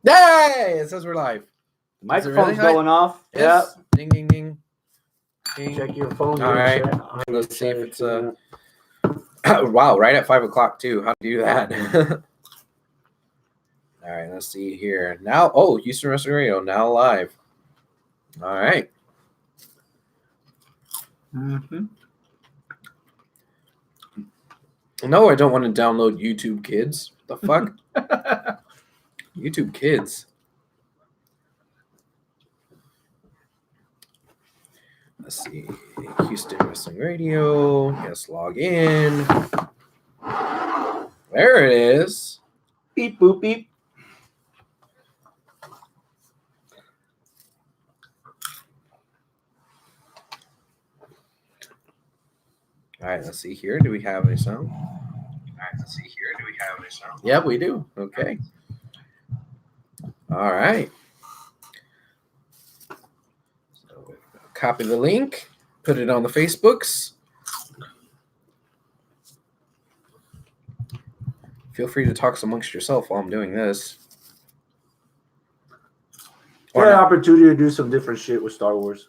Yay! It says we're live. The microphone's going off. Yes. Yeah. Ding, ding, ding. Ding. Check your phone. All right. Let's see if it's wow, right at 5 o'clock too. How do you do that? All right, let's see here. Now, Houston Wrestling Radio now live. All right. Mm-hmm. No, I don't want to download YouTube Kids. The fuck? YouTube Kids. Let's see. Houston Wrestling Radio. Yes, log in. There it is. Beep, boop, beep. All right, let's see here. Do we have any sound? Yep, we do. Okay. All right. So copy the link, put it on the Facebooks. Feel free to talk amongst yourself while I'm doing this. I had an opportunity to do some different shit with Star Wars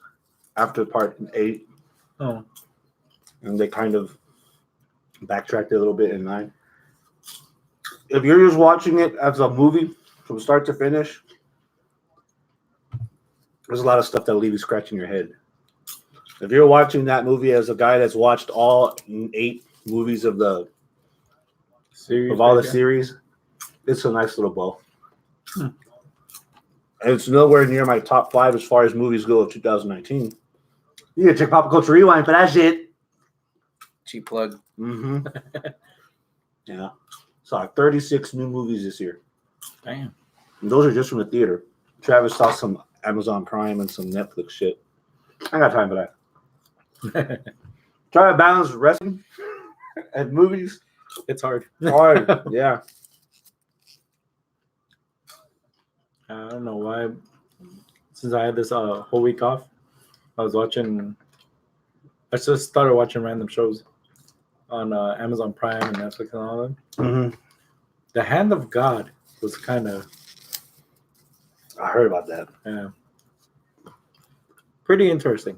after part 8. Oh. And they kind of backtracked a little bit in 9. If you're just watching it as a movie from start to finish, there's a lot of stuff that'll leave you scratching your head. If you're watching that movie as a guy that's watched all 8 movies of the Series, of all the series, it's a nice little bow. And it's nowhere near my top 5 as far as movies go of 2019. You gotta check Pop Culture Rewind for that shit. Cheap plug. Mm-hmm. Yeah. Saw 36 new movies this year. Damn. And those are just from the theater. Travis saw some Amazon Prime and some Netflix shit. I got time for that. Try to balance wrestling and movies. It's hard. Hard, yeah. I don't know why. Since I had this whole week off, I just started watching random shows on Amazon Prime and Netflix and all that. Mm-hmm. The Hand of God was kind of... I heard about that. Yeah. Pretty interesting.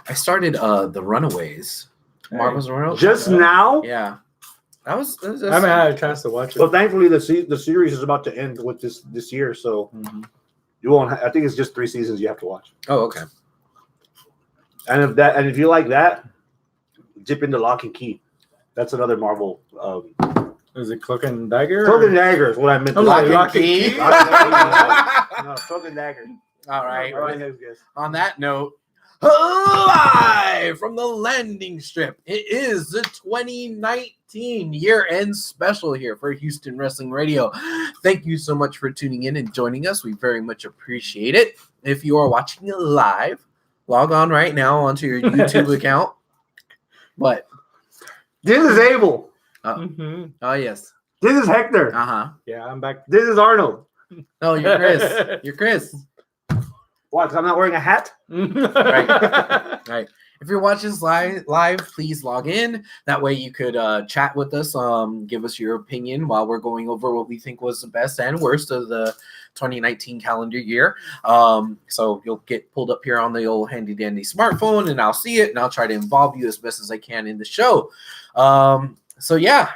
I started The Runaways. Marvel's Runaways. Just now? Yeah. That was I haven't had a chance to watch it. Well, thankfully, the series is about to end with this year, so you won't. I think it's just 3 seasons you have to watch. Oh, okay. And if you like that, dip into Lock and Key. That's another Marvel. Is it Cloak and Dagger? Cloak and Dagger is what I meant. Lock and Key. No, Cloak and Dagger. All right. Right. On that note, live from the landing strip, it is the 2019 year-end special here for Houston Wrestling Radio. Thank you so much for tuning in and joining us. We very much appreciate it. If you are watching it live, log on right now onto your YouTube account. What? This is Abel. Oh, yes. This is Hector. Uh-huh. Yeah, I'm back. This is Arnold. Oh, you're Chris. You're Chris. Why? Because I'm not wearing a hat? Right. If you're watching this live, please log in. That way you could chat with us, give us your opinion while we're going over what we think was the best and worst of the 2019 calendar year. So you'll get pulled up here on the old handy dandy smartphone, and I'll see it, and I'll try to involve you as best as I can in the show. So yeah.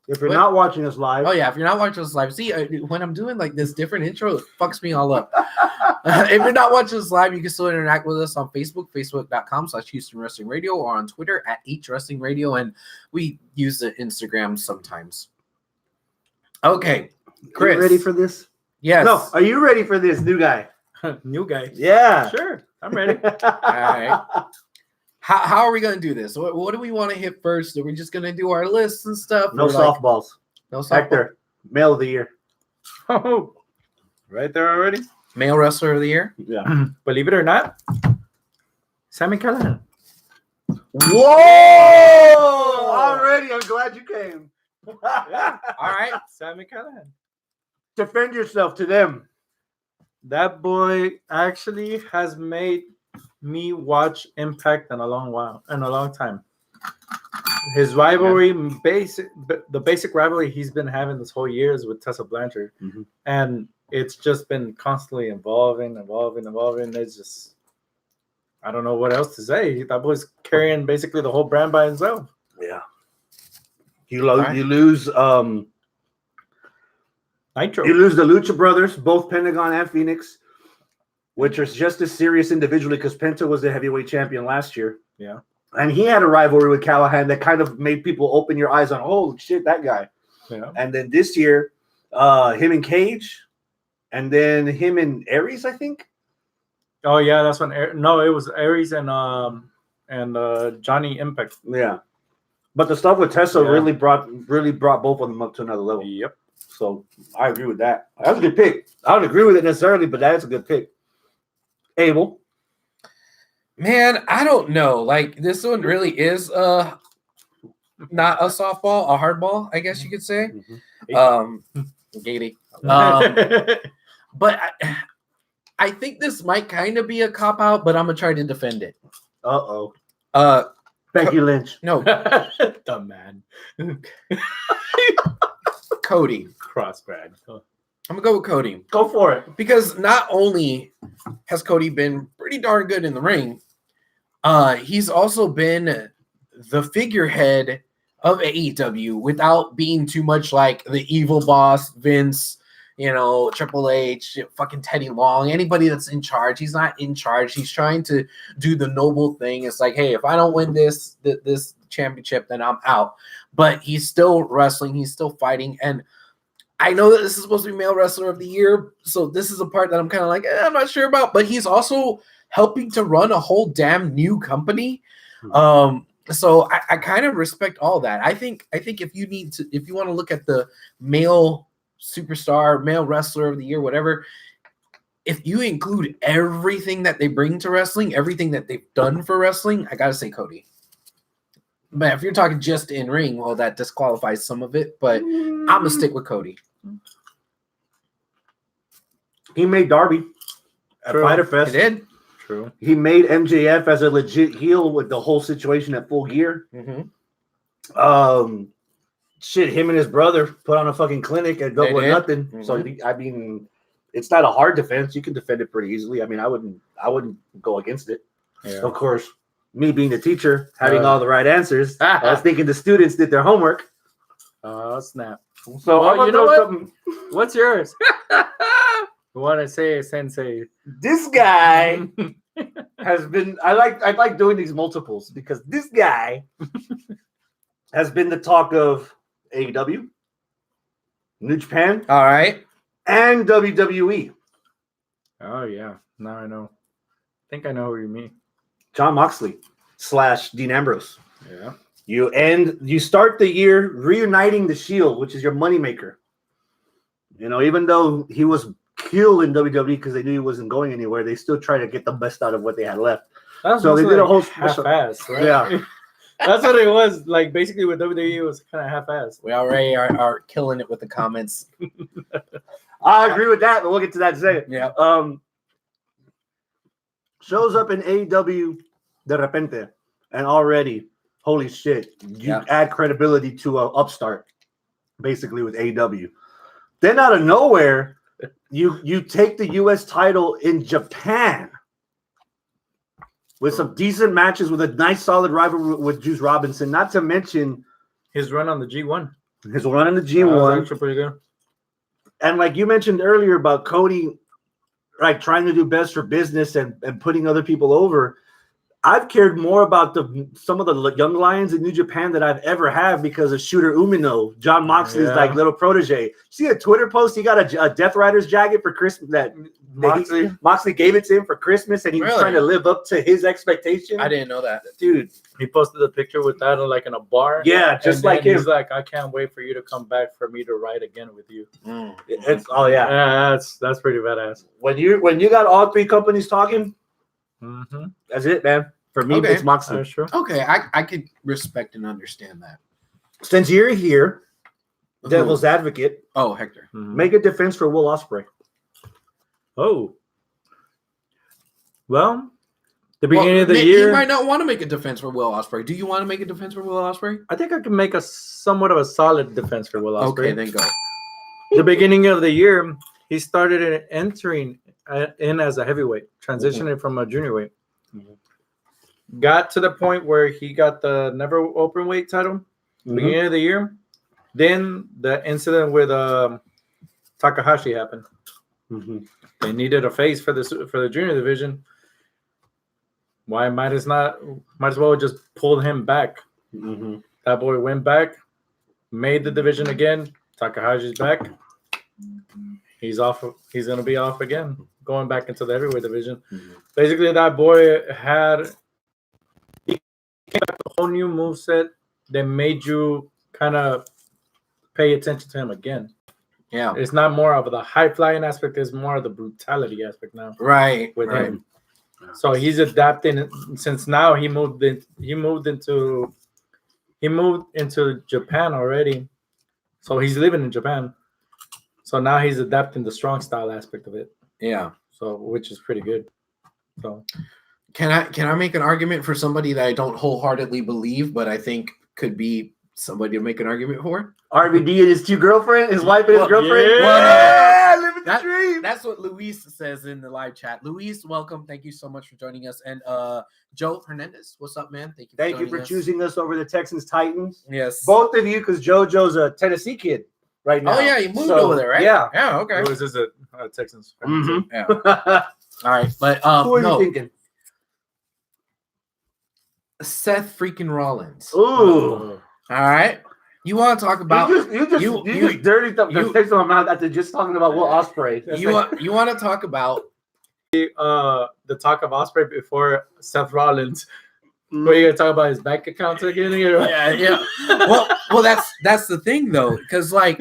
If you're not watching us live. Oh yeah, if you're not watching us live, see when I'm doing like this different intro, it fucks me all up. If you're not watching us live, you can still interact with us on Facebook, facebook.com/Houston Wrestling Radio, or on Twitter @H Wrestling Radio, and we use the Instagram sometimes. Okay, Chris, Are you ready for this? Yes. No, are you ready for this, new guy? New guy. Yeah. Sure, I'm ready. All right. How are we going to do this? What do we want to hit first? Are we just going to do our lists and stuff? No softballs. No softball. Hector, Male of the Year. Oh, right there already. Male Wrestler of the Year? Yeah. Believe it or not, Sami Callihan. Whoa! Already, I'm glad you came. Yeah. All right. Sami Callihan. Defend yourself to them. That boy actually has made me watch Impact in a long time. His rivalry, the basic rivalry he's been having this whole year is with Tessa Blanchard, and it's just been constantly evolving. It's just, I don't know what else to say. That boy's carrying basically the whole brand by himself. Yeah. You lose Nitro. You lose the Lucha Brothers, both Pentagon and Phoenix, which are just as serious individually because Penta was the heavyweight champion last year. Yeah. And he had a rivalry with Callahan that kind of made people open your eyes on, oh, shit, that guy. Yeah. And then this year, him and Cage, and then him and Aries, I think. Oh, yeah, that's when it was Aries and Johnny Impact. Yeah. But the stuff with Tessa really brought both of them up to another level. Yep. So I agree with that. That was a good pick. I don't agree with it necessarily, but that's a good pick. Abel. Man, I don't know. Like, this one really is not a softball, a hardball, I guess you could say. Gaty. But I think this might kind of be a cop out, but I'm gonna try to defend it. Becky Lynch. No, the man. Cody. Crossbred. I'm gonna go with Cody. Go for it. Because not only has Cody been pretty darn good in the ring, he's also been the figurehead of AEW without being too much like the evil boss, Vince, Triple H, fucking Teddy Long, anybody that's in charge. He's not in charge. He's trying to do the noble thing. It's like, hey, if I don't win this championship, then I'm out. But he's still wrestling. He's still fighting. And I know that this is supposed to be Male Wrestler of the Year, so this is a part that I'm kind of like, I'm not sure about. But he's also helping to run a whole damn new company. So I kind of respect all that. I think if you want to look at the male superstar, male wrestler of the year, whatever, if you include everything that they bring to wrestling, everything that they've done for wrestling, I gotta say Cody. But if you're talking just in ring, well, that disqualifies some of it. But I'm gonna stick with Cody. He made Darby at Fyter Fest. He did. True. He made MJF as a legit heel with the whole situation at Full Gear. Shit, him and his brother put on a fucking clinic at Double or Nothing. So I mean, it's not a hard defense. You can defend it pretty easily. I mean, I wouldn't go against it. Yeah. Of course, me being the teacher, having all the right answers, I was thinking the students did their homework. Oh, snap. So you know what? What's yours? What I say, Sensei. This guy has been. I like doing these multiples because this guy has been the talk of AEW, New Japan, all right, and WWE. Oh yeah, now I know. I think I know who you mean. Jon Moxley / Dean Ambrose. Yeah. You start the year reuniting the Shield, which is your moneymaker. Even though he was killed in WWE because they knew he wasn't going anywhere, they still try to get the best out of what they had left. So they did a whole half-ass, right? Yeah. That's what it was. Like, basically with WWE, it was kind of half-assed. We already are killing it with the comments. I agree with that, but we'll get to that in a second. Yeah. Shows up in AEW de repente, and already, holy shit, you add credibility to an upstart, basically, with AEW. Then out of nowhere, you take the U.S. title in Japan with some decent matches with a nice solid rivalry with Juice Robinson, not to mention his run on the G1. His run on the G1. Actually pretty good. And like you mentioned earlier about Cody, like trying to do best for business and putting other people over, I've cared more about some of the young lions in New Japan that I've ever had because of Shooter Umino, Jon Moxley's like little protege. See a Twitter post? He got a Death Riders jacket for Christmas that Moxley gave it to him for Christmas, and he was trying to live up to his expectation. I didn't know that, dude. He posted a picture with that like in a bar. Yeah, just like him. He's like, I can't wait for you to come back for me to ride again with you. It's that's pretty badass. When you got all three companies talking, that's it, man. For me, it's Moxley. Sure. Okay, I could respect and understand that. Since you're here, Devil's Advocate. Oh, Hector. Make a defense for Will Ospreay. Oh. Well, The beginning of the He year, might not want to make a defense for Will Ospreay. Do you want to make a defense for Will Ospreay? I think I can make a somewhat of a solid defense for Will Ospreay. Okay, then go. The beginning of the year, he started entering in as a heavyweight, transitioning from a junior weight. Got to the point where he got the never open weight title. Beginning of the year. Then the incident with Takahashi happened. They needed a face for the junior division. Why might as well just pull him back. That boy went back, made the division again. Takahashi's back. He's off. He's gonna be off again, going back into the heavyweight division. Basically, that boy he came back with a whole new moveset that made you kind of pay attention to him again. Yeah, it's not more of the high flying aspect; it's more of the brutality aspect now. Right. With him. So he's adapting since now he moved into Japan already. So he's living in Japan. So now he's adapting the strong style aspect of it. Yeah. So which is pretty good. So can I make an argument for somebody that I don't wholeheartedly believe, but I think could be somebody to make an argument for? RVD and his two girlfriends, his wife and his girlfriend. Yeah, living the dream. That's what Luis says in the live chat. Luis, welcome. Thank you so much for joining us. And Joe Hernandez, what's up, man? Thank you for choosing us over the Texans Titans. Yes, both of you, because JoJo's a Tennessee kid right now. Oh yeah, he moved over there, right? Yeah. Yeah. Okay. It was just a Texans fan. Mm-hmm. Yeah. All right, but who are you thinking? Seth freaking Rollins. Ooh. All right. You want to talk about you just dirty stuff. You take some amount after just talking about Will Ospreay. You want to talk about the talk of Ospreay before Seth Rollins. What are you gonna talk about his bank accounts again? Yeah. Well, that's the thing though, because like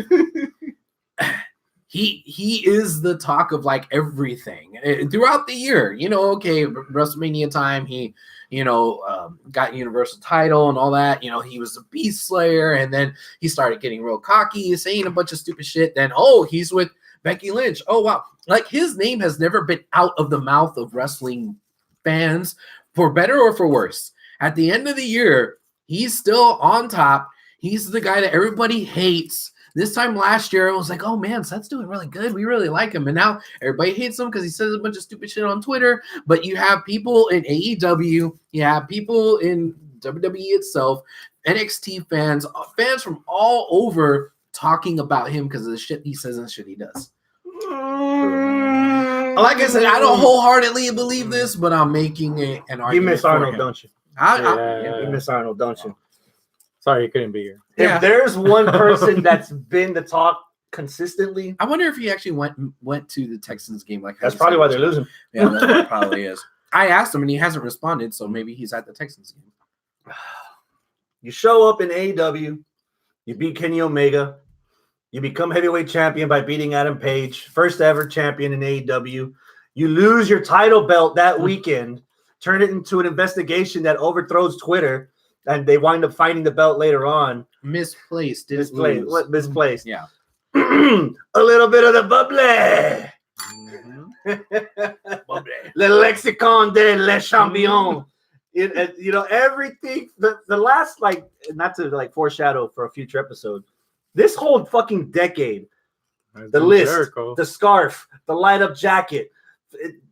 he is the talk of like everything throughout the year. You know, okay, WrestleMania time, he got Universal title and all that. You know, he was a beast slayer, and then he started getting real cocky, saying a bunch of stupid shit. Then, he's with Becky Lynch. Oh, wow. Like, his name has never been out of the mouth of wrestling fans, for better or for worse. At the end of the year, he's still on top. He's the guy that everybody hates. This time last year, it was like, oh man, Seth's doing really good. We really like him. And now everybody hates him because he says a bunch of stupid shit on Twitter. But you have people in AEW, you have people in WWE itself, NXT fans from all over talking about him because of the shit he says and the shit he does. Like I said, I don't wholeheartedly believe this, but I'm making an argument. You miss Arnold, don't you? You miss Arnold, don't you? Sorry, he couldn't be here. If there's one person that's been the talk consistently, I wonder if he actually went to the Texans game. Like, that's probably why they're losing. Yeah, that probably is. I asked him and he hasn't responded, so maybe he's at the Texans game. You show up in AEW, you beat Kenny Omega, you become heavyweight champion by beating Adam Page, first ever champion in AEW. You lose your title belt that weekend, turn it into an investigation that overthrows Twitter. And they wind up finding the belt later on. Misplaced. What misplaced? Yeah. A little bit of the bubbly. Bubbly. Le lexicon de les champions. Everything. The last, not to foreshadow for a future episode. This whole fucking decade, the list, Jericho. The scarf, the light up jacket,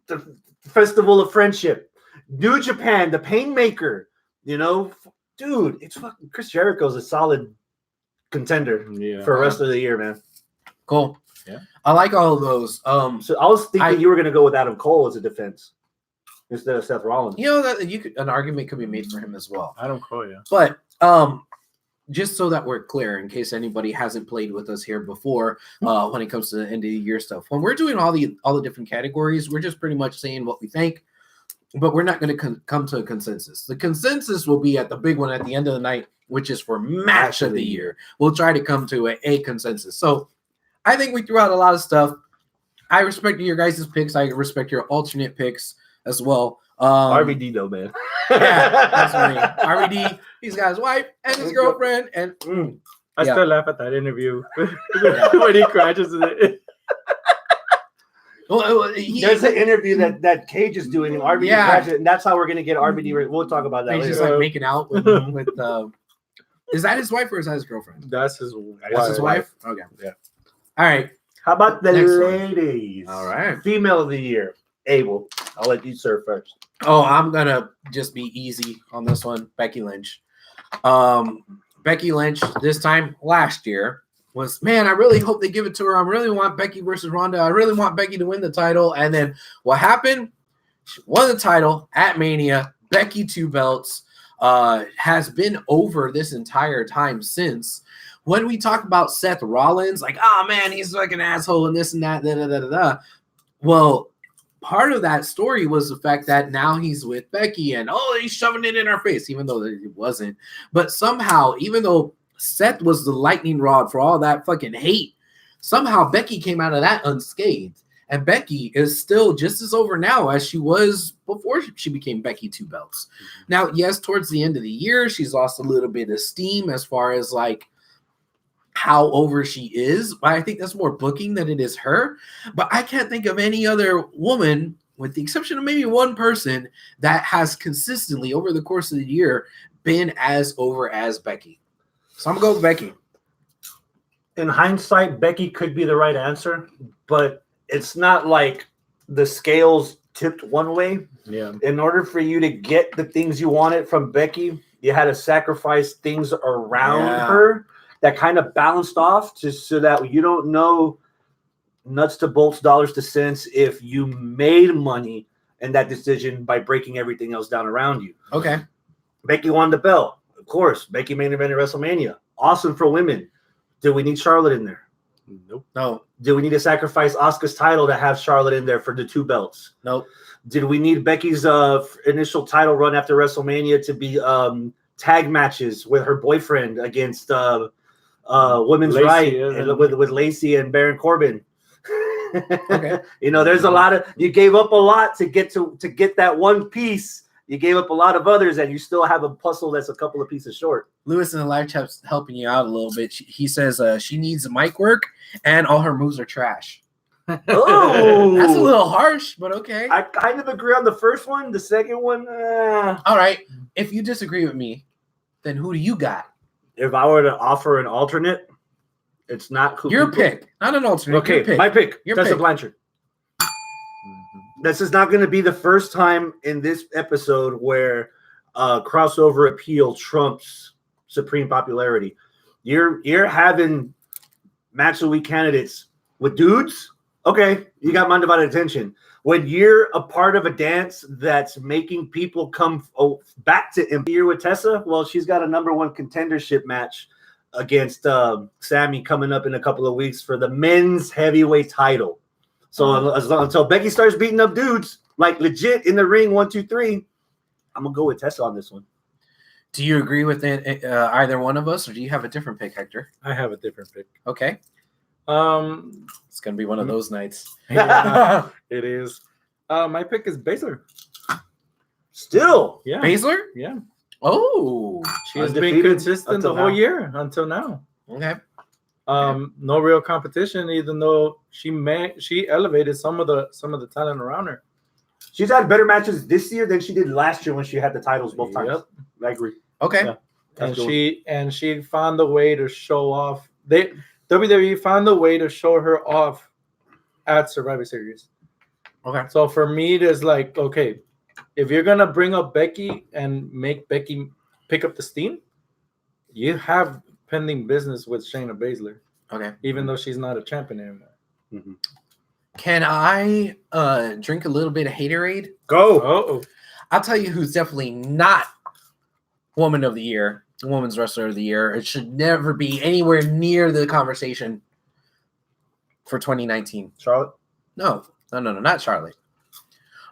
the Festival of Friendship, New Japan, the Painmaker. Dude, it's fucking Chris Jericho's a solid contender for the rest of the year, man. Cool. Yeah. I like all of those. So I was thinking you were going to go with Adam Cole as a defense instead of Seth Rollins. That an argument could be made for him as well. Adam Cole, yeah. But just so that we're clear, in case anybody hasn't played with us here before, when it comes to the end of the year stuff, when we're doing all the different categories, we're just pretty much saying what we think. But we're not going to come to a consensus. The consensus will be at the big one at the end of the night, which is for match of the year. We'll try to come to a consensus. So I think we threw out a lot of stuff. I respect your guys' picks. I respect your alternate picks as well. RVD though, man. Yeah, that's me. RVD, he's got his wife and his girlfriend. And I still laugh at that interview when he crashes in it. There's an interview that Cage is doing, and RVD graduate, and that's how we're gonna get RVD. We'll talk about that. He's Later. just like making out with is that his wife or is that his girlfriend? That's his wife. That's his wife? Okay. Yeah. All right. How about the Next one. ladies? All right. Female of the year. Abel. I'll let you serve first. Oh, I'm gonna just be easy on this one. Becky Lynch. Becky Lynch this time last year was, man, I really hope they give it to her. I really want Becky versus Ronda. I really want Becky to win the title. And then what happened? She won the title at Mania. Becky 2 belts. Has been over this entire time since. When we talk about Seth Rollins, like, oh man, he's like an asshole and this and that, da, da, da, da, da. Well, part of that story was the fact that now he's with Becky and he's shoving it in her face, even though it wasn't. But somehow, even though Seth was the lightning rod for all that fucking hate, somehow Becky came out of that unscathed. And Becky is still just as over now as she was before she became Becky 2 belts. Now, yes, towards the end of the year, she's lost a little bit of steam as far as like how over she is. But I think that's more booking than it is her. But I can't think of any other woman, with the exception of maybe one person, that has consistently over the course of the year been as over as Becky. So I'm going to go with Becky. In hindsight, Becky could be the right answer, but it's not like the scales tipped one way. Yeah. In order for you to get the things you wanted from Becky, you had to sacrifice things around her that kind of balanced off just so that you don't know nuts to bolts, dollars to cents if you made money in that decision by breaking everything else down around you. Okay. Becky won the belt. Of course. Becky main evented WrestleMania. Awesome for women. Do we need Charlotte in there? Nope. No. Do we need to sacrifice Asuka's title to have Charlotte in there for the 2 belts? Nope. Did we need Becky's initial title run after WrestleMania to be tag matches with her boyfriend against women's Lacey, right yeah. with Lacey and Baron Corbin? Okay. There's a lot of, you gave up a lot to get that one piece. You gave up a lot of others, and you still have a puzzle that's a couple of pieces short. Lewis in the live chat's helping you out a little bit. He says she needs mic work and all her moves are trash. Oh, That's a little harsh, but okay. I kind of agree on the first one. The second one, All right. If you disagree with me, then who do you got? if I were to offer an alternate, it's not who Your pick, not an alternate. Okay, your pick. my pick. Your Tessa pick. Blanchard. This is not going to be the first time in this episode where crossover appeal trumps supreme popularity. You're having match of the week candidates with dudes. Okay, you got my undivided attention. When you're a part of a dance that's making people come back to Empire with Tessa, well, she's got a #1 contendership match against Sammy coming up in a couple of weeks for the men's heavyweight title. So until Becky starts beating up dudes, like legit in the ring, 1, 2, 3, I'm gonna go with Tessa on this one. Do you agree with either one of us, or do you have a different pick, Hector? I have a different pick. Okay, Um, it's gonna be one of those nights. yeah, it is. My pick is Baszler. Still, Yeah, Baszler? yeah. Oh, She has been Undefeated consistent the until whole now. year until now. okay. No real competition, even though she elevated some of the talent around her. she's had better matches this year than she did last year when she had the titles both times. Yep. I agree. Okay. Yeah. And That's she found a way to show off. WWE found a way to show her off at Survivor Series. Okay. So for me, there's like, okay, if you're gonna bring up Becky and make Becky pick up the steam, you have pending business with Shayna Baszler, Okay. even though she's not a champion anymore. Mm-hmm. Can I drink a little bit of haterade? Go. Oh, I'll tell you who's definitely not Woman of the Year, Women's Wrestler of the Year. It should never be anywhere near the conversation for 2019. Charlotte. No, not Charlotte.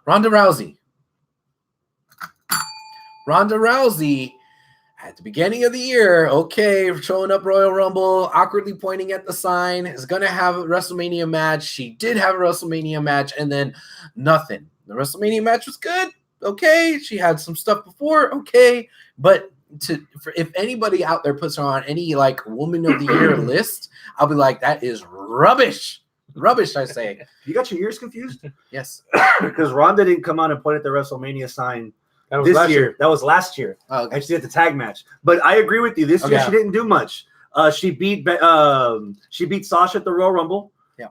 Ronda Rousey. Ronda Rousey at the beginning of the year, okay, showing up Royal Rumble, awkwardly pointing at the sign, is going to have a WrestleMania match. She did have a WrestleMania match, and then nothing. The WrestleMania match was good. Okay, she had some stuff before. Okay, but if anybody out there puts her on any like Woman of the Year list, I'll be like, that is rubbish. Rubbish, I say. You got your ears confused? Yes. Because Ronda didn't come out and point at the WrestleMania sign That was this last year. That was last year. Oh, okay. And she did the tag match. But I agree with you. This year Okay. she didn't do much. She beat Sasha at the Royal Rumble. Yeah.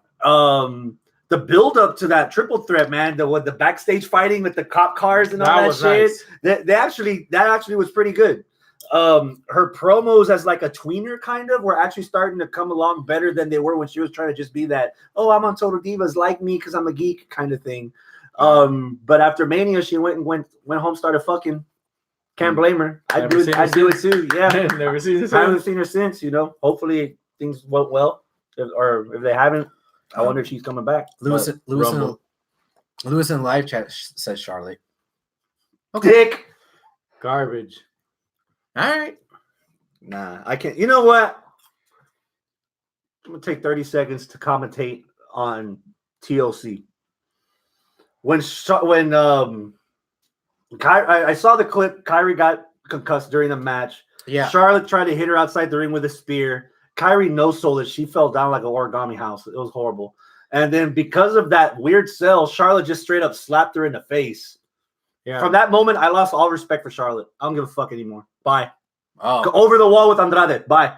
The build up to that triple threat, man, the backstage fighting with the cop cars and all that shit. Nice. That actually was pretty good. Her promos as like a tweener kind of were actually starting to come along better than they were when she was trying to just be that, oh, I'm on Total Divas, like me because I'm a geek kind of thing. But after Mania, she went home, started fucking. Can't blame her. I'd do it too. Yeah. Never seen her. I haven't seen her since, Hopefully things went well. If they haven't, I wonder if she's coming back. Lewis in live chat says Charlotte. Dick. Garbage. All right. Nah, I can't. You know what? I'm gonna take 30 seconds to commentate on TLC. I saw the clip. Kyrie got concussed during the match. Yeah. Charlotte tried to hit her outside the ring with a spear. Kyrie no-sold it. She fell down like an origami house. It was horrible. And then because of that weird sell, Charlotte just straight up slapped her in the face. Yeah. From that moment, I lost all respect for Charlotte. I don't give a fuck anymore. Bye. Oh. Go over the wall with Andrade. Bye.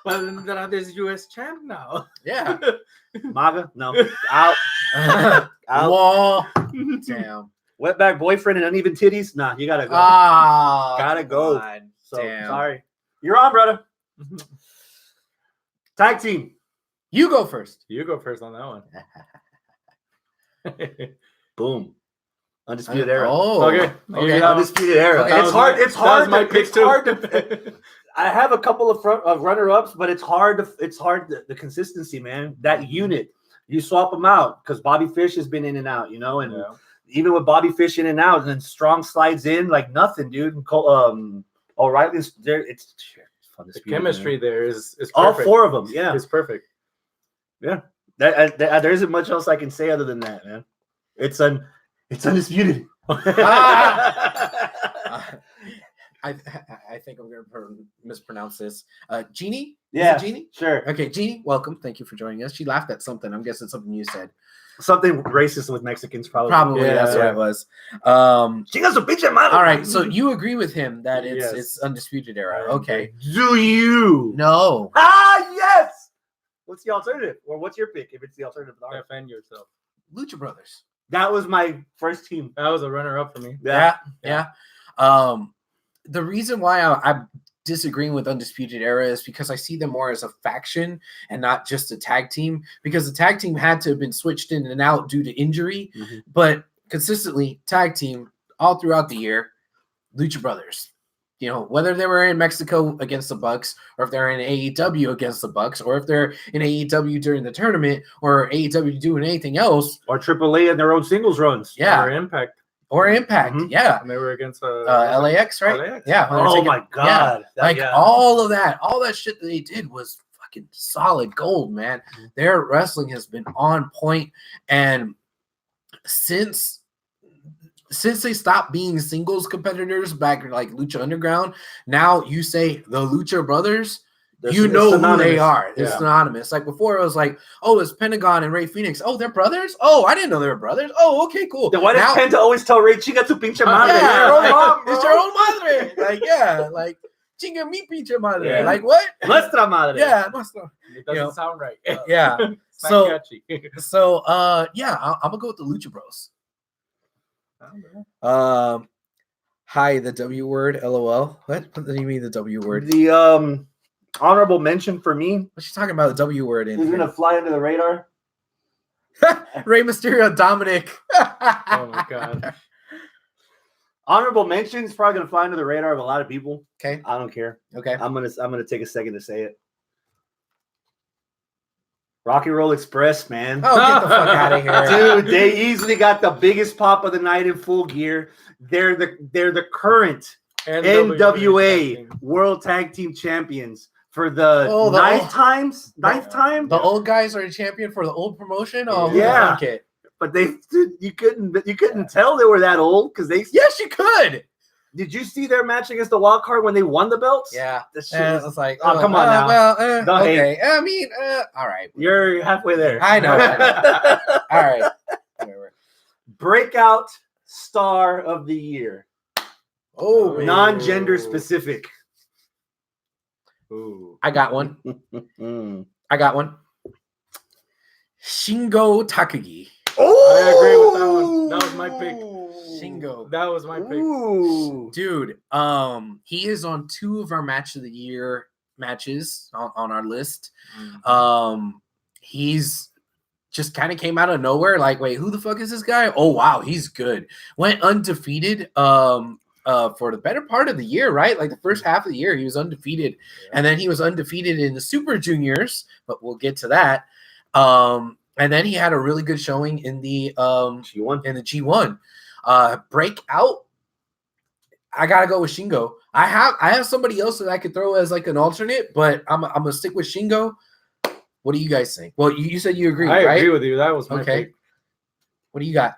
But there's U.S. champ now. Yeah. MAGA? No. Out. Out. Wall. Damn. Wetback boyfriend and uneven titties? Nah, you gotta go. Ah. Gotta go. God. So Damn. sorry. You're on, brother. Tag team. You go first. You go first on that one. Boom. Undisputed Era. Oh. Okay. Okay. Undisputed Era. Okay. It's hard. It's hard. My pick It's too. hard to. I have a couple of runner-ups, but it's hard. The consistency, man. That unit, you swap them out because Bobby Fish has been in and out, and even with Bobby Fish in and out, and then Strong slides in like nothing, dude. And O'Reilly's there. It's fun. The chemistry there is perfect. All four of them. Yeah, It's perfect. yeah. There isn't much else I can say other than that, man. It's undisputed. I think I'm going to mispronounce this. Jeannie? Yeah, Is it Jeannie? Sure. Okay, Jeannie, welcome. Thank you for joining us. She laughed at something. I'm guessing something you said. Something racist with Mexicans, probably. Probably Yeah, that's what yeah. it was. Chingas su pinche madre. All right, so you agree with him that Yes. it's Undisputed Era. Okay. Do you? No. Yes. What's the alternative? Or what's your pick if it's the alternative? Defend yourself. Lucha Brothers. That was my first team. That was a runner-up for me. Yeah. The reason why I'm disagreeing with Undisputed Era is because I see them more as a faction and not just a tag team, because the tag team had to have been switched in and out due to injury, but consistently tag team all throughout the year, Lucha Brothers. Whether they were in Mexico against the Bucks, or if they're in AEW against the Bucks, or if they're in AEW during the tournament, or AEW doing anything else, Or AAA in their own singles runs. yeah, Or Impact. or Impact, Mhm. yeah, And they were against LAX, right? LAX. Yeah. when they're Oh taking- my god. yeah. All of that shit that they did was fucking solid gold, man. Their wrestling has been on point, and since they stopped being singles competitors back like Lucha Underground, now you say the Lucha Brothers, you know who they are. It's Yeah. synonymous. Like before, it was like, oh, it's Pentagon and Ray Phoenix. Oh, they're brothers. Oh, I didn't know they were brothers. Oh, okay, cool. Then why does Now- Penta always tell Ray, "Chinga tu pinche madre"? Yeah, It's your own mom, it's bro. your own madre. Like, yeah, like chinga mi pinche madre. Yeah. Like what? Nuestra madre. Yeah, nuestra. It doesn't You know, sound right. Yeah. It's not So, catchy. I'm gonna go with the Lucha Bros. Hi, the W word, LOL. What do you mean the W word? The honorable mention for me What's she talking about? The W word in is here? gonna fly under the radar. Rey Mysterio, Dominic. Oh my god. Honorable mention is probably gonna fly under the radar of a lot of people. Okay. I don't care. Okay. I'm gonna take a second to say it. Rock and Roll Express, man. Oh, get the fuck out of here, Dude, they easily got the biggest pop of the night in Full Gear. They're the current NWA World Tag Team Champions for the ninth time. The old guys are a champion for the old promotion. Oh, Yeah. Okay. But you couldn't tell they were that old because they Yes, you could. Did you see their match against the wild card when they won the belts? Yeah. That shit And was- it's like, Oh, come on now. Well, Don't okay. I mean, all right. You're halfway there. I know. All right. Whatever. Breakout star of the year. Oh, Non-gender specific. Ooh. I got one. Shingo Takagi. Oh, I agree with that one. That was my pick. Shingo. That was my pick. Ooh. Dude, he is on 2 of our match of the year matches on our list. He's just kind of came out of nowhere. Like, wait, who the fuck is this guy? Oh wow, he's good. Went undefeated for the better part of the year, right? Like the first half of the year, he was undefeated, and then he was undefeated in the Super Juniors, but we'll get to that. And then he had a really good showing in the G1. in the G1. Breakout. I gotta go with Shingo. I have somebody else that I could throw as like an alternate, but I'm gonna stick with Shingo. What do you guys think? Well, you said you agree, I right? agree with you. That was my Okay. pick. What do you got?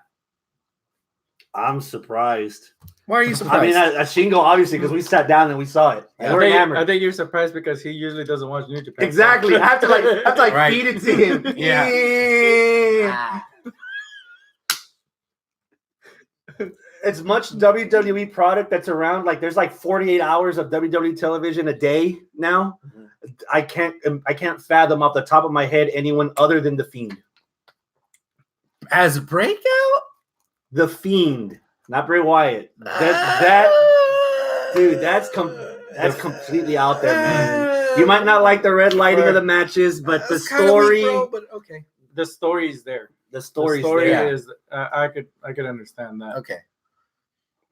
I'm surprised. Why are you I surprised? mean, at Shingo, obviously, because we sat down and we saw it. And we're I enamored. think you're surprised because he usually doesn't watch New Japan. Exactly. I have to Right. feed it to him. Yeah. As much WWE product that's around, like there's like 48 hours of WWE television a day now. Mhm. I can't fathom off the top of my head anyone other than the Fiend. As Breakout? The Fiend, not Bray Wyatt. Dude, that's completely out there, man. You might not like the red lighting of the matches, but the That's kinda weak, story, bro, but okay. The story is there. the The story's story there. is. I could understand that. Okay.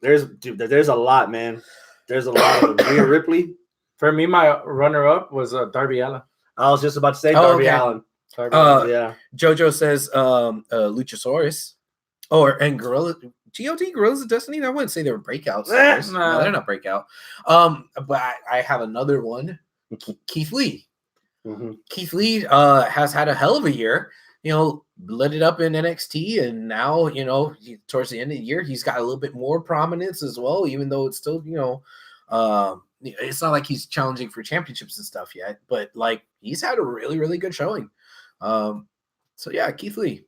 There's a lot, man. There's a lot of them. Rhea Ripley. For me, my runner-up was Darby Allin. I was just about to say Oh, Darby okay. Allin. Darby Allin. Yeah. Jojo says Luchasaurus. And Gorilla GOT, Gorillas of Destiny. I wouldn't say they were breakouts. No, No. they're not breakout. But I have another one. Keith Lee. Mhm. Keith Lee has had a hell of a year. Lit it up in NXT, and now towards the end of the year, he's got a little bit more prominence as well. Even though it's still it's not like he's challenging for championships and stuff yet, but like he's had a really really good showing. So yeah, Keith Lee.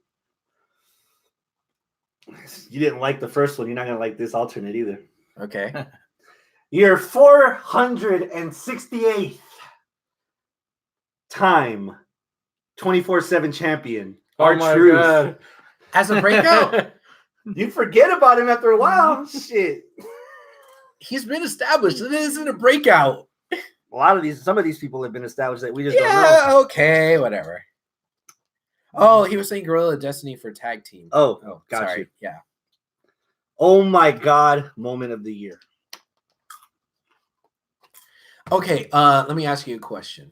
You didn't like the first one. You're not gonna like this alternate either. Okay. Your 468th time 24/7 champion. R-Truth. God. As a breakout, You forget about him after a while. Shit. he's been established. It isn't a breakout. Some of these people have been established that we just don't know. Yeah, okay, whatever. Oh, he was saying Gorilla of Destiny for tag team. Oh, got sorry. you. Yeah. Oh my God, moment of the year. Okay, let me ask you a question.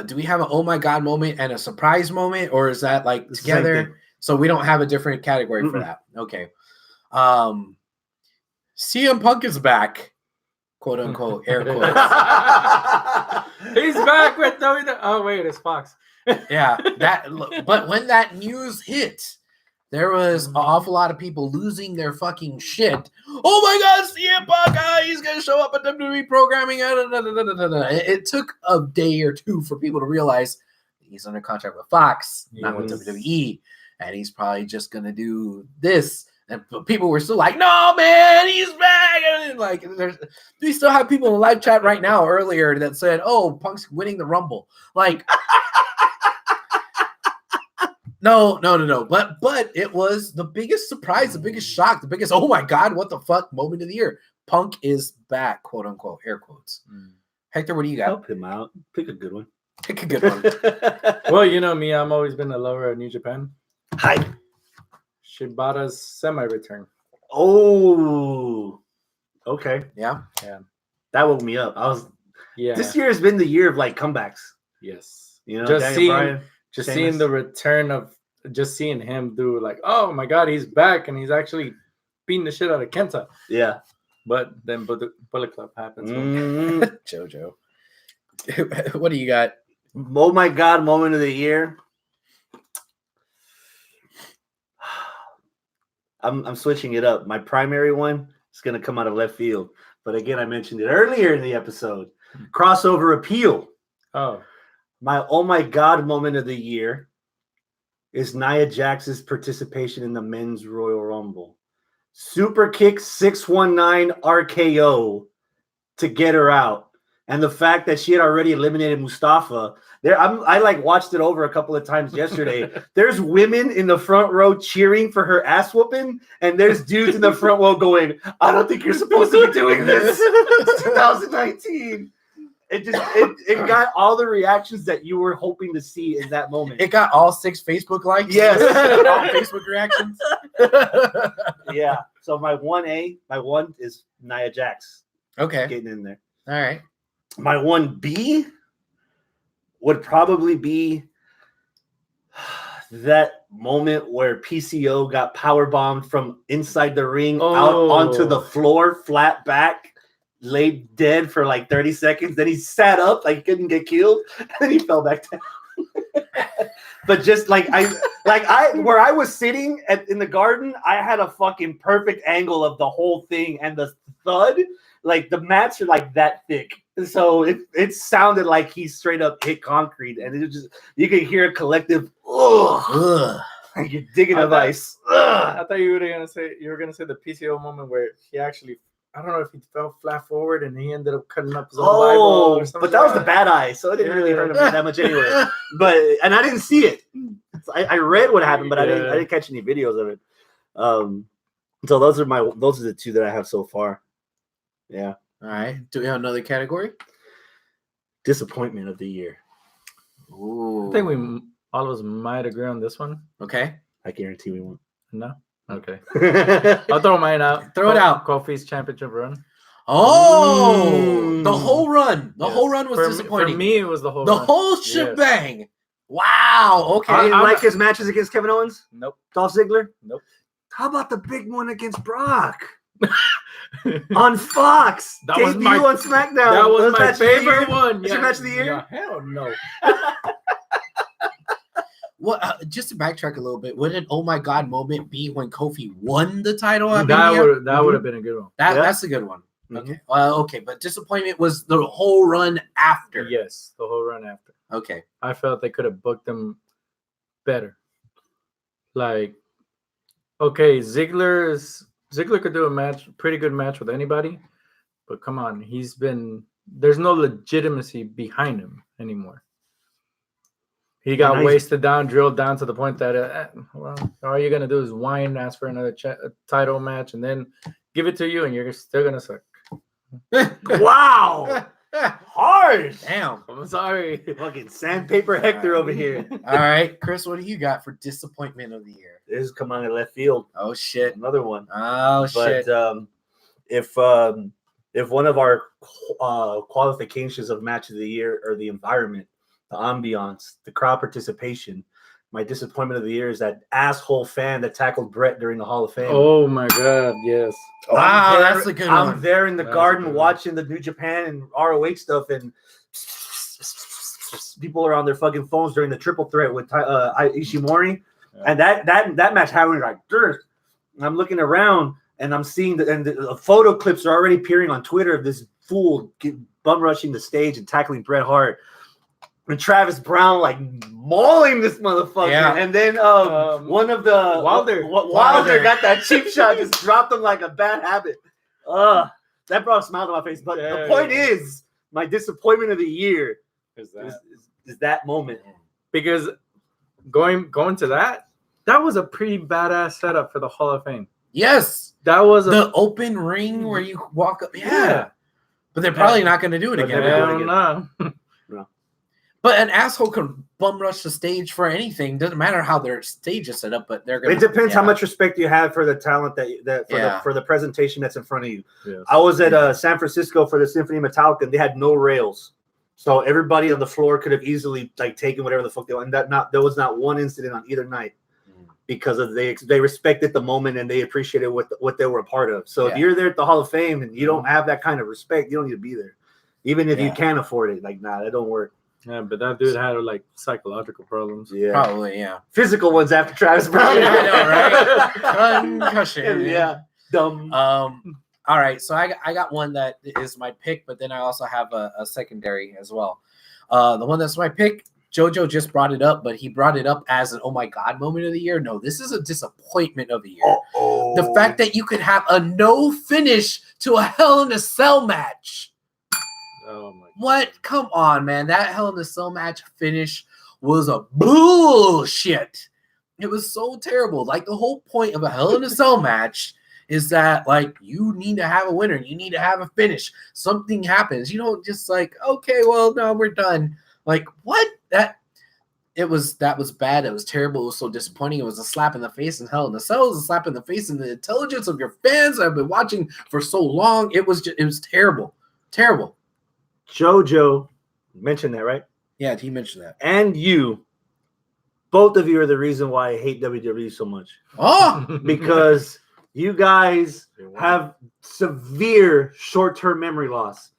Do we have an oh my God moment and a surprise moment, or is that like It's the same together? thing. So we don't have a different category for Mm-mm. that. Okay. CM Punk is back, quote unquote, air quotes. He's back with WWE. Oh wait, it's Fox. Yeah, but when that news hit, there was an awful lot of people losing their fucking shit. Oh my God, CM Punk, he's gonna show up at WWE programming. It took a day or two for people to realize he's under contract with Fox, not with Yes. WWE, and he's probably just gonna do this. And people were still like, "No, man, he's back!" And like, we still have people in the live chat right now earlier that said, "Oh, Punk's winning the Rumble." Like. No. But it was the biggest surprise, the biggest shock, the biggest oh my God, what the fuck moment of the year. Punk is back, quote unquote, air quotes. Hector, what do you got? Help him out. Pick a good one. Pick a good one. Well, you know me, I'm always been a lover of New Japan. Hi. Shibata's semi-return. Oh. Okay. Yeah. That woke me up. Yeah. This year has been the year of like comebacks. Yes. You know, Just Daniel seeing- Bryan. Just Sheamus. seeing the return of just seeing him do like, oh my God, he's back and he's actually beating the shit out of Kenta. Yeah. But then Bullet Club happens. so- Mhm. Jojo. What do you got? Oh my God, moment of the year. I'm switching it up. My primary one It's going to come out of left field. But again, I mentioned it earlier in the episode. Crossover appeal. Oh, My oh my God moment of the year is Nia Jax's participation in the men's Royal Rumble. Super kick 619 RKO to get her out. And the fact that she had already eliminated Mustafa. I like watched it over a couple of times yesterday. There's women in the front row cheering for her ass whooping, and there's dudes in the front row going, I don't think you're supposed to be doing this. It's 2019. It got all the reactions that you were hoping to see in that moment. It got all 6 Facebook likes. Yes. All Facebook reactions. Yeah. So my 1 is Nia Jax Okay. getting in there. All right. My 1B would probably be that moment where PCO got powerbombed from inside the ring out onto the floor, flat back, laid dead for like 30 seconds. Then he sat up like he couldn't get killed, and then he fell back down. But just where I was sitting in the garden, I had a fucking perfect angle of the whole thing, and the thud, like the mats are like that thick. So it sounded like he straight up hit concrete, and it was just you could hear a collective ugh, like you're digging up ice. Ugh. I thought you were gonna say the PCO moment where he actually, I don't know if he fell flat forward and he ended up cutting up his own eyeball or something. But that was the bad eye, so it didn't really hurt him that much anyway. And I didn't see it. I read what happened, but I didn't catch any videos of it. So those are the 2 that I have so far. Yeah. All right. Do we have another category? Disappointment of the year. Ooh. I think all of us might agree on this one. Okay. I guarantee we won't. No? Okay. I'll throw mine out. Throw it out. Kofi's championship run. Oh, the whole run. The whole run was disappointing. For me, it was the whole The run. whole shebang. Wow. Okay. I didn't like his matches against Kevin Owens? Nope. Dolph Ziggler? Nope. How about the big one against Brock? On Fox. That was Debut on SmackDown. That was my match of the favorite year? one. That's your match of the year? Yeah, hell no. Well, just to backtrack a little bit, would an oh my God moment be when Kofi won the title at That Mania? would have been a good one. That's a good one. Okay. Okay, but disappointment was the whole run after. Yes, the whole run after. Okay. I felt they could have booked them better. Like, okay, Ziggler could do a pretty good match with anybody, but come on, there's no legitimacy behind him anymore. He got wasted down, drilled down to the point that, all you're going to do is whine, ask for another title match, and then give it to you, and you're still going to suck. Wow. Hard. Damn. I'm sorry. Fucking sandpaper Hector over here. All right, Chris, what do you got for disappointment of the year? This is coming out of left field. Oh, shit. Another one. Oh, shit. But if one of our qualifications of match of the year or the environment, the ambiance, the crowd participation, my disappointment of the year is that asshole fan that tackled Brett during the Hall of Fame. Oh my God, yes. Wow, that's a good one. I'm there in the garden watching the New Japan and ROH stuff, and people are on their fucking phones during the triple threat with Ishimori. Yeah. And that match happened like dirt. I'm looking around and I'm seeing the photo clips are already appearing on Twitter of this fool bum rushing the stage and tackling Bret Hart. And Travis Brown like mauling this motherfucker, and then one of the Wilder got that cheap shot, just dropped him like a bad habit. That brought a smile to my face. But the point is, my disappointment of the year is that moment, because going to that was a pretty badass setup for the Hall of Fame. Yes, that was the open ring where you walk up. Yeah. But they're probably not going to do it again. No. But an asshole can bum rush the stage for anything. Doesn't matter how their stage is set up, but they're going to. It depends how much respect you have for the talent for the presentation that's in front of you. Yes. I was at San Francisco for the Symphony Metallica, and they had no rails. So everybody on the floor could have easily like taken whatever the fuck they want. And there was not one incident on either night because of they respected the moment and they appreciated what they were a part of. So if you're there at the Hall of Fame and you don't have that kind of respect, you don't need to be there. Even if you can afford it, like that don't work. Yeah, but that dude had like psychological problems. Yeah, probably. Yeah, physical ones after Travis Brown. I know, right? Concussion. Yeah, dumb. All right, so I got one that is my pick, but then I also have a secondary as well. The one that's my pick, JoJo just brought it up, but he brought it up as an oh my god moment of the year. No, this is a disappointment of the year. Uh-oh. The fact that you could have a no finish to a Hell in a Cell match. Oh my! What? Come on, man. That Hell in a Cell match finish was a bullshit. It was so terrible. Like, the whole point of a Hell in a Cell match is that, like, you need to have a winner. You need to have a finish. Something happens. You don't just like, okay, well, no, we're done. Like, what? That was bad. It was terrible. It was so disappointing. It was a slap in the face in Hell in a Cell. It was a slap in the face in the intelligence of your fans that have been watching for so long. It was terrible. Terrible. JoJo mentioned that, right? Yeah, he mentioned that. And you, both of you are the reason why I hate WWE so much. Oh, Because you guys have severe short-term memory loss.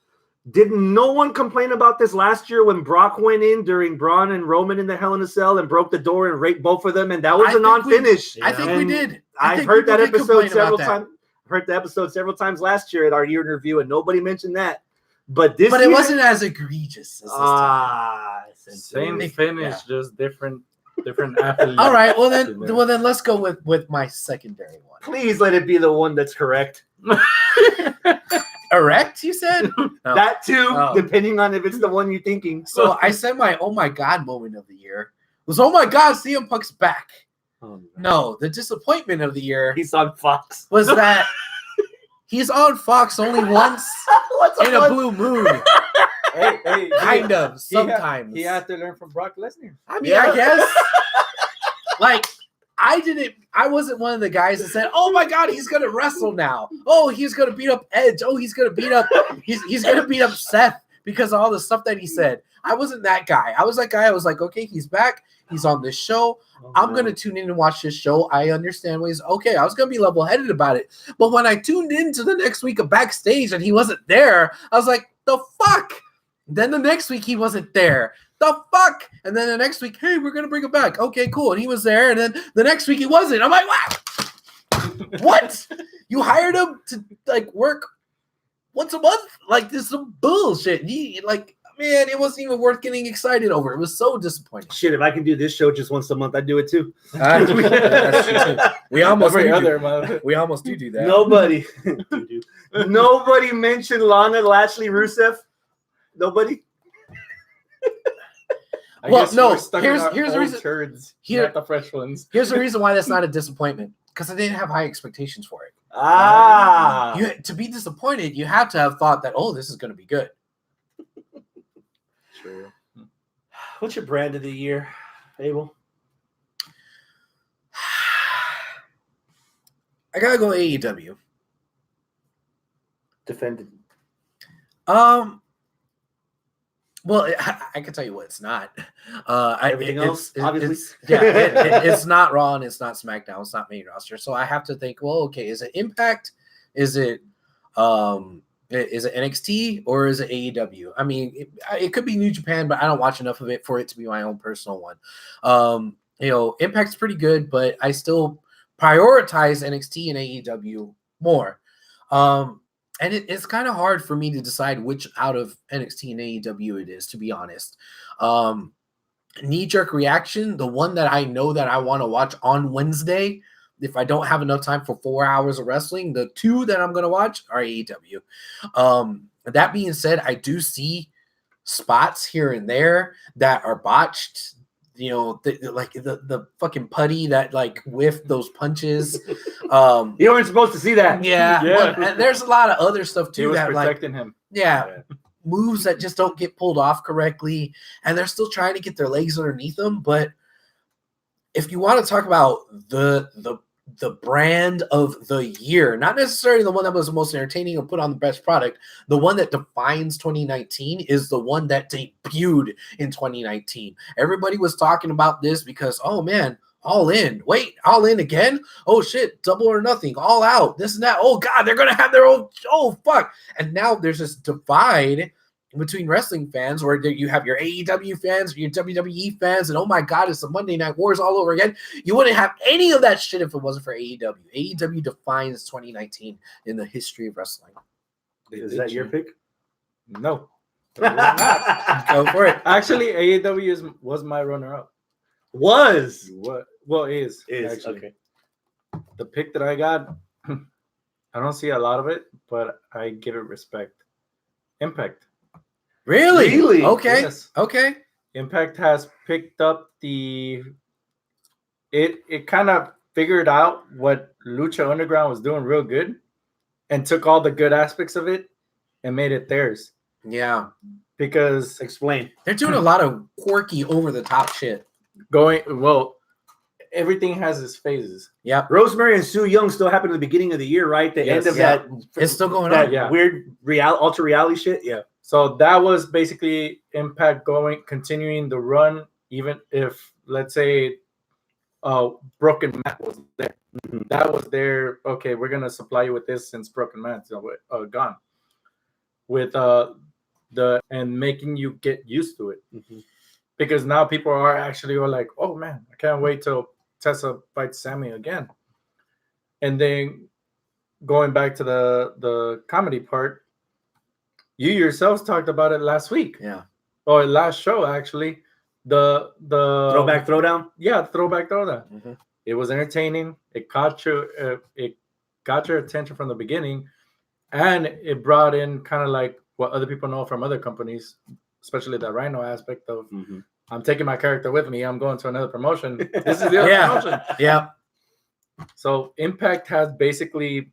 Didn't no one complain about this last year when Brock went in during Braun and Roman in the Hell in a Cell and broke the door and raped both of them, and that was I a think non-finish? I think we did. I've heard that episode several times. Heard the episode several times last year at our year in review, and nobody mentioned that. But this, it wasn't as egregious as this time. Same finish, just different athletes. All right, well then let's go with my secondary one. Please let it be the one that's correct. Erect, you said? No. That too, Oh. depending on if it's the one you're thinking. So I said my oh my god moment of the year was oh my god, CM Punk's back. No, the disappointment of the year He's on Fox. was that he's on Fox only once in a blue moon. Hey, Kind of, sometimes. He had to learn from Brock Lesnar. I mean, I guess. Like, I wasn't one of the guys that said, oh my god, he's gonna wrestle now. Oh, he's gonna beat up Edge. Oh, he's gonna beat up Seth because of all the stuff that he said. I wasn't that guy. I was that guy. I was like, okay, he's back. He's on this show. I'm gonna tune in and watch this show. I understand what he's okay. I was gonna be level-headed about it. But when I tuned into the next week of Backstage and he wasn't there, I was like, the fuck? Then the next week he wasn't there. The fuck? And then the next week, hey, we're gonna bring him back. Okay, cool. And he was there, and then the next week he wasn't. I'm like, wow. What? You hired him to like work once a month? Like, this is some bullshit. Man, it wasn't even worth getting excited over. It was so disappointing. Shit, if I can do this show just once a month, I'd do it too. That's true too. We almost Every do other month. We almost do that. Nobody mentioned Lana Lashley Rusev. Nobody. I Well, guess no, we're stuck here's in our the old reason- turds, here- not the fresh ones. Here's the reason why that's not a disappointment. Because I didn't have high expectations for it. To be disappointed, you have to have thought that, oh, this is going to be good. True. What's your brand of the year, Abel? I gotta go AEW. Defended. Well, I can tell you what it's not. Everything else, obviously. It's not Raw and it's not SmackDown. It's not main roster. So I have to think, well, okay, is it Impact? Is it NXT or is it AEW? I mean, it could be New Japan, but I don't watch enough of it for it to be my own personal one. Impact's pretty good, but I still prioritize NXT and AEW more. And it's kind of hard for me to decide which out of NXT and AEW it is, to be honest. Knee-jerk reaction, the one that I know that I want to watch on Wednesday, if I don't have enough time for 4 hours of wrestling, the two that I'm going to watch are AEW. That being said, I do see spots here and there that are botched. The fucking putty that like whiffed those punches. You weren't supposed to see that. Yeah. And there's a lot of other stuff too He was that protecting him. moves that just don't get pulled off correctly, and they're still trying to get their legs underneath them. But if you want to talk about the brand of the year, not necessarily the one that was the most entertaining or put on the best product, the one that defines 2019 is the one that debuted in 2019. Everybody was talking about this because, oh man, All In. Wait, All In again? Oh shit, Double or Nothing, All Out, this and that. Oh god, they're gonna have their own. Oh fuck! And now there's this divide between wrestling fans, where you have your AEW fans, your WWE fans, and oh my God, it's the Monday Night Wars all over again. You wouldn't have any of that shit if it wasn't for AEW. AEW defines 2019 in the history of wrestling. Is that your pick? No. Go for it. Actually, AEW was my runner-up. Was. What? Well, is actually. Okay. The pick that I got, I don't see a lot of it, but I give it respect. Impact. Really? Okay. Yes. Okay. Impact has picked up it kind of figured out what Lucha Underground was doing real good and took all the good aspects of it and made it theirs. Yeah. Because Explain. They're doing a lot of quirky, over-the-top shit. everything has its phases. Yep. Rosemary and Sue Young still happened at the beginning of the year, right? The end of that. It's still going that on. Yeah. weird ultra reality shit. Yeah. So that was basically Impact continuing the run, even if, let's say, Broken Matt was there. Mhm. That was there. Okay, we're gonna supply you with this since Broken Matt's gone. With and making you get used to it, because now people are actually like, oh man, I can't wait till Tessa fights Sammy again. And then going back to the comedy part, you yourselves talked about it last week. Yeah. Or last show actually. The Throwback throwdown. Yeah, throwback throwdown. Mhm. It was entertaining. It caught your attention from the beginning, and it brought in kind of like what other people know from other companies, especially the Rhino aspect of I'm taking my character with me. I'm going to another promotion. This is the other promotion. Yeah. So Impact has basically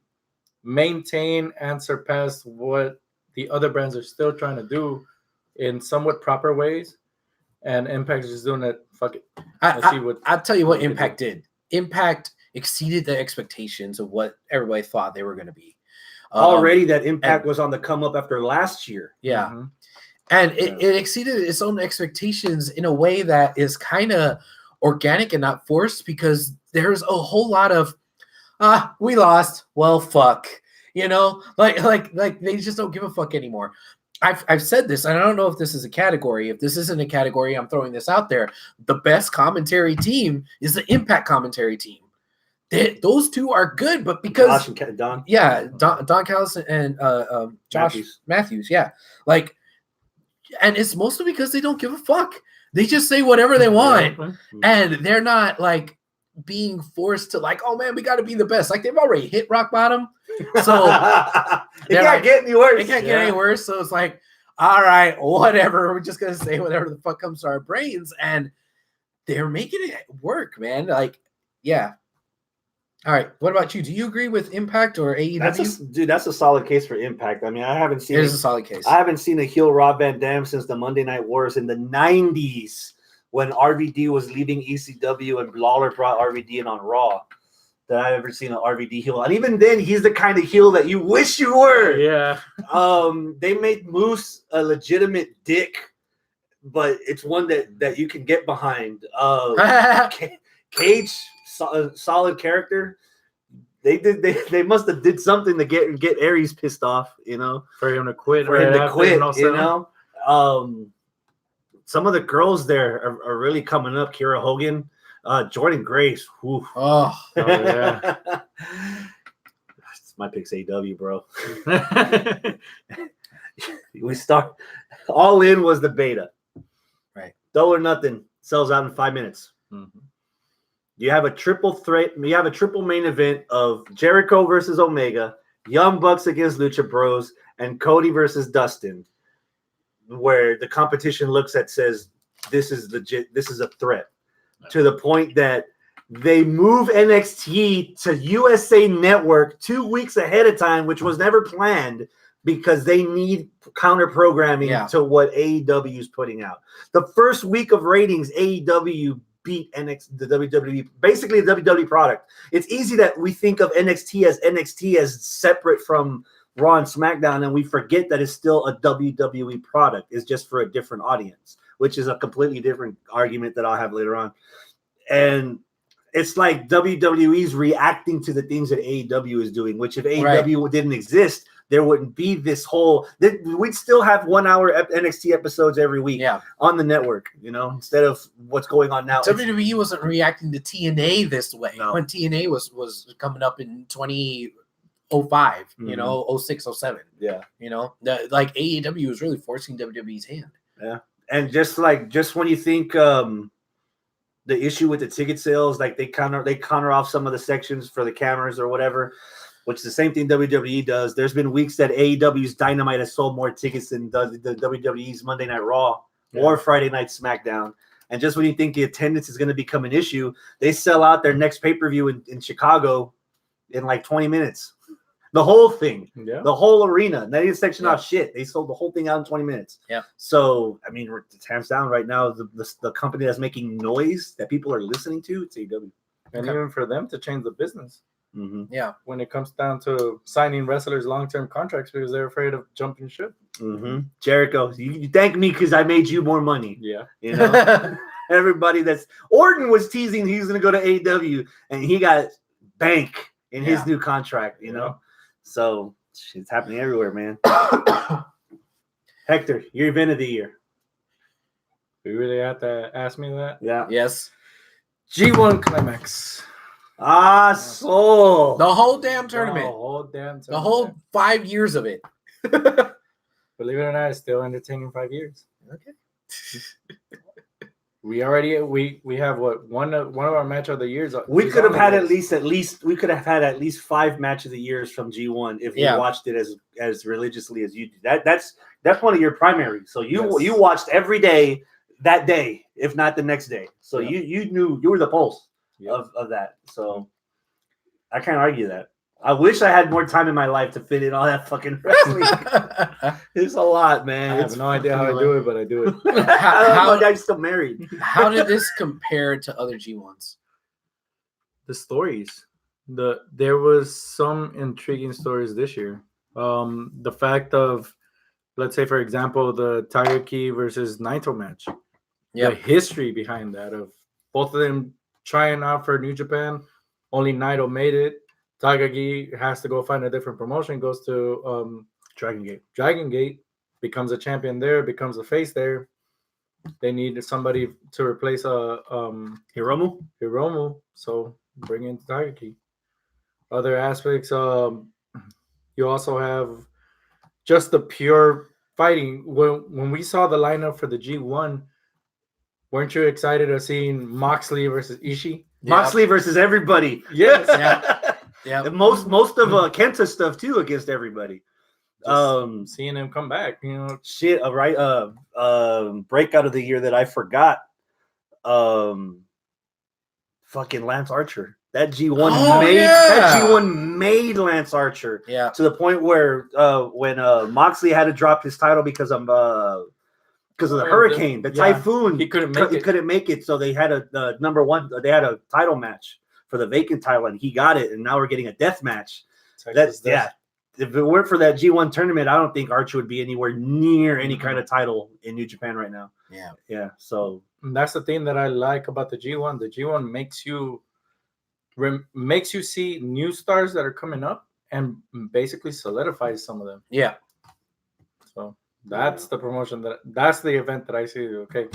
maintained and surpassed what the other brands are still trying to do in somewhat proper ways. And Impact is just doing it. Fuck it. I'll tell you what Impact did. Impact exceeded the expectations of what everybody thought they were going to be. Already that Impact was on the come up after last year. Yeah. Mm-hmm. And it exceeded its own expectations in a way that is kind of organic and not forced, because there's a whole lot of, we lost. Well, fuck. You know, like they just don't give a fuck anymore. I've said this, and I don't know if this is a category. If this isn't a category, I'm throwing this out there. The best commentary team is the Impact commentary team. Those two are good, but because Josh and Don. Yeah, Don Callis and Josh Matthews. Yeah, like, and it's mostly because they don't give a fuck. They just say whatever they want, and they're not like being forced to like, oh man, we got to be the best. Like they've already hit rock bottom, so it can't get any worse. It can't get any worse. So it's like, all right, whatever. We're just gonna say whatever the fuck comes to our brains, and they're making it work, man. Like, yeah. All right. What about you? Do you agree with Impact or AEW? That's a solid case for Impact. I mean, I haven't seen it is a solid case. I haven't seen a heel Rob Van Dam since the Monday Night Wars in the 90s when RVD was leaving ECW and Lawler brought RVD in on Raw. That I've ever seen an RVD heel. And even then, he's the kind of heel that you wish you were. Yeah. They made Moose a legitimate dick, but it's one that you can get behind. Cage, solid character. They must have did something to get Aries pissed off, you know, for him to quit. You know. Some of the girls there are really coming up. Kira Hogan, Jordan Grace. Whew. Oh yeah. My pick's AW, bro. We start All In was the beta. Right. Double or Nothing sells out in 5 minutes. Mm-hmm. You have a triple threat. You have a triple main event of Jericho versus Omega, Young Bucks against Lucha Bros, and Cody versus Dustin, where the competition says this is legit. This is a threat, to the point that they move NXT to USA Network 2 weeks ahead of time, which was never planned, because they need counter programming to what AEW is putting out. The first week of ratings, AEW beat the WWE, basically the WWE product. It's easy that we think of NXT as separate from Raw and SmackDown, and we forget that it's still a WWE product. It's just for a different audience, which is a completely different argument that I'll have later on. And it's like WWE's reacting to the things that AEW is doing, which if AEW didn't exist, there wouldn't be this whole. We'd still have 1 hour NXT episodes every week on the network, instead of what's going on now. WWE wasn't reacting to TNA this way No. when TNA was coming up in 2005, 06, 07. Yeah. Like AEW was really forcing WWE's hand. Yeah. And just when you think the issue with the ticket sales, like they counter off some of the sections for the cameras or whatever, which is the same thing WWE does. There's been weeks that AEW's Dynamite has sold more tickets than the WWE's Monday Night Raw or Friday Night SmackDown. And just when you think the attendance is going to become an issue, they sell out their next pay-per-view in Chicago in like 20 minutes. The whole thing, the whole arena. They didn't section off shit. They sold the whole thing out in 20 minutes. Yeah. So, I mean, it's hands down right now, the company that's making noise that people are listening to, it's AEW. And even for them to change the business. Mm-hmm. Yeah. When it comes down to signing wrestlers long-term contracts because they're afraid of jumping ship. Mm-hmm. Jericho, you thank me because I made you more money. Yeah. Everybody Orton was teasing he was going to go to AEW, and he got bank in his new contract, So it's happening everywhere, man. Hector, your event of the year. You really have to ask me that? Yeah. Yes. G1 Climax. So The whole damn tournament. The whole 5 years of it. Believe it or not, it's still entertaining 5 years. Okay. We have one of our match of the years. We could have had at least 5 match of the years from G1 if we watched it as religiously as you did. That's one of your primary. So you watched every day that day, if not the next day. So you knew you were the pulse of that. So I can't argue that. I wish I had more time in my life to fit in all that fucking wrestling. It's a lot, man. I have no idea how I do it, but I do it. I'm still married. How did this compare to other G1s? The stories. There was some intriguing stories this year. The fact of, let's say, for example, the Tiger Key versus Naito match. The history behind that of both of them trying out for New Japan. Only Naito made it. Tiger Key has to go find a different promotion, goes to Dragon Gate, becomes a champion there, becomes a face there. They need somebody to replace Hiromu, so bring in Tiger Key. Other aspects, you also have just the pure fighting. When we saw the lineup for the G1, weren't you excited of seeing Moxley versus Ishii? Moxley versus everybody. Yes. Yeah. And most of Kenta's stuff too against everybody. Seeing him come back, shit. Breakout of the year that I forgot. Fucking Lance Archer. That G1 made Lance Archer. Yeah. To the point where when Moxley had to drop his title because of the hurricane, the typhoon, he couldn't make it. So they had a number one. They had a title match for the vacant title, and he got it. And now we're getting a death match. If it weren't for that G1 tournament, I don't think Archer would be anywhere near any kind of title in New Japan right now. Yeah. So that's the thing that I like about the G1. The G1 makes you see new stars that are coming up and basically solidifies some of them. Yeah. So that's the promotion that's the event that I see. Okay,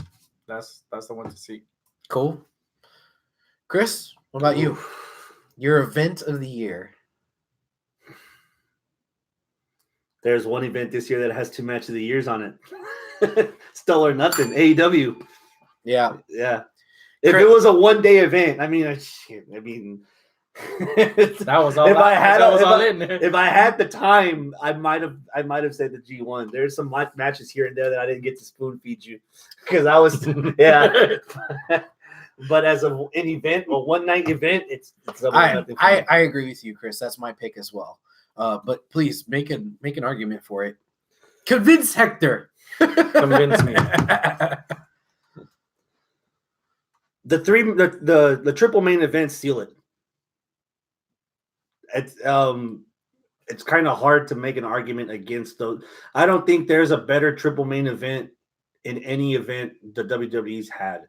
that's the one to see. Cool. Chris, what about you? Your event of the year. There's one event this year that has 2 match of the years on it. Still or nothing. AEW. Yeah. If it was a 1-day event, that was all. If I had the time, I might have said the G1. There's some matches here and there that I didn't get to spoon feed you because I was But as an event, a 1-night event, it's I agree with you, Chris. That's my pick as well. But please make an argument for it. Convince Hector. Convince me. The triple main events seal it. It's kind of hard to make an argument against those. I don't think there's a better triple main event in any event the WWE's had.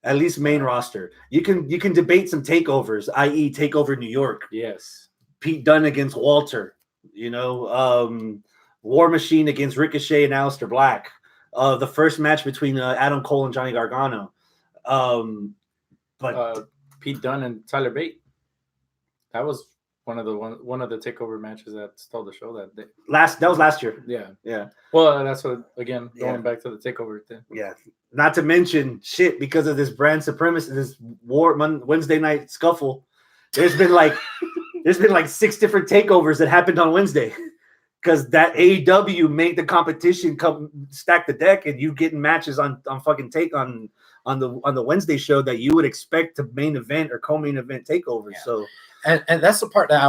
At least main roster. You can debate some takeovers, i.e. Takeover New York. Yes. Pete Dunne against Walter. War Machine against Ricochet and Aleister Black. The first match between Adam Cole and Johnny Gargano. But Pete Dunne and Tyler Bate. That was one of the takeover matches that stole the show that day. That was last year. Yeah. Well, that's what going back to the takeover thing. Yeah. Not to mention shit because of this brand supremacy, this Wednesday night scuffle. There's been like 6 different takeovers that happened on Wednesday. Because that AEW made the competition come stack the deck, and you getting matches on fucking take on the Wednesday show that you would expect to main event or co-main event takeovers. Yeah. So, and that's the part that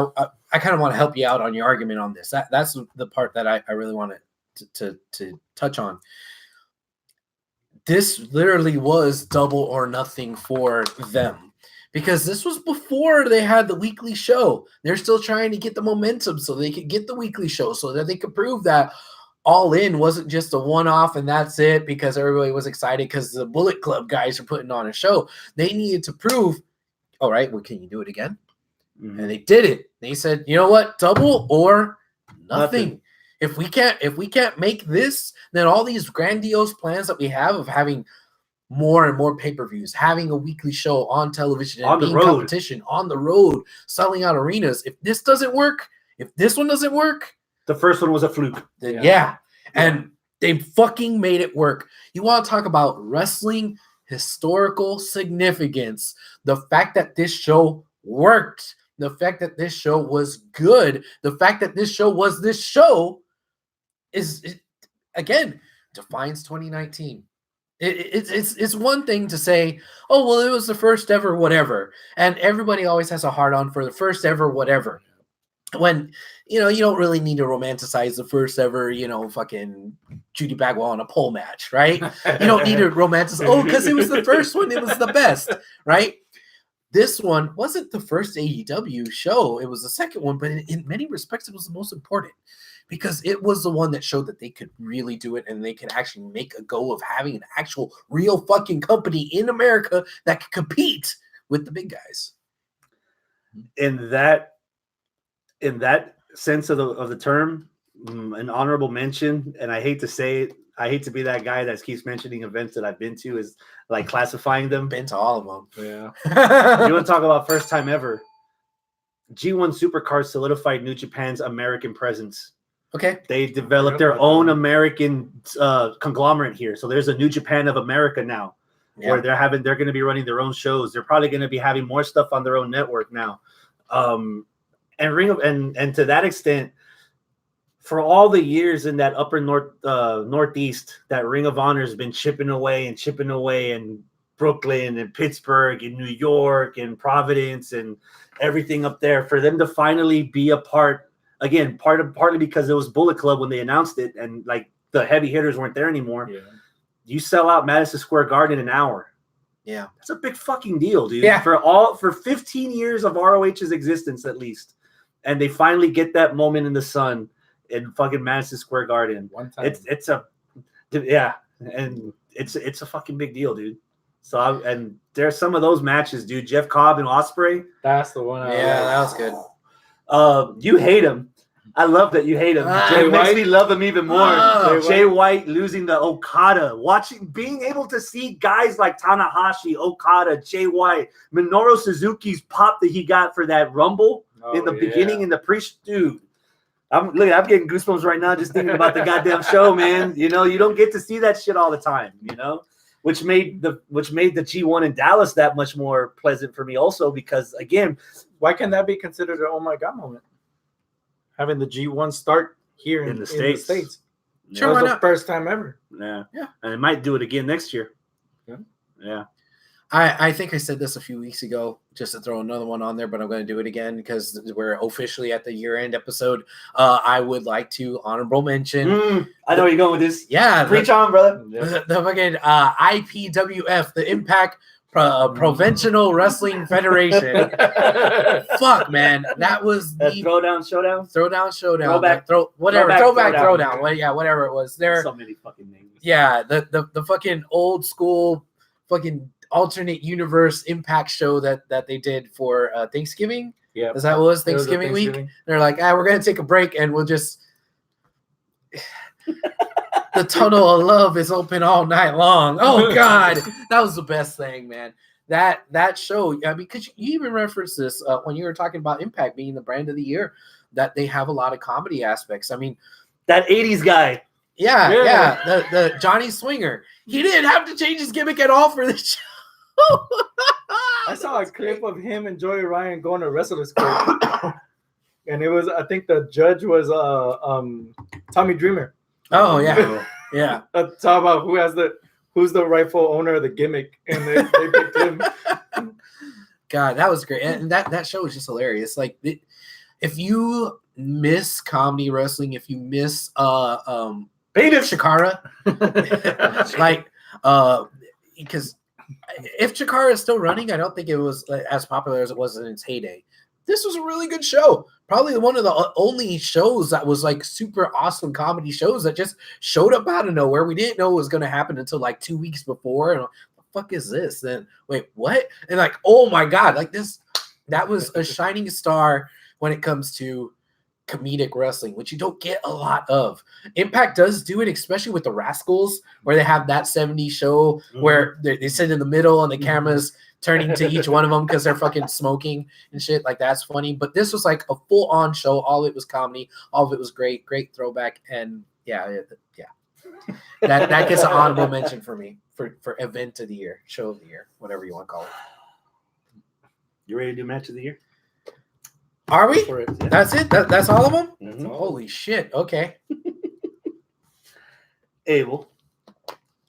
I kind of want to help you out on your argument on this. That's the part that I really wanted to touch on. This literally was double or nothing for them. Because this was before they had the weekly show. They're still trying to get the momentum so they could get the weekly show so that they could prove that All In wasn't just a one-off and that's it because everybody was excited because the Bullet Club guys are putting on a show. They needed to prove, all right, well, can you do it again? Mm-hmm. And they did it. They said, you know what? Double or nothing. If we can't make this, then all these grandiose plans that we have of having more and more pay-per-views, having a weekly show on television and being competition on the road, selling out arenas. If this doesn't work, if this one doesn't work, the first one was a fluke. Then yeah. And they fucking made it work. You want to talk about wrestling historical significance? The fact that this show worked, the fact that this show was good, the fact that this show was this show is again defines 2019. It's one thing to say, oh, well, it was the first ever whatever. And everybody always has a hard on for the first ever whatever. When, you don't really need to romanticize the first ever, fucking Judy Bagwell on a pole match, right? You don't need to romanticize, because it was the first one, it was the best, right? This one wasn't the first AEW show. It was the second one, but in many respects, it was the most important. Because it was the one that showed that they could really do it and they could actually make a go of having an actual real fucking company in America that could compete with the big guys. In that sense of the term, an honorable mention, and I hate to say it, I hate to be that guy that keeps mentioning events that I've been to, is like classifying them. Been to all of them. Yeah. You want to talk about first time ever? G1 Supercard solidified New Japan's American presence. Okay. They developed their own American conglomerate here. So there's a New Japan of America now, where they're going to be running their own shows. They're probably going to be having more stuff on their own network now. And to that extent, for all the years in that upper northeast, that Ring of Honor has been chipping away in Brooklyn and Pittsburgh and New York and Providence and everything up there, for them to finally be a part. Again, partly because it was Bullet Club when they announced it, and like the heavy hitters weren't there anymore. Yeah. You sell out Madison Square Garden in an hour. Yeah, that's a big fucking deal, dude. Yeah, for 15 years of ROH's existence at least, and they finally get that moment in the sun in fucking Madison Square Garden. One time, it's a fucking big deal, dude. So and there's some of those matches, dude. Jeff Cobb and Ospreay. That's the one. That was good. You hate him. I love that you hate him. It makes me love him even more. Jay White losing the Okada. Being able to see guys like Tanahashi, Okada, Jay White, Minoru Suzuki's pop that he got for that Rumble in the beginning in the dude. I'm getting goosebumps right now just thinking about the goddamn show, man. You don't get to see that shit all the time, which made the G1 in Dallas that much more pleasant for me also, because again, why can that be considered an oh my god moment? Having the G1 start here in the States. Sure, why not? First time ever. Yeah. And it might do it again next year. Yeah. I think I said this a few weeks ago, just to throw another one on there, but I'm going to do it again because we're officially at the year-end episode. I would like to honorable mention. I know where you're going with this. Yeah. Preach on, brother. The fucking IPWF, the Impact Provincial Wrestling Federation. Fuck, man. That was the Throwdown Showdown. Throwback, Throwdown. Well, yeah, whatever it was. There so many fucking names. Yeah, the fucking old school fucking alternate universe Impact show that they did for Thanksgiving. Yeah, Is that what it was It was a Thanksgiving week? Thanksgiving. They're like, we're gonna take a break and we'll just. The tunnel of love is open all night long. Oh God, that was the best thing, man. That show, I mean, because you even referenced this when you were talking about Impact being the brand of the year, that they have a lot of comedy aspects. I mean, That 80s guy. yeah. The Johnny Swinger, he didn't have to change his gimmick at all for this show. I saw a clip of him and Joey Ryan going to wrestle this court. And it was, I think the judge was Tommy Dreamer. Oh yeah, yeah. Talk about who's the rightful owner of the gimmick, and they picked him. God, that was great, and that show was just hilarious. Like, if you miss comedy wrestling, if you miss Shikara, like because if Chikara is still running, I don't think it was as popular as it was in its heyday. This was a really good show. Probably one of the only shows that was like super awesome comedy shows that just showed up out of nowhere. We didn't know it was going to happen until like 2 weeks before. And the fuck is this? Then wait, what? And like, oh my God, like this, that was a shining star when it comes to comedic wrestling, which you don't get a lot of. Impact does do it, especially with the Rascals, where they have that 70s show where they sit in the middle and the cameras turning to each one of them because they're fucking smoking and shit. Like, that's funny. But this was like a full-on show. All of it was comedy. All of it was great throwback. And yeah. That gets an honorable mention for me for event of the year, show of the year, whatever you want to call it. You ready to do match of the year? Are we? For it. Yeah. That's it? That's all of them? Mhm. Holy shit. Okay. Abel,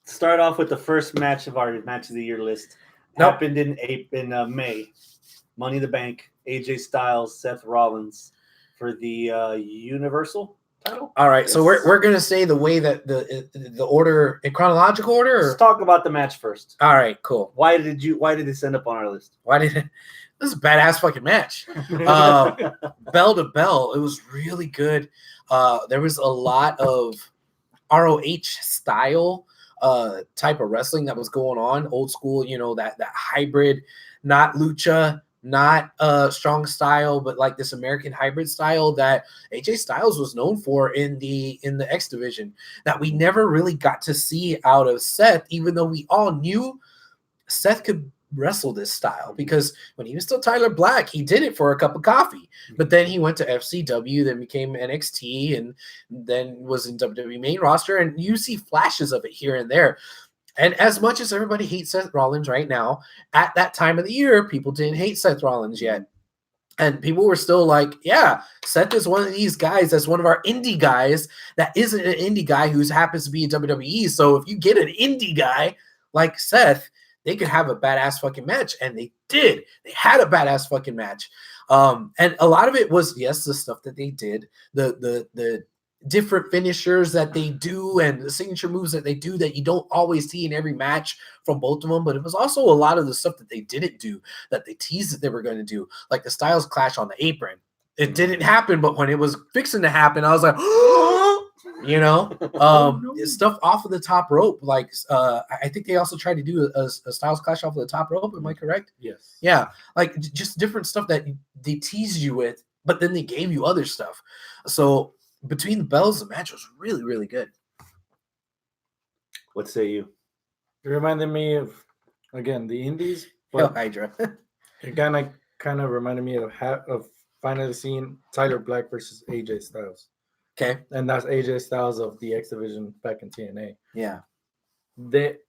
start off with the first match of our match of the year list. Nope. Happened in May. Money in the Bank, AJ Styles, Seth Rollins for the Universal title. All right. So Yes. we're going to say the way that the order, in chronological order? Or? Let's talk about the match first. All right, cool. Why did this end up on our list? This is a badass fucking match. Bell to bell, it was really good. There was a lot of ROH style type of wrestling that was going on, old school, that hybrid, not lucha, not strong style, but like this American hybrid style that AJ Styles was known for in the X division, that we never really got to see out of Seth, even though we all knew Seth could wrestle this style, because when he was still Tyler Black, he did it for a cup of coffee, but then he went to FCW, then became NXT, and then was in WWE main roster, and you see flashes of it here and there. And as much as everybody hates Seth Rollins right now, at that time of the year, people didn't hate Seth Rollins yet. And people were still like, yeah, Seth is one of these guys that's one of our indie guys that isn't an indie guy who happens to be in WWE. So if you get an indie guy like Seth, they could have a badass fucking match. And they did. They had a badass fucking match. And a lot of it was, yes, the stuff that they did, the different finishers that they do and the signature moves that they do that you don't always see in every match from both of them. But it was also a lot of the stuff that they didn't do, that they teased that they were going to do, like the Styles clash on the apron. It didn't happen, but when it was fixing to happen, I was like, stuff off of the top rope. Like, I think they also tried to do a Styles clash off of the top rope. Am I correct? Yes. Yeah. Like just different stuff that they teased you with, but then they gave you other stuff. So between the bells, the match was really, really good. What say you? It reminded me of, again, the Indies. Hell, But Hydra. it kind of reminded me of finally seeing Tyler Black versus AJ Styles. Okay. And that's AJ Styles of the X Division back in TNA. Yeah. The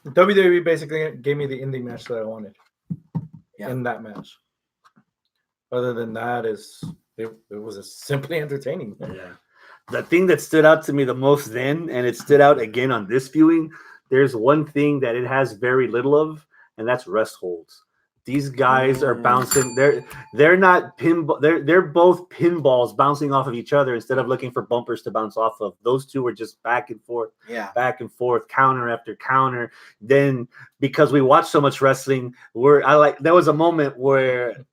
WWE basically gave me the indie match that I wanted in that match. Other than that, it was simply entertaining. Yeah. The thing that stood out to me the most then, and it stood out again on this viewing, there's one thing that it has very little of, and that's rest holds. These guys are bouncing. They're not pinball. They're both pinballs bouncing off of each other instead of looking for bumpers to bounce off of. Those two were just back and forth, counter after counter. Then because we watch so much wrestling, there was a moment where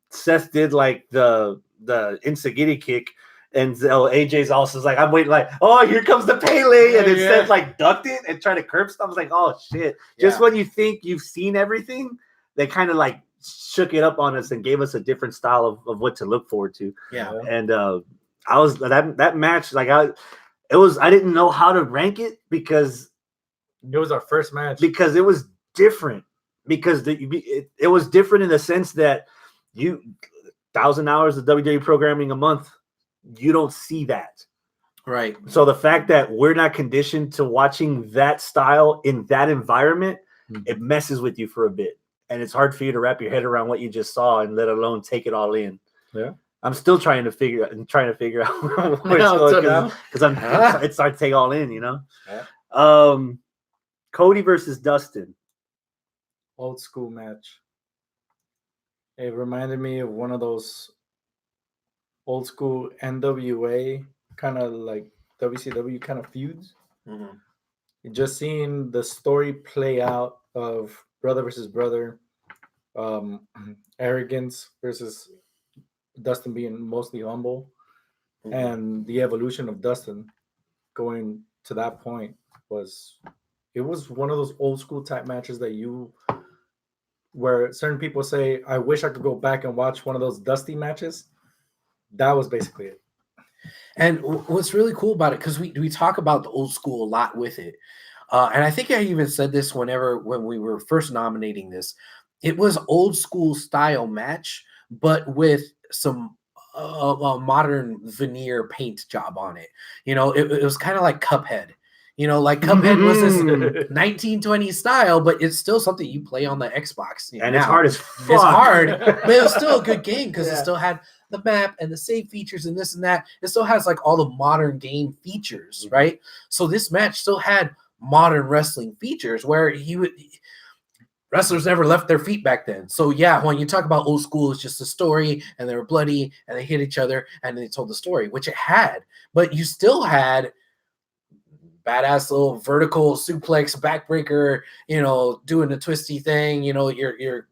Seth did like the Insagiti kick, And so AJ's also like, I'm waiting, like, oh, here comes the Pele, and instead like ducked it and tried to curb stuff. I was like, oh shit! Just when you think you've seen everything, they kind of like shook it up on us and gave us a different style of what to look forward to. Yeah, and I was that match like I didn't know how to rank it because it was our first match because it was different because it was different in the sense that 1,000 hours of WWE programming a month. You don't see that. right. So the fact that we're not conditioned to watching that style in that environment, it messes with you for a bit. And it's hard for you to wrap your head around what you just saw and let alone take it all in. Yeah. I'm still trying to figure out where it's going because it's hard to take all in, you know? Yeah. Cody versus Dustin. Old school match. It reminded me of one of those old school NWA kind of like WCW kind of feuds. Just seeing the story play out of brother versus brother, arrogance versus Dustin being mostly humble, and the evolution of Dustin going to that point was one of those old school type matches where certain people say, I wish I could go back and watch one of those Dusty matches. That was basically it. And what's really cool about it, because we talk about the old school a lot with it, and I think I even said this when we were first nominating this, it was old school style match, but with some modern veneer paint job on it. You know, it was kind of like Cuphead. You know, like Cuphead was this 1920s style, but it's still something you play on the Xbox. And it's hard as fuck. It's hard, but it was still a good game because it still had the map and the save features and this and that. It still has like all the modern game features, right? So this match still had modern wrestling features where wrestlers never left their feet back then. So yeah, when you talk about old school, it's just a story and they were bloody and they hit each other and they told the story, which it had, but you still had badass little vertical suplex backbreaker, you know, doing the twisty thing, you know, your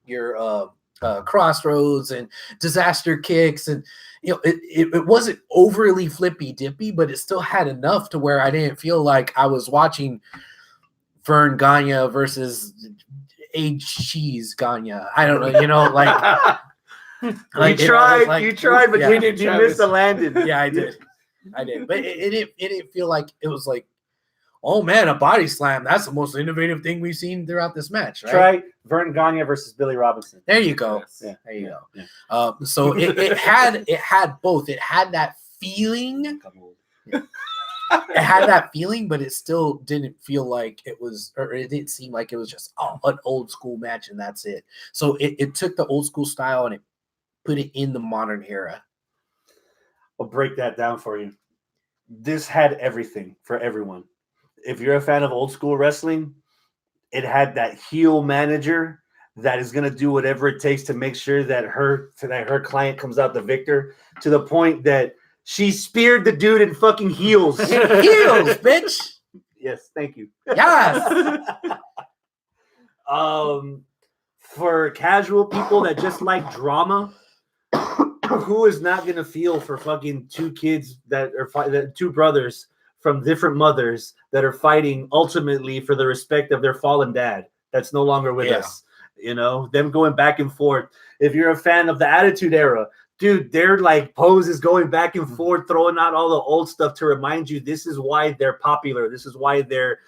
crossroads and disaster kicks. And, you know, it wasn't overly flippy dippy, but it still had enough to where I didn't feel like I was watching Vern Gagne versus Cheese Gagne. I don't know, you know, like you tried, but you missed the landing. Yeah, I did. But it didn't feel like it was like, oh man, a body slam. That's the most innovative thing we've seen throughout this match, right? Try Vern Gagne versus Billy Robinson. There you go. Yes. Yeah, there you go. Yeah. So it had both. It had that feeling. It had that feeling, but it still didn't feel like it was, or it didn't seem like it was just an old school match and that's it. So it took the old school style and it put it in the modern era. I'll break that down for you. This had everything for everyone. If you're a fan of old school wrestling, it had that heel manager that is going to do whatever it takes to make sure that her client comes out the victor, to the point that she speared the dude in fucking heels. Heels, bitch. Yes, thank you. Yes. For casual people that just like drama, who is not going to feel for fucking two kids two brothers from different mothers that are fighting ultimately for the respect of their fallen dad that's no longer with us? You know, them going back and forth. If you're a fan of the Attitude Era, dude, their like poses going back and forth, throwing out all the old stuff to remind you this is why they're popular. This is why they're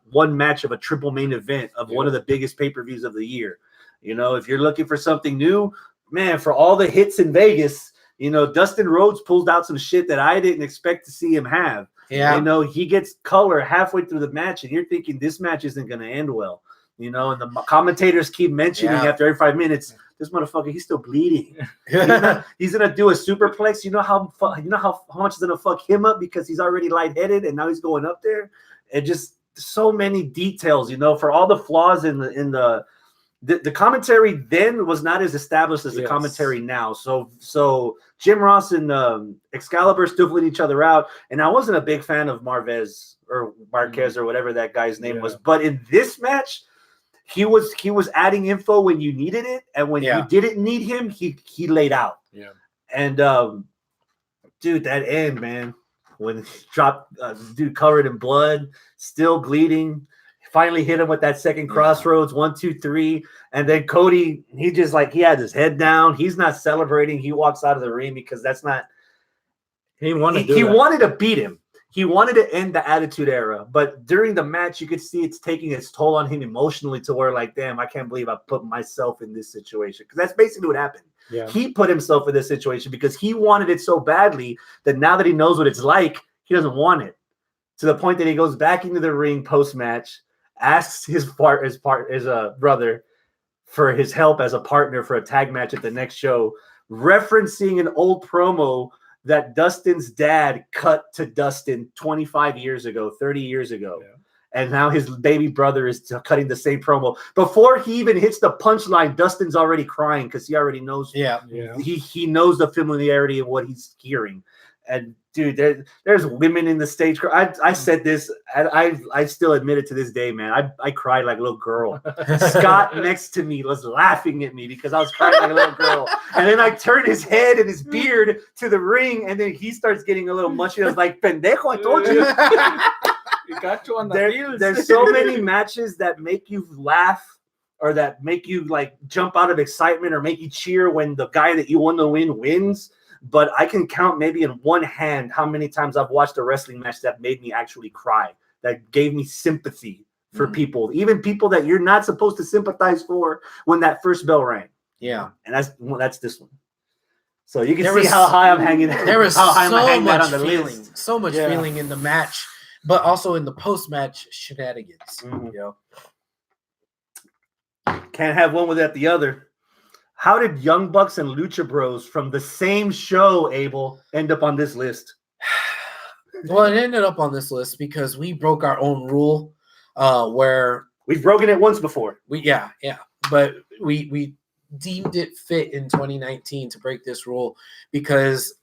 one match of a triple main event of one of the biggest pay-per-views of the year. You know, if you're looking for something new, man, for all the hits in Vegas, you know, Dustin Rhodes pulled out some shit that I didn't expect to see him have. Yeah. You know, he gets color halfway through the match, and you're thinking this match isn't going to end well. You know, and the commentators keep mentioning after every 5 minutes, this motherfucker, he's still bleeding. He's gonna do a superplex. You know how much is gonna fuck him up because he's already lightheaded and now he's going up there. And just so many details, you know, for all the flaws in the commentary then was not as established as the commentary now. So Jim Ross and Excalibur still fleeing each other out, and I wasn't a big fan of Marquez or whatever that guy's name was. But in this match, he was adding info when you needed it, and when you didn't need him, he laid out. Yeah. And dude, that end, man, when he dropped dude covered in blood, still bleeding. Finally hit him with that second crossroads, 1, 2, 3. And then Cody, he just like he had his head down. He's not celebrating. He walks out of the ring because that's not. He wanted to He wanted to beat him. He wanted to end the Attitude Era. But during the match, you could see it's taking its toll on him emotionally to where, like, damn, I can't believe I put myself in this situation. Because that's basically what happened. Yeah. He put himself in this situation because he wanted it so badly that now that he knows what it's like, he doesn't want it. To the point that he goes back into the ring post-match, asks his brother for his help as a partner for a tag match at the next show, referencing an old promo that Dustin's dad cut to Dustin 25 years ago, 30 years ago. Yeah. And now his baby brother is cutting the same promo. Before he even hits the punchline, Dustin's already crying because he already knows. Yeah. He knows the familiarity of what he's hearing. And dude, there's women in the stage. I said this, and I still admit it to this day, man. I cried like a little girl. Scott next to me was laughing at me because I was crying like a little girl. And then I turned his head and his beard to the ring, and then he starts getting a little mushy. I was like, "Pendejo, I told you." You got you on the heels. There's so many matches that make you laugh or that make you like jump out of excitement or make you cheer when the guy that you want to win wins. But I can count maybe in one hand how many times I've watched a wrestling match that made me actually cry, that gave me sympathy for people, even people that you're not supposed to sympathize for when that first bell rang. Yeah. And that's this one. So you can see how high I'm hanging. There was how high so I'm much on the feeling, list. so much feeling in the match, but also in the post-match shenanigans. You know? Can't have one without the other. How did Young Bucks and Lucha Bros from the same show, Abel, end up on this list? Well, it ended up on this list because we broke our own rule where we've broken it once before. But we deemed it fit in 2019 to break this rule because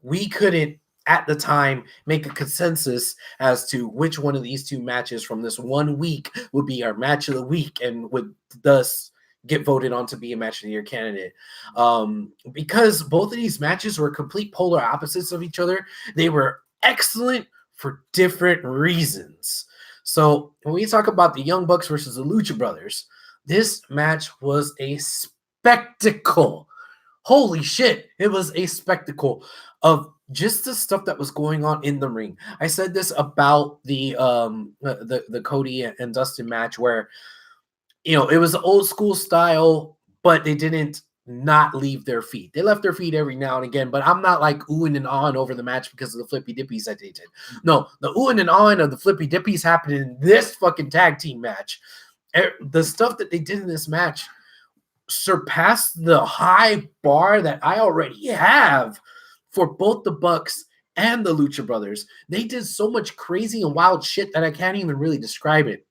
we couldn't at the time make a consensus as to which one of these two matches from this 1 week would be our match of the week and would thus get voted on to be a match of the year candidate. Because both of these matches were complete polar opposites of each other. They were excellent for different reasons. So when we talk about the Young Bucks versus the Lucha Brothers, this match was a spectacle. Holy shit. It was a spectacle of just the stuff that was going on in the ring. I said this about the Cody and Dustin match where, you know, it was old school style, but they didn't not leave their feet. They left their feet every now and again, but I'm not like oohing and ahhing over the match because of the flippy dippies that they did. No, the oohing and ahhing of the flippy dippies happened in this fucking tag team match. The stuff that they did in this match surpassed the high bar that I already have for both the Bucks and the Lucha Brothers. They did so much crazy and wild shit that I can't even really describe it.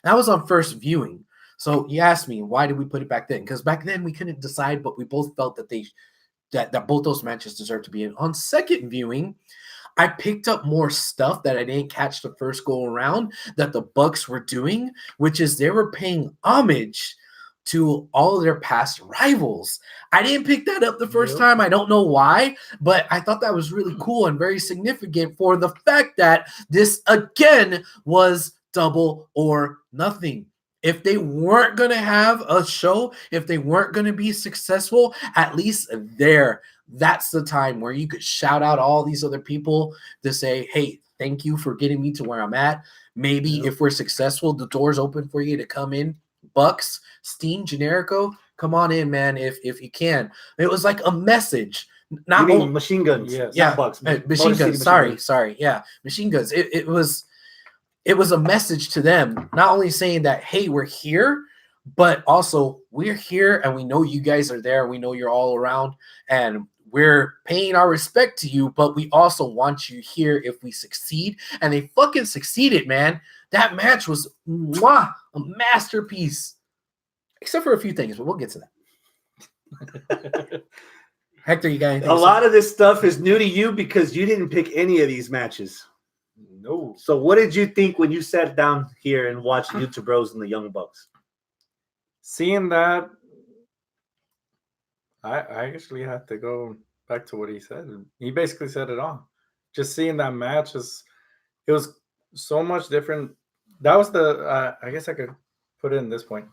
That was on first viewing. So you asked me, why did we put it back then? Because back then we couldn't decide, but we both felt that that both those matches deserved to be in. On second viewing, I picked up more stuff that I didn't catch the first go around that the Bucks were doing, which is they were paying homage to all of their past rivals. I didn't pick that up the first time. I don't know why, but I thought that was really cool and very significant for the fact that this again was double or nothing. If they weren't going to have a show, if they weren't going to be successful, at least that's the time where you could shout out all these other people to say, hey, thank you for getting me to where I'm at. Maybe if we're successful, the door's open for you to come in. Bucks, Steen, Generico, come on in, man, if you can. It was like a message. Not only Machine Guns. Yes. Yeah, Bucks. Machine Guns. Sorry. Yeah, Machine Guns. It was a message to them, not only saying that, hey, we're here, but also we're here and we know you guys are there. We know you're all around and we're paying our respect to you, but we also want you here if we succeed. And they fucking succeeded, man. That match was a masterpiece, except for a few things, but we'll get to that. Hector, you got anything? A lot of this stuff is new to you because you didn't pick any of these matches. No. So what did you think when you sat down here and watched Lucha Bros and the Young Bucks? Seeing that, I actually had to go back to what he said. He basically said it all. Just seeing that match it was so much different. That was the I guess I could put it in this point.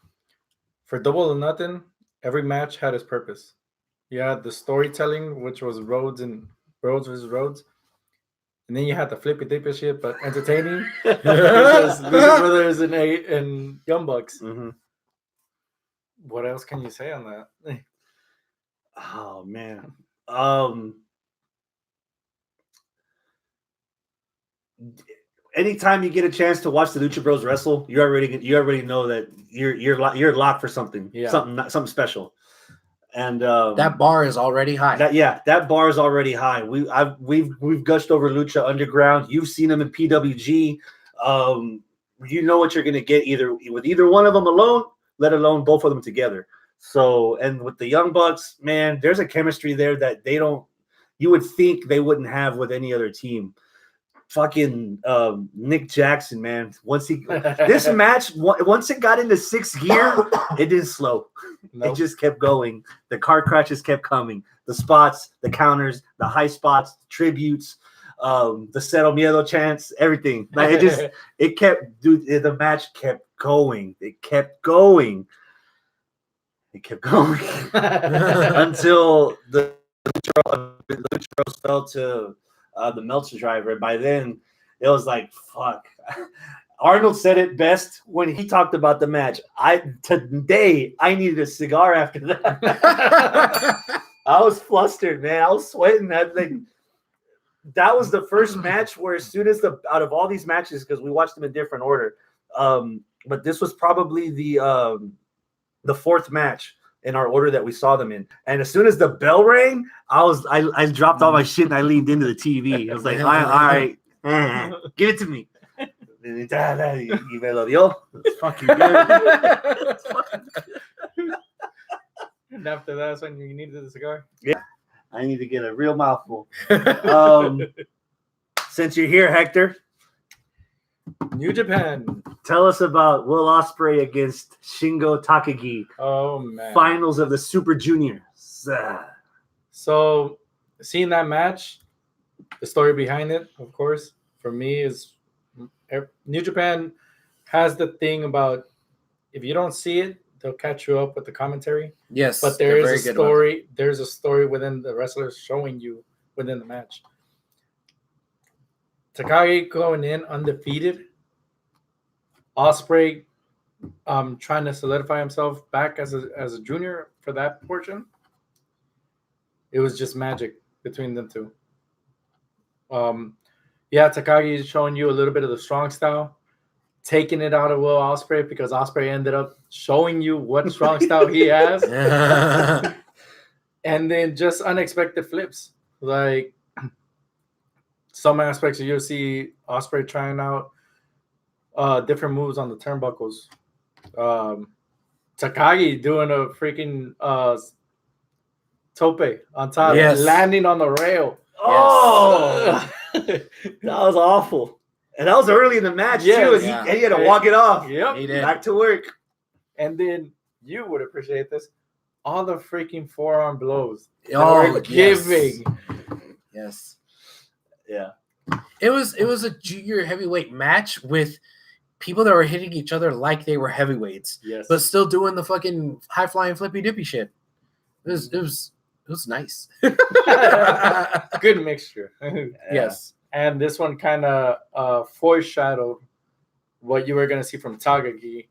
For Double or Nothing, every match had its purpose. You had the storytelling, which was Rhodes versus Rhodes. And then you had the flippy dippy shit, but entertaining. Because Lucha Brothers and Young Bucks. Mm-hmm. What else can you say on that? Oh man. Anytime you get a chance to watch the Lucha Bros wrestle, you already know that you're locked for something. Yeah. Something special. And that bar is already high. That bar is already high. We've gushed over Lucha Underground. You've seen them in PWG. You know what you're gonna get with either one of them alone, let alone both of them together. So, and with the Young Bucks, man, there's a chemistry there that you would think they wouldn't have with any other team. Fucking Nick Jackson, man. This match, once it got into sixth gear, it didn't slow. Nope. It just kept going. The car crashes kept coming. The spots, the counters, the high spots, the tributes, the Cero Miedo chants, everything. Like the match kept going. It kept going. Until the Lucha fell to the Meltzer driver. By then, it was like, fuck. Arnold said it best when he talked about the match. Today, I needed a cigar after that. I was flustered, man. I was sweating. That was the first match where as soon as out of all these matches, because we watched them in different order, but this was probably the fourth match in our order that we saw them in. And as soon as the bell rang, I dropped all my shit and I leaned into the TV. I was like, all right, give it to me. Y me lo dio. It's fucking good. And after that's when you needed the cigar? Yeah. I need to get a real mouthful. Since you're here, Hector, New Japan. Tell us about Will Ospreay against Shingo Takagi. Oh, man. Finals of the Super Juniors. So, seeing that match, the story behind it, of course, for me is New Japan has the thing about if you don't see it, they'll catch you up with the commentary. Yes. But there is a story. There's a story within the wrestlers showing you within the match. Takagi going in undefeated. Ospreay trying to solidify himself back as a junior for that portion. It was just magic between them two. Takagi is showing you a little bit of the strong style, taking it out of Will Ospreay because Ospreay ended up showing you what strong style he has. And then just unexpected flips. Like some aspects of UFC, Ospreay trying out different moves on the turnbuckles. Takagi doing a freaking tope on top, landing on the rail. Oh, that was awful. And that was early in the match, too. And he had to walk it off. Yep. He did. Back to work. And then you would appreciate this. All the freaking forearm blows. Giving. Yes. Yeah. It was a junior heavyweight match with people that were hitting each other like they were heavyweights. Yes. But still doing the fucking high flying flippy dippy shit. It was nice. Good mixture. Yes. And this one kind of foreshadowed what you were going to see from Takagi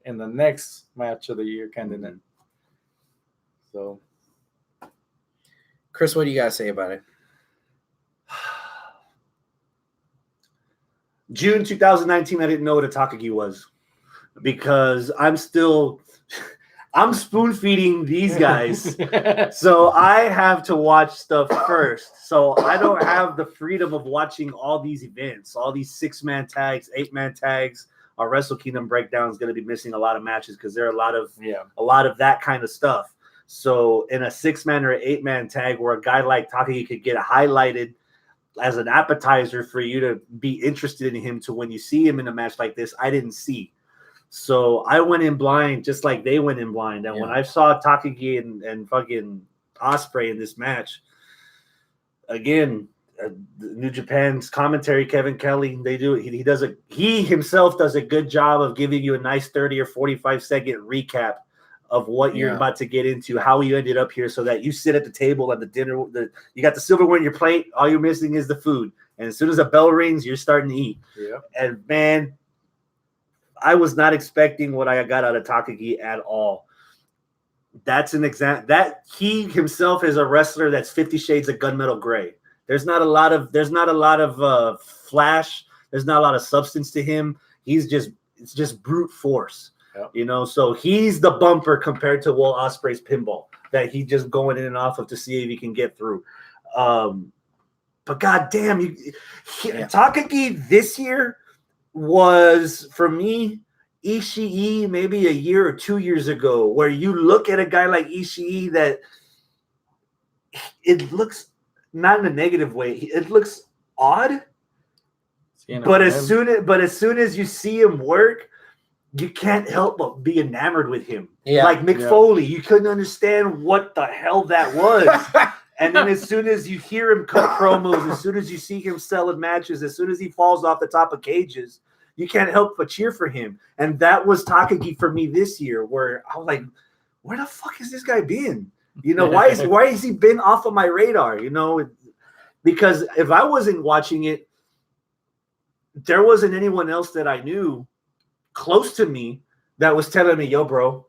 in the next match of the year, kind of. So, Chris, what do you got to say about it? June 2019, I didn't know what a Takagi was because I'm spoon feeding these guys. So I have to watch stuff first. So I don't have the freedom of watching all these events, all these 6-man tags, 8-man tags. Our Wrestle Kingdom breakdown is going to be missing a lot of matches because there are a lot of that kind of stuff. So in a 6-man or an 8-man tag where a guy like Takagi could get highlighted as an appetizer for you to be interested in him to when you see him in a match like this, I didn't see. So I went in blind just like they went in blind. And when I saw Takagi and fucking Ospreay in this match, again, New Japan's commentary, Kevin Kelly, they do he himself does a good job of giving you a nice 30 or 45-second recap of what you're about to get into, how you ended up here, so that you sit at the table at the dinner. You got the silverware in your plate. All you're missing is the food. And as soon as the bell rings, you're starting to eat. Yeah. And man, I was not expecting what I got out of Takagi at all. That's an example that he himself is a wrestler that's 50 shades of gunmetal gray. There's not a lot of flash. There's not a lot of substance to him. It's just brute force. Yep. You know, so he's the bumper compared to Will Ospreay's pinball that he just going in and off of to see if he can get through. But goddamn, Takagi this year was, for me, Ishii maybe a year or 2 years ago, where you look at a guy like Ishii that it looks not in a negative way. It looks odd, but as soon as you see him work, you can't help but be enamored with him. Yeah. Like Mick Foley, you couldn't understand what the hell that was. And then as soon as you hear him cut promos, as soon as you see him selling matches, as soon as he falls off the top of cages, you can't help but cheer for him. And that was Takagi for me this year, where I was like, where the fuck has this guy been? You know, why has he been off of my radar? You know, because if I wasn't watching it, there wasn't anyone else that I knew close to me that was telling me, yo, bro,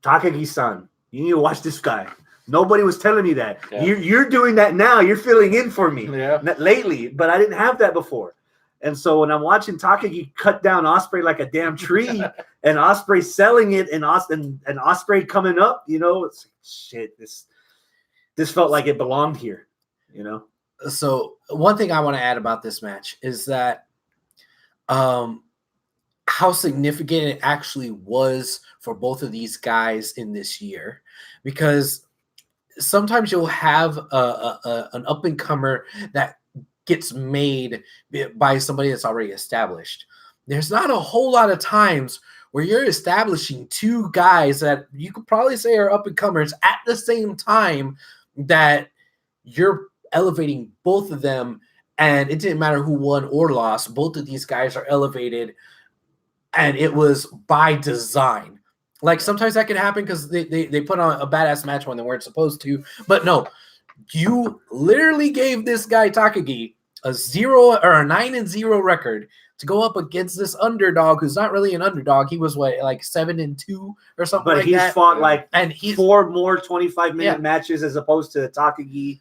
Takagi-san, you need to watch this guy. Nobody was telling me that. Yeah. You're doing that now. You're filling in for me lately, but I didn't have that before. And so when I'm watching Takagi cut down Ospreay like a damn tree, and Ospreay selling it, and Ospreay coming up, you know, it's like, shit. This felt like it belonged here, you know. So one thing I want to add about this match is that, how significant it actually was for both of these guys in this year, because sometimes you'll have an up and comer that gets made by somebody that's already established. There's not a whole lot of times where you're establishing two guys that you could probably say are up and comers at the same time, that you're elevating both of them, and it didn't matter who won or lost. Both of these guys are elevated, and it was by design. Like, sometimes that can happen because they put on a badass match when they weren't supposed to. But no, you literally gave this guy Takagi a 9-0 record to go up against this underdog who's not really an underdog. He was like 7-2 or something. But like he's that. Fought like four more 25-minute matches as opposed to Takagi.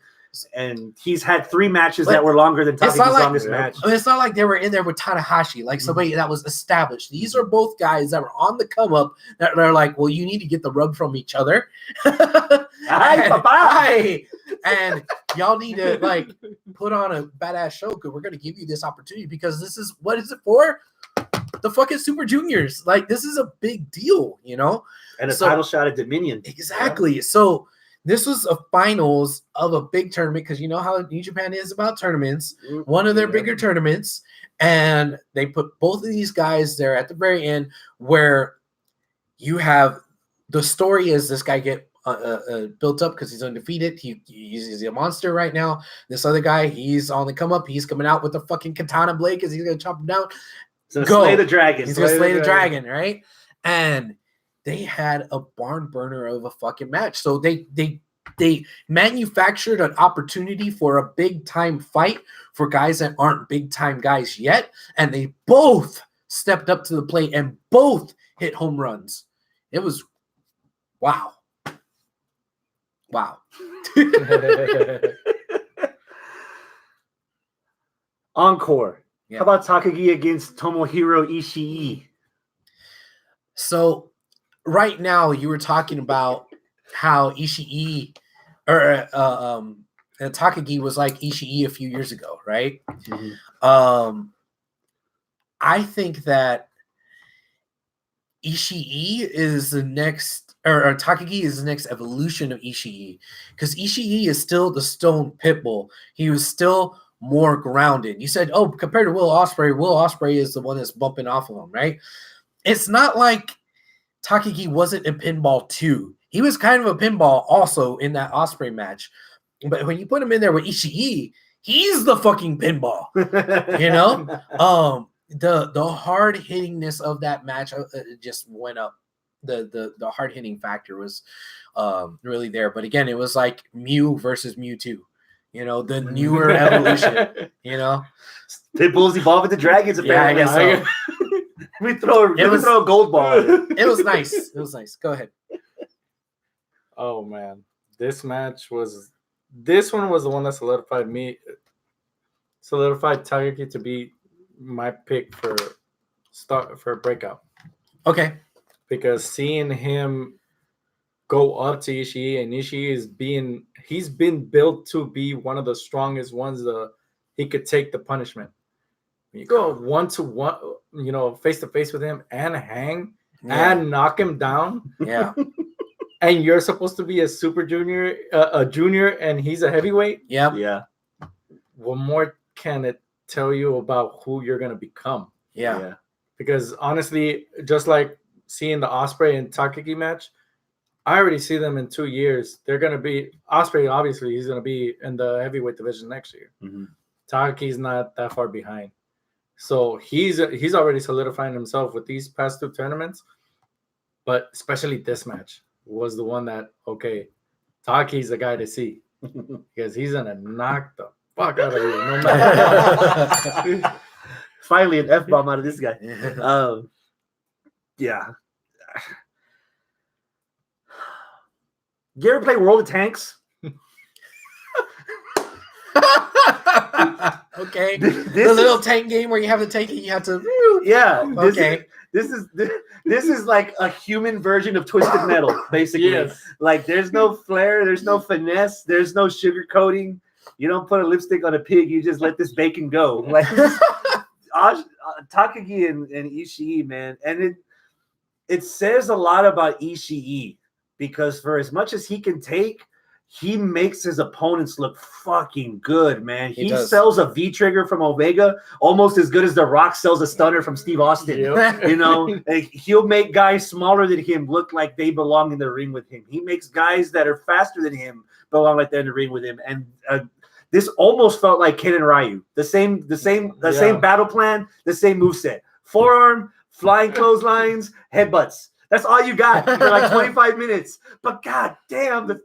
And he's had 3 matches that were longer than Takagi's longest match. I mean, it's not like they were in there with Tanahashi, like somebody that was established. These are both guys that were on the come up that are like, well, you need to get the rub from each other. Hi. And y'all need to like put on a badass show, because we're going to give you this opportunity, because this is, what is it for? The fucking Super Juniors. Like, this is a big deal, you know? And a title shot at Dominion. Exactly. Yeah. So this was a finals of a big tournament, because you know how New Japan is about tournaments, one of their bigger tournaments, and they put both of these guys there at the very end, where you have the story is this guy get built up because he's undefeated. He's a monster right now. This other guy, he's on the come up. He's coming out with a fucking katana blade because he's gonna chop him down. So slay the dragon. He's gonna slay the dragon, right? And they had a barn burner of a fucking match. So they manufactured an opportunity for a big time fight for guys that aren't big time guys yet. And they both stepped up to the plate and both hit home runs. It was wow. Wow. Encore. Yeah. How about Takagi against Tomohiro Ishii? So right now, you were talking about how Ishii or Takagi was like Ishii a few years ago, right? Mm-hmm. I think that Ishii is the next, or Takagi is the next evolution of Ishii, because Ishii is still the Stone Pitbull. He was still more grounded. You said, oh, compared to Will Ospreay is the one that's bumping off of him, right? It's not like Takagi wasn't in pinball too. He was kind of a pinball also in that Ospreay match. But when you put him in there with Ishii, he's the fucking pinball. You know, the hard hittingness of that match just went up. The hard hitting factor was really there. But again, it was like Mew versus Mewtwo. You know, the newer evolution. You know, Pitbull's evolving the dragons. Apparently. Yeah, I guess so. we throw a gold ball. It was nice. It was nice. Go ahead. Oh man, this one was the one that solidified Takagi to be my pick for breakout. Okay. Because seeing him go up to Ishii, and Ishii he's been built to be one of the strongest ones. He could take the punishment. When you go 1-to-1, face to face with him and hang and knock him down. Yeah. And you're supposed to be a super junior, a junior, and he's a heavyweight. Yeah. Yeah. What more can it tell you about who you're gonna become? Yeah. Because honestly, just like seeing the Osprey and Takagi match, I already see them in 2 years. They're gonna be Osprey. Obviously, he's gonna be in the heavyweight division next year. Mm-hmm. Takagi's not that far behind, so he's already solidifying himself with these past 2 tournaments. But especially this match was the one that Takagi's the guy to see because he's gonna knock the fuck out of you no matter what. Finally, an F-bomb out of this guy. Yeah. You ever play World of Tanks? Okay. The little tank game where you have the tank and you have to. Yeah. Okay. This is like a human version of Twisted Metal, basically. Yes. Like there's no flair, there's no finesse, there's no sugar coating. You don't put a lipstick on a pig, you just let this bacon go. Like Takagi and Ishii, man. And it says a lot about Ishii because for as much as he can take, he makes his opponents look fucking good, man. He sells a V-trigger from Omega almost as good as The Rock sells a stunner from Steve Austin. Yep. You know, he'll make guys smaller than him look like they belong in the ring with him. He makes guys that are faster than him belong like they're in the ring with him. And this almost felt like Ken and Ryu. The same battle plan, the same moveset. Forearm, flying clotheslines, headbutts. That's all you got for like 25 minutes. But god damn, the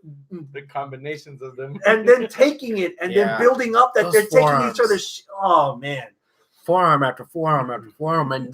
combinations of them. And then taking it and then building up that they're taking each other's oh man. Forearm after forearm after forearm. And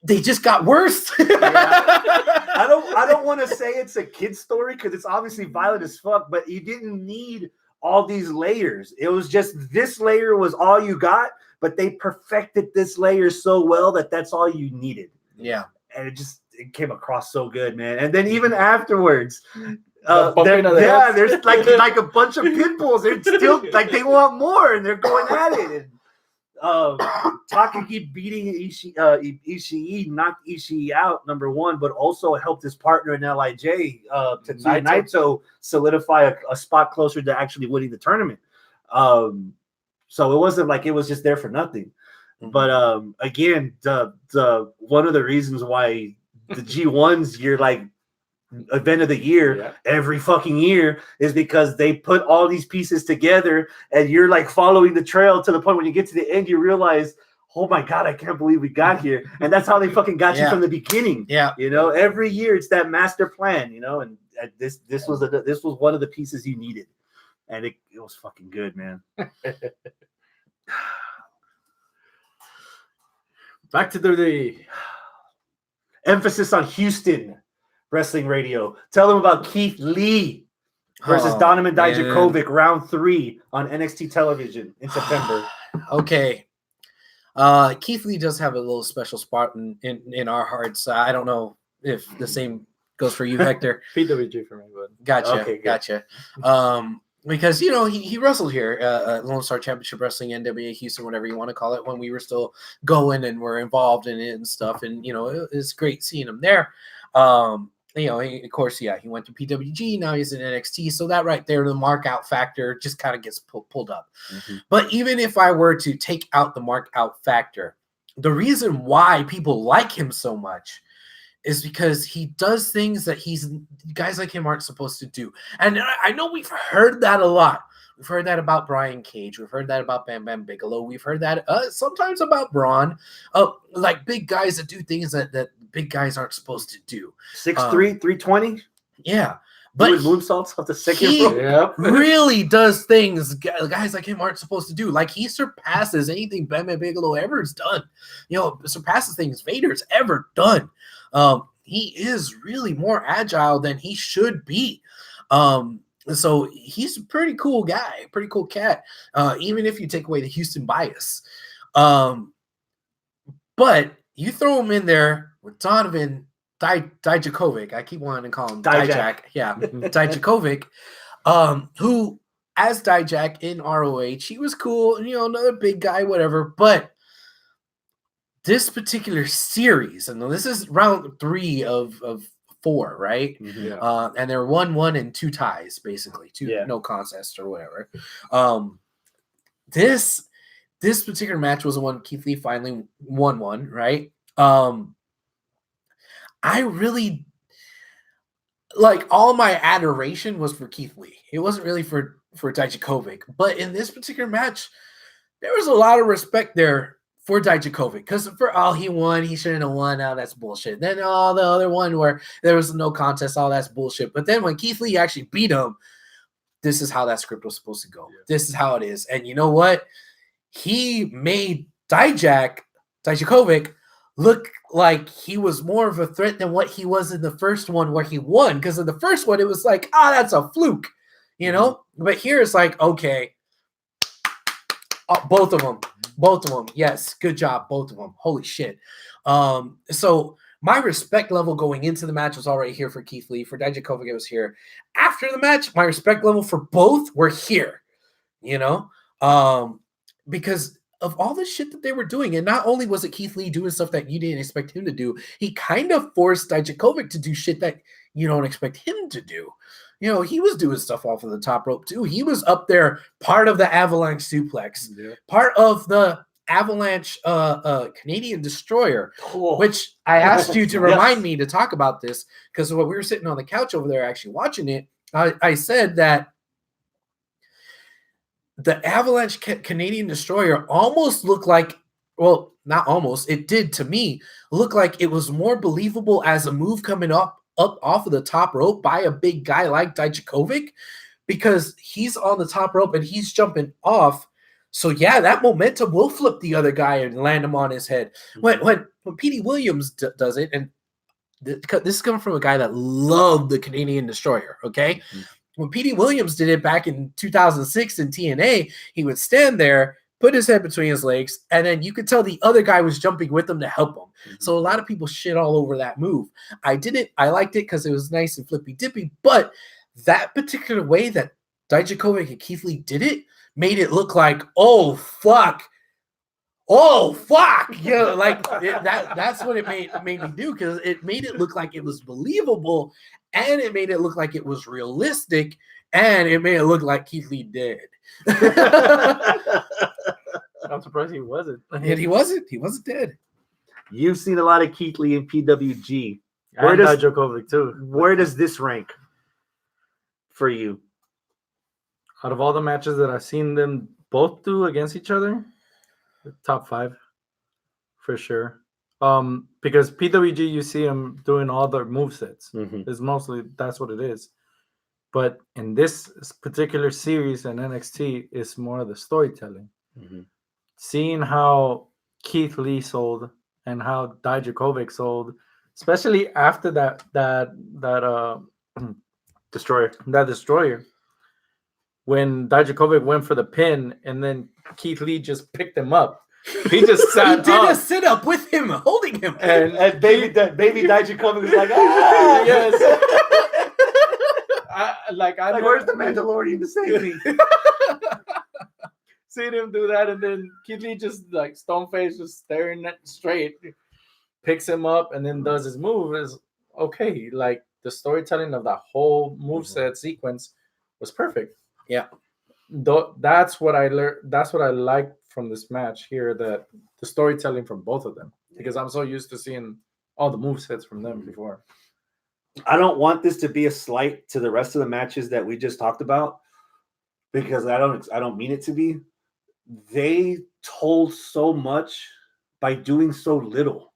they just got worse. I don't want to say it's a kid's story because it's obviously violent as fuck, but you didn't need all these layers. It was just this layer was all you got, but they perfected this layer so well that that's all you needed. Yeah. And it came across so good, man. And then even afterwards, there's like a bunch of pit bulls. They're still like they want more, and they're going at it. And Takagi beating Ishii knocked Ishii out, number one, but also helped his partner in LIJ, Tetsuya Naito, solidify a spot closer to actually winning the tournament. So it wasn't like it was just there for nothing. But again, the one of the reasons why the G1's your like event of the year every fucking year is because they put all these pieces together and you're like following the trail to the point when you get to the end you realize, oh my god, I can't believe we got here. And that's how they fucking got you from the beginning. Yeah, you know, every year it's that master plan, you know, and this was one of the pieces you needed, and it was fucking good, man. Back to the emphasis on Houston Wrestling Radio. Tell them about Keith Lee versus Donovan Dijakovic, round 3 on NXT television in September. Okay. Keith Lee does have a little special spot in our hearts. I don't know if the same goes for you, Hector. PWG for me, but gotcha. Okay, gotcha. Because, you know, he wrestled here at Lone Star Championship Wrestling, NWA Houston, whatever you want to call it, when we were still going and were involved in it and stuff. And, you know, it's great seeing him there. You know, of course, he went to PWG. Now he's in NXT. So that right there, the mark out factor just kind of gets pulled up. Mm-hmm. But even if I were to take out the mark out factor, the reason why people like him so much is because he does things that guys like him aren't supposed to do. And I know we've heard that a lot. We've heard that about Brian Cage. We've heard that about Bam Bam Bigelow. We've heard that sometimes about Braun. Like big guys that do things that big guys aren't supposed to do. 6'3", 320. Yeah. But But moonsaults off the second he rope. really does things guys like him aren't supposed to do. Like he surpasses anything Bam Bam Bigelow ever has done. Surpasses things Vader's ever done. He is really more agile than he should be. So he's a pretty cool guy, pretty cool cat. Even if you take away the Houston bias. But you throw him in there with Donovan Dijakovic. I keep wanting to call him Dijak. Yeah, Dijakovic, who, as Dijak in ROH, he was cool. Another big guy, whatever. But this particular series, and this is round 3 of 4, right? Yeah. And they're 1-1 and 2 ties, basically. 2 no contest or whatever. This particular match was the one Keith Lee finally won, right? I really all my adoration was for Keith Lee. It wasn't really for Dijakovic, but in this particular match, there was a lot of respect there for Dijakovic because he won, he shouldn't have won. Oh, that's bullshit. Then the other one where there was no contest, that's bullshit. But then when Keith Lee actually beat him, this is how that script was supposed to go. Yeah. This is how it is, and you know what? He made Dijakovic look like he was more of a threat than what he was in the first one where he won. Because in the first one, it was like, that's a fluke, But here it's like, okay, both of them. Yes, good job, both of them. Holy shit. So my respect level going into the match was already here for Keith Lee. For Dijakovic, it was here. After the match, my respect level for both were here, because of all the shit that they were doing. And not only was it Keith Lee doing stuff that you didn't expect him to do, he kind of forced Dijakovic to do shit that you don't expect him to do. He was doing stuff off of the top rope too. He was up there, part of the Avalanche suplex, part of the Avalanche Canadian Destroyer, which I asked you to remind me to talk about this, because when we were sitting on the couch over there actually watching it, I said that the Avalanche Canadian Destroyer almost looked like, well, not almost, it did to me look like it was more believable as a move coming up off of the top rope by a big guy like Dijakovic, because he's on the top rope and he's jumping off. So yeah, that momentum will flip the other guy and land him on his head. When Petey Williams does it, and this is coming from a guy that loved the Canadian Destroyer, okay? Mm-hmm. When Petey Williams did it back in 2006 in TNA, he would stand there, put his head between his legs, and then you could tell the other guy was jumping with him to help him. Mm-hmm. So a lot of people shit all over that move. I liked it because it was nice and flippy dippy, but that particular way that Dijakovic and Keith Lee did it made it look like, oh fuck, that's what it made me do, because it made it look like it was believable, and it made it look like it was realistic, and it made it look like Keith Lee dead. I'm surprised he wasn't. And he wasn't dead. You've seen a lot of Keith Lee in PWG. And Dijakovic too. Where does this rank for you? Out of all the matches that I've seen them both do against each other, top 5 for sure. Because PWG, you see them doing all their movesets. Mm-hmm. It's mostly, that's what it is. But in this particular series and NXT, it's more of the storytelling. Mm-hmm. Seeing how Keith Lee sold and how Dijakovic sold, especially after that Destroyer. When Dijakovic went for the pin and then Keith Lee just picked him up. He just sat he did a sit-up with him, holding him. And baby Dijakovic was like, ah! Yes. Where's the Mandalorian to save me? Seeing him do that, and then Keith Lee just stone face, just staring at straight, picks him up, and then does his move. Is okay. The storytelling of that whole moveset sequence was perfect. Yeah, that's what I learned. That's what I liked from this match here. That the storytelling from both of them, because I'm so used to seeing all the movesets from them before. I don't want this to be a slight to the rest of the matches that we just talked about, because I don't mean it to be. They told so much by doing so little,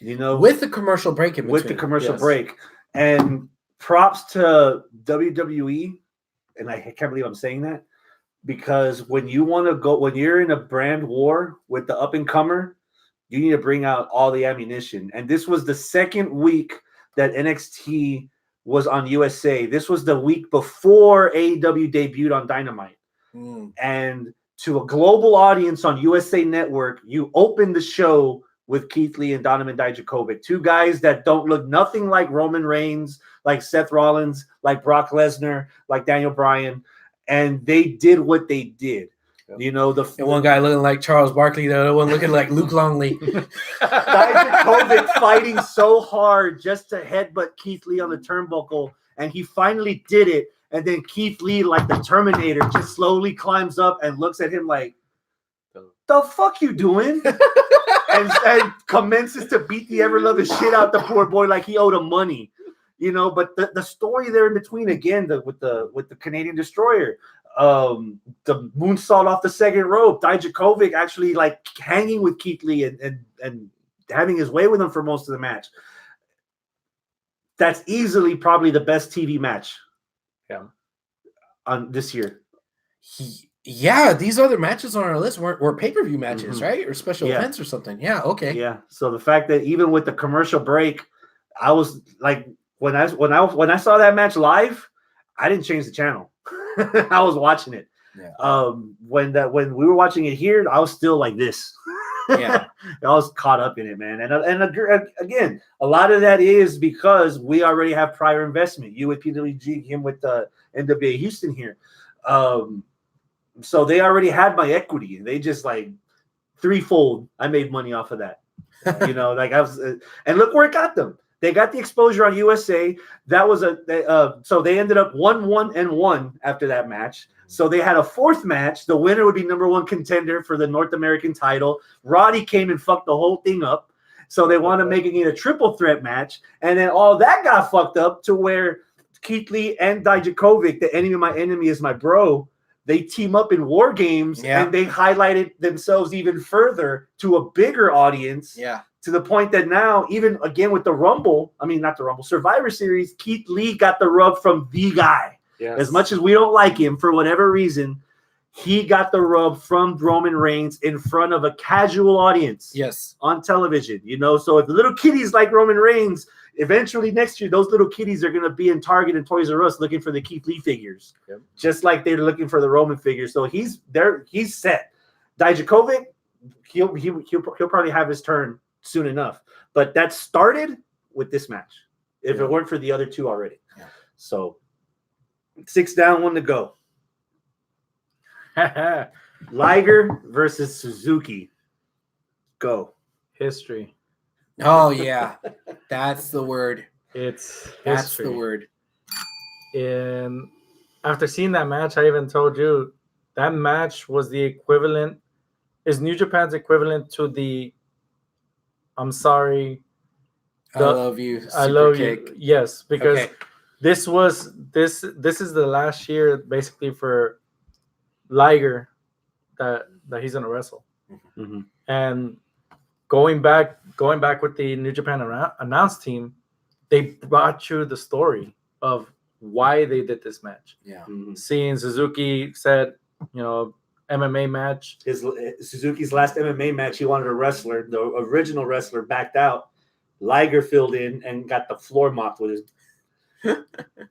with the commercial break in between. With the commercial break. And props to WWE, and I can't believe I'm saying that, because when you're in a brand war with the up and comer, you need to bring out all the ammunition. And this was the second week that NXT was on USA. This was the week before AEW debuted on Dynamite. And to a global audience on USA Network, you opened the show with Keith Lee and Donovan Dijakovic, two guys that don't look nothing like Roman Reigns, like Seth Rollins, like Brock Lesnar, like Daniel Bryan, and they did what they did. And one guy looking like Charles Barkley, the other one looking like Luke Longley. Dijakovic fighting so hard just to headbutt Keith Lee on the turnbuckle, and he finally did it. And then Keith Lee, like the Terminator, just slowly climbs up and looks at him like, "The fuck you doing?" and commences to beat the ever-loving shit out the poor boy like he owed him money. But the story there in between, again, with the Canadian Destroyer, the moonsault off the second rope, Dijakovic actually like hanging with Keith Lee and having his way with him for most of the match. That's easily probably the best TV match. On this year. Yeah, these other matches on our list were pay-per-view matches, right? Or special events or something. Yeah, okay. Yeah. So the fact that even with the commercial break, I was like, when I saw that match live, I didn't change the channel. I was watching it. Yeah. When we were watching it here, I was still like this. Yeah. I was caught up in it, man. And again, a lot of that is because we already have prior investment. You with PWG, him with the NWA Houston here. So they already had my equity, and they just like threefold. I made money off of that. Like I was, and look where it got them. They got the exposure on USA. That was so they ended up 1-1-1 after that match. So they had a fourth match. The winner would be number one contender for the North American title. Roddy came and fucked the whole thing up. So they wanted to make it a triple threat match. And then all that got fucked up to where Keith Lee and Dijakovic, the enemy of my enemy is my bro, they team up in War Games, and they highlighted themselves even further to a bigger audience. Yeah. To the point that now, even again with the Survivor Series, Keith Lee got the rub from the guy. Yes. As much as we don't like him for whatever reason, he got the rub from Roman Reigns in front of a casual audience. Yes. On television, So if the little kiddies like Roman Reigns, eventually next year, those little kiddies are going to be in Target and Toys R Us looking for the Keith Lee figures, just like they're looking for the Roman figures. So he's there. He's set. Dijakovic, he'll probably have his turn soon enough. But that started with this match. If it weren't for the other two already, so 6 down, 1 to go. Liger versus Suzuki. Go. History. Oh yeah, that's the word. That's the word. And after seeing that match, I even told you that match was the equivalent, is New Japan's equivalent to the "I'm sorry, I love you, I love kick." you." Yes, because this is the last year basically for Liger that he's gonna wrestle, and. Going back with the New Japan announce team, they brought you the story of why they did this match. Yeah. Seeing Suzuki said, MMA match. Suzuki's last MMA match, he wanted a wrestler. The original wrestler backed out. Liger filled in and got the floor mopped with his.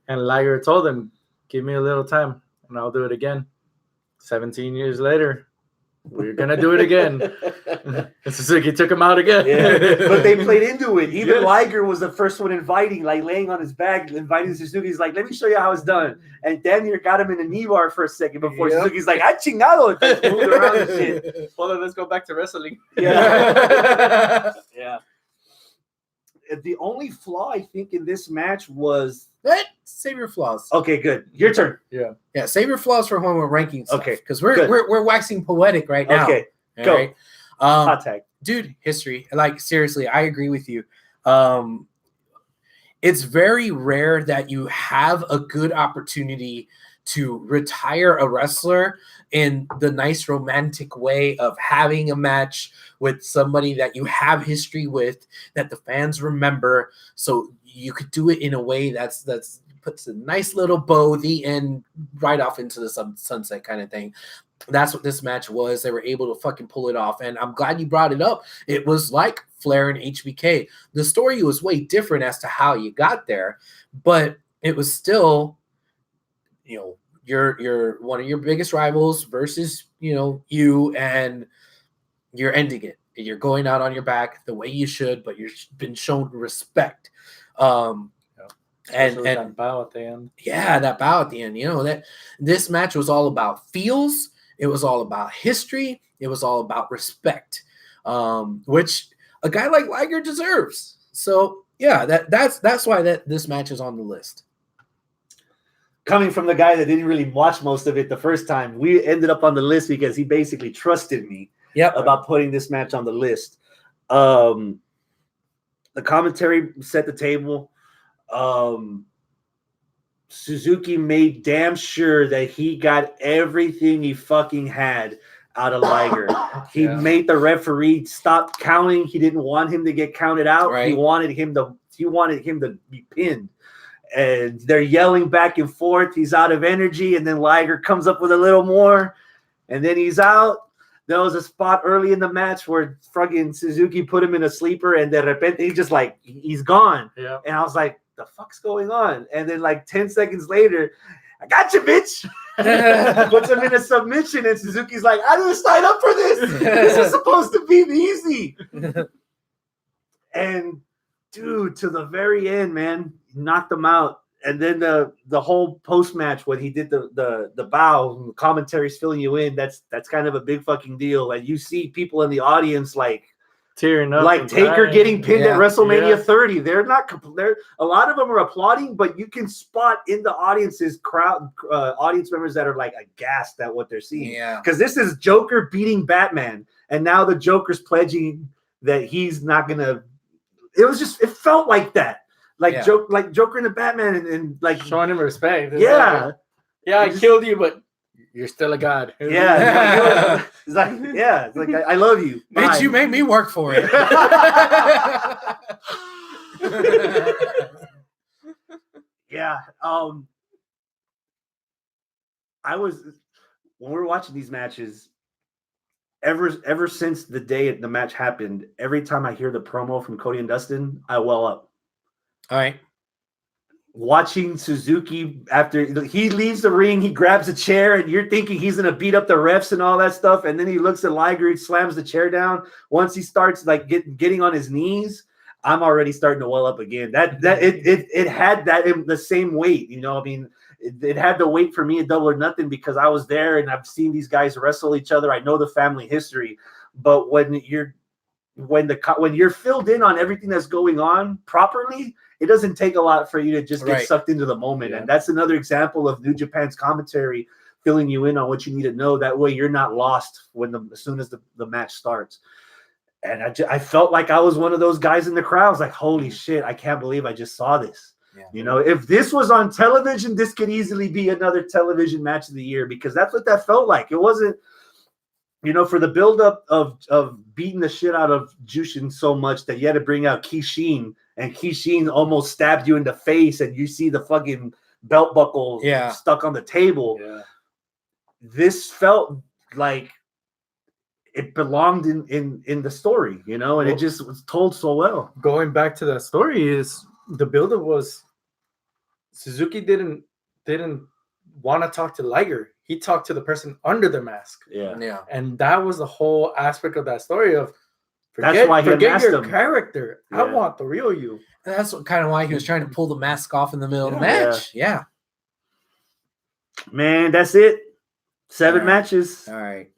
And Liger told him, "Give me a little time, and I'll do it again." 17 years later, we're gonna do it again. And Suzuki took him out again. But they played into it. Even Liger was the first one inviting, like laying on his back, inviting Suzuki. He's like, "Let me show you how it's done." And damn near got him in a knee bar for a second before Suzuki's like, "I chingado." Moved around and shit. Hold on, let's go back to wrestling. Yeah. The only flaw I think in this match was save your flaws. Okay, good. Your turn. Yeah. Save your flaws for when we're ranking stuff. Okay, because we're waxing poetic right now. Okay, all go. Right? Hot tag, dude. History. Like seriously, I agree with you. It's very rare that you have a good opportunity to retire a wrestler in the nice romantic way of having a match with somebody that you have history with, that the fans remember. So you could do it in a way that's puts a nice little bow, the end, right off into the sunset kind of thing. That's what this match was. They were able to fucking pull it off. And I'm glad you brought it up. It was like Flair and HBK. The story was way different as to how you got there, but it was still, you know, you're one of your biggest rivals versus, you know, you, and you're ending it. You're going out on your back the way you should, but you've been shown respect. And that bow at the end. Yeah, that bow at the end. You know, that this match was all about feels. It was all about history. It was all about respect, which a guy like Liger deserves. So yeah, that's why this match is on the list. Coming from the guy that didn't really watch most of it the first time, we ended up on the list because he basically trusted me about putting this match on the list. The commentary set the table. Suzuki made damn sure that he got everything he fucking had out of Liger. He made the referee stop counting. He didn't want him to get counted out. Right. He wanted him to be pinned. And they're yelling back and forth. He's out of energy, and then Liger comes up with a little more, and then he's out. There was a spot early in the match where fucking Suzuki put him in a sleeper, and de repente he just like he's gone. Yeah. And I was like, the fuck's going on? And then like 10 seconds later, I got you, bitch. Puts him in a submission, and Suzuki's like, I didn't sign up for this. This is supposed to be easy. And dude, to the very end, man, knocked him out. And then the whole post match when he did the bow, the commentary's filling you in. That's kind of a big fucking deal. And you see people in the audience like tearing up, like Taker getting pinned at WrestleMania 30. They're a lot of them are applauding, but you can spot in the audience's crowd, audience members that are like aghast at what they're seeing. Yeah, because this is Joker beating Batman, and now the Joker's pledging that he's not gonna. It felt like that. Like Joker and the Batman and like showing him respect. Yeah. I killed you, but you're still a god. Yeah. It's like I love you. Bitch, you made me work for it. Yeah. When we were watching these matches, ever since the day the match happened, every time I hear the promo from Cody and Dustin, I well up. All right. Watching Suzuki after he leaves the ring, he grabs a chair, and you're thinking he's gonna beat up the refs and all that stuff, and then he looks at Liger, he slams the chair down. Once he starts like getting on his knees, I'm already starting to well up again. It had that in the same weight, you know. I mean, it had the weight for me at Double or Nothing because I was there and I've seen these guys wrestle each other. I know the family history, but when you're filled in on everything that's going on properly, it doesn't take a lot for you to just get sucked into the moment. Yeah. And that's another example of New Japan's commentary filling you in on what you need to know. That way you're not lost as soon as the match starts. And I felt like I was one of those guys in the crowd. I was like, holy shit, I can't believe I just saw this. Yeah. You know, if this was on television, this could easily be another television match of the year, because that's what that felt like. It wasn't, you know, for the buildup of beating the shit out of Jushin so much that you had to bring out Kishin, and Kishin almost stabbed you in the face, and you see the fucking belt buckle stuck on the table. Yeah. This felt like it belonged in the story, you know, and it just was told so well. Going back to that story, is the buildup was Suzuki didn't want to talk to Liger. He talked to the person under the mask. Yeah. And that was the whole aspect of that story of forget your character. Yeah. I want the real you. And that's kind of why he was trying to pull the mask off in the middle of the match. Yeah. Man, that's it. 7 matches. All right.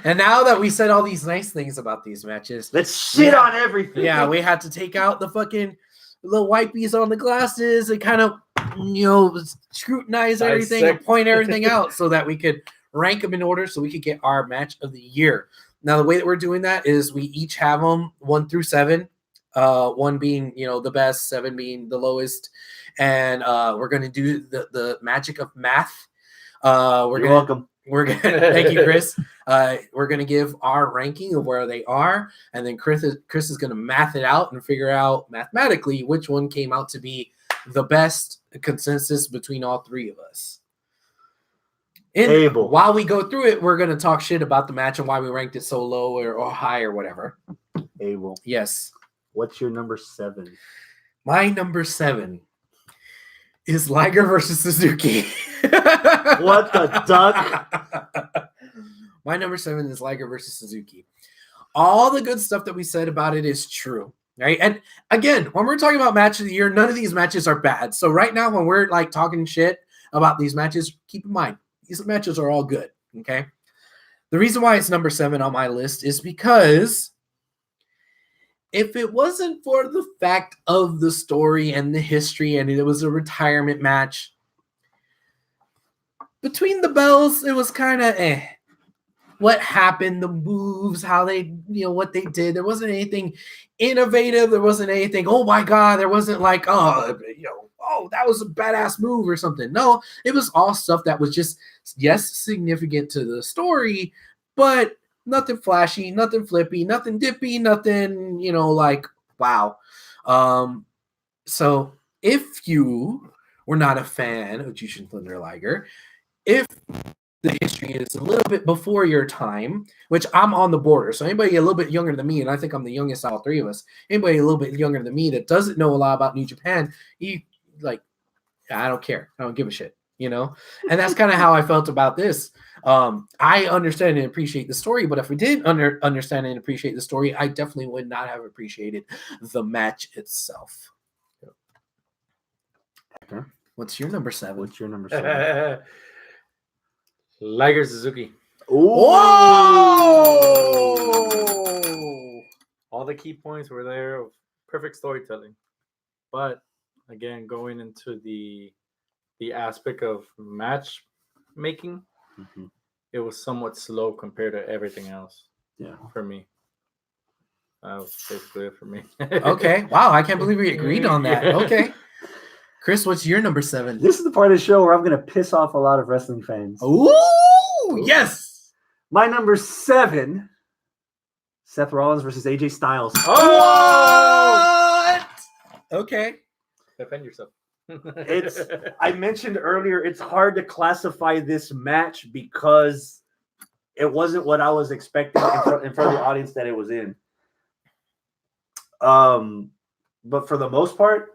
And now that we said all these nice things about these matches, let's shit on everything. Yeah, we had to take out the fucking little wipies on the glasses and kind of, you know, scrutinize everything and point everything out so that we could rank them in order so we could get our match of the year. Now, the way that we're doing that is we each have them 1 through 7. 1 being, the best, 7 being the lowest. And we're going to do the magic of math. You're welcome. Thank you, Chris. We're going to give our ranking of where they are. And then Chris is going to math it out and figure out mathematically which one came out to be the best consensus between all 3 of us. While we go through it, we're going to talk shit about the match and why we ranked it so low or high or whatever. Abel. Yes. What's your number 7? My number 7 is Liger versus Suzuki. What the duck? My number 7 is Liger versus Suzuki. All the good stuff that we said about it is true, right? And again, when we're talking about match of the year, none of these matches are bad. So right now, when we're like talking shit about these matches, keep in mind, these matches are all good, okay? The reason why it's number 7 on my list is because if it wasn't for the fact of the story and the history and it was a retirement match, between the bells, it was kind of what happened, the moves, how they, what they did. There wasn't anything innovative. There wasn't anything, oh my God, there wasn't like, oh, that was a badass move or something. No, it was all stuff that was just, yes, significant to the story, but nothing flashy, nothing flippy, nothing dippy, nothing, like, wow. So if you were not a fan of Jushin Thunder Liger, if the history is a little bit before your time, which I'm on the border, so anybody a little bit younger than me, and I think I'm the youngest out of 3 of us, anybody a little bit younger than me that doesn't know a lot about New Japan, I don't care. I don't give a shit, And that's kind of how I felt about this. I understand and appreciate the story, but if we didn't understand and appreciate the story, I definitely would not have appreciated the match itself. What's your number 7? What's your number 7? Liger Suzuki. Whoa! All the key points were there of perfect storytelling. But again, going into the aspect of match making, it was somewhat slow compared to everything else. Yeah. For me. That was basically it for me. Okay. Wow, I can't believe we agreed on that. Okay. Chris, what's your number 7? This is the part of the show where I'm going to piss off a lot of wrestling fans. Ooh, yes. My number 7, Seth Rollins versus AJ Styles. What? Okay. Defend yourself. I mentioned earlier, it's hard to classify this match because it wasn't what I was expecting in front of the audience that it was in. But for the most part,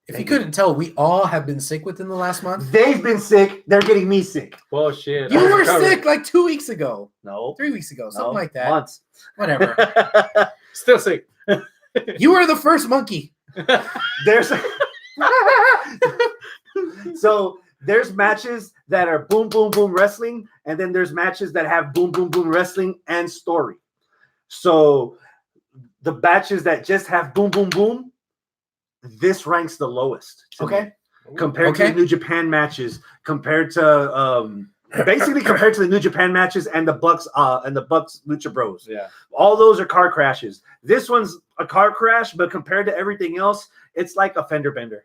if you couldn't tell, we all have been sick within the last month. They've been sick. They're getting me sick. Bullshit. You were sick like 2 weeks ago. No. 3 weeks ago. Something like that. Months. Whatever. Still sick. You were the first monkey. So there's matches that are boom, boom, boom wrestling. And then there's matches that have boom, boom, boom wrestling and story. So the matches that just have boom, boom, boom, this ranks the lowest. Okay. Compared to the New Japan matches, compared to basically compared to the New Japan matches and the Bucks Lucha Bros. Yeah. All those are car crashes. This one's a car crash, but compared to everything else, it's like a fender bender.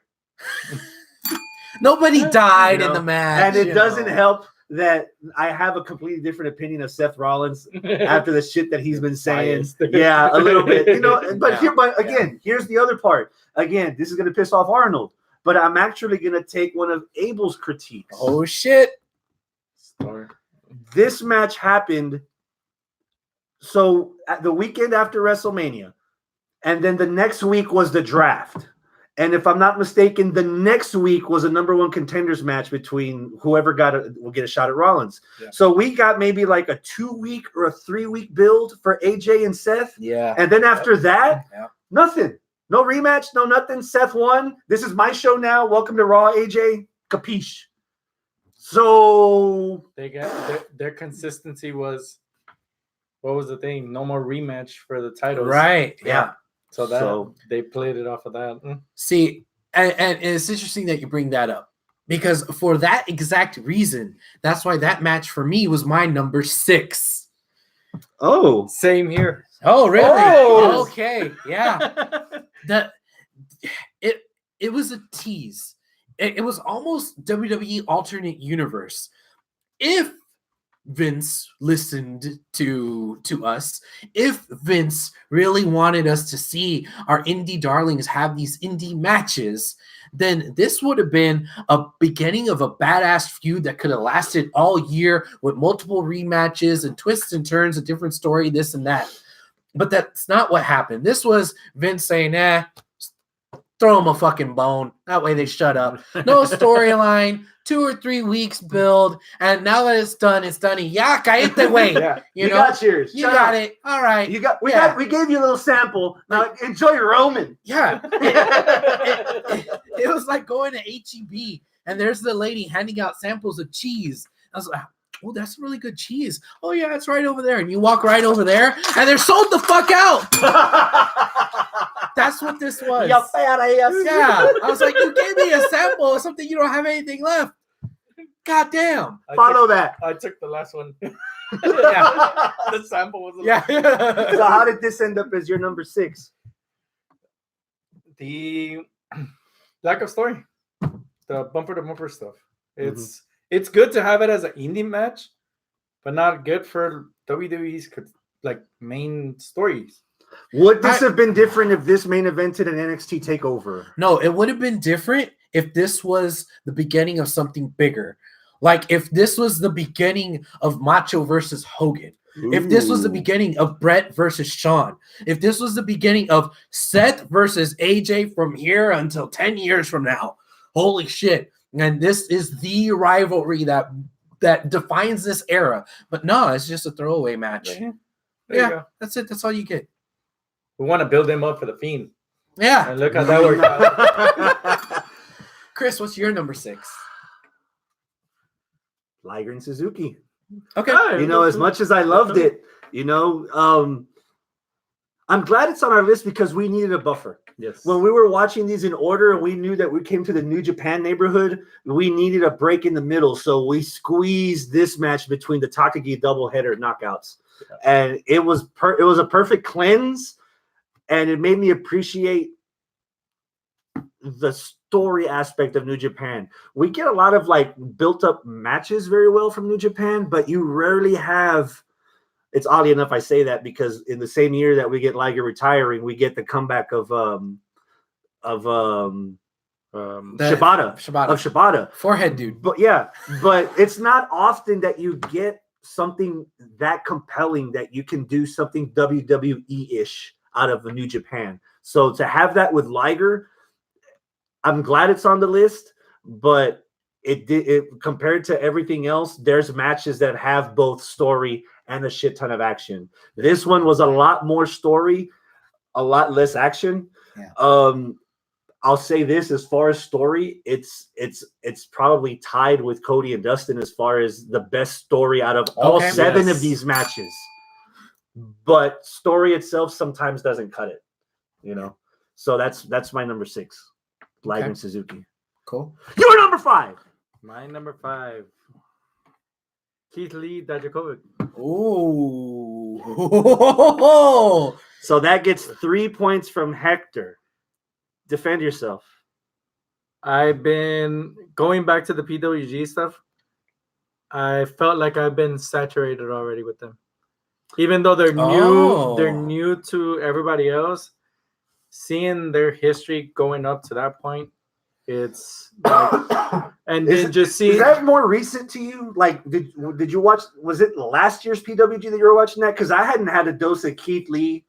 Nobody died in the match. And it doesn't help that I have a completely different opinion of Seth Rollins after the shit that he's been saying. Yeah, a little bit. But here's the other part. Again, this is going to piss off Arnold, but I'm actually going to take one of Abel's critiques. Oh, shit. This match happened so at the weekend after WrestleMania, and then the next week was the draft. And if I'm not mistaken, the next week was a number 1 contenders match between whoever will get a shot at Rollins. Yeah. So we got maybe like a 2-week or a 3-week build for AJ and Seth. Yeah. And then after that, nothing. No rematch, no nothing. Seth won. This is my show now. Welcome to Raw, AJ. Capiche. So they got their consistency was, what was the thing? No more rematch for the titles. Right. Yeah. So they played it off of that. See, and it's interesting that you bring that up, because for that exact reason, that's why that match for me was my number 6. Oh, same here. Oh, really? Oh! Okay, yeah. That it was a tease. It was almost WWE alternate universe. If Vince listened to us, if Vince really wanted us to see our indie darlings have these indie matches, then this would have been a beginning of a badass feud that could have lasted all year with multiple rematches and twists and turns, a different story, this and that. But that's not what happened. This was Vince saying, throw them a fucking bone. That way they shut up. No storyline, 2 or 3 weeks build, and now that it's done, it's done. Ya cállate, güey. Yeah. You know? got yours. You Shut got up. it. All right. We gave you a little sample. Now enjoy your Roman. Yeah. It was like going to HEB, and there's the lady handing out samples of cheese. I was like, oh, that's a really good cheese. Oh, yeah, it's right over there. And you walk right over there, and they're sold the fuck out. That's what this was. Ya fat ass. Yeah. I was like, you gave me a sample of something you don't have anything left. God damn. Follow that. I took the last one. Yeah. The sample was Yeah. So how did this end up as your number 6? The lack of story, the bumper to bumper stuff. It's good to have it as an indie match, but not good for WWE's like main stories. Would this have been different if this main evented an NXT takeover? No, it would have been different if this was the beginning of something bigger. Like if this was the beginning of Macho versus Hogan. If this was the beginning of Brett versus Shawn. If this was the beginning of Seth versus AJ from here until 10 years from now. Holy shit. And this is the rivalry that defines this era. But no, it's just a throwaway match. There you Yeah, go. that's it. That's all you get. We want to build them up for the Fiend. Yeah. And look how that worked out. Chris, what's your number 6? Liger and Suzuki. Okay. You know, as much as I loved it, you know, I'm glad it's on our list because we needed a buffer. Yes. When we were watching these in order and we knew that we came to the New Japan neighborhood, we needed a break in the middle. So we squeezed this match between the Takagi doubleheader knockouts. Yeah. And it was a perfect cleanse, and it made me appreciate the story aspect of New Japan. We get a lot of like built up matches very well from New Japan, but you rarely have. It's oddly enough I say that because in the same year that we get Liger retiring, we get the comeback of Shibata. Forehead dude. But yeah, but it's not often that you get something that compelling that you can do something WWE-ish out of the New Japan. So to have that with Liger, I'm glad it's on the list, but it compared to everything else, there's matches that have both story and a shit ton of action. This one was a lot more story, a lot less action. Yeah. I'll say this, as far as story, it's probably tied with Cody and Dustin as far as the best story out of all 7 of these matches. But story itself sometimes doesn't cut it, you know. So that's my number 6, Liger and Suzuki. Cool. Your number 5. My number 5. Keith Lee, Dijakovic. Ooh. So that gets 3 points from Hector. Defend yourself. I've been going back to the PWG stuff. I felt like I've been saturated already with them. Even though they're new to everybody else, seeing their history going up to that point, it's like, and then just seeing. Is that more recent to you? Like, did you watch? Was it last year's PWG that you were watching that? Because I hadn't had a dose of Keith Lee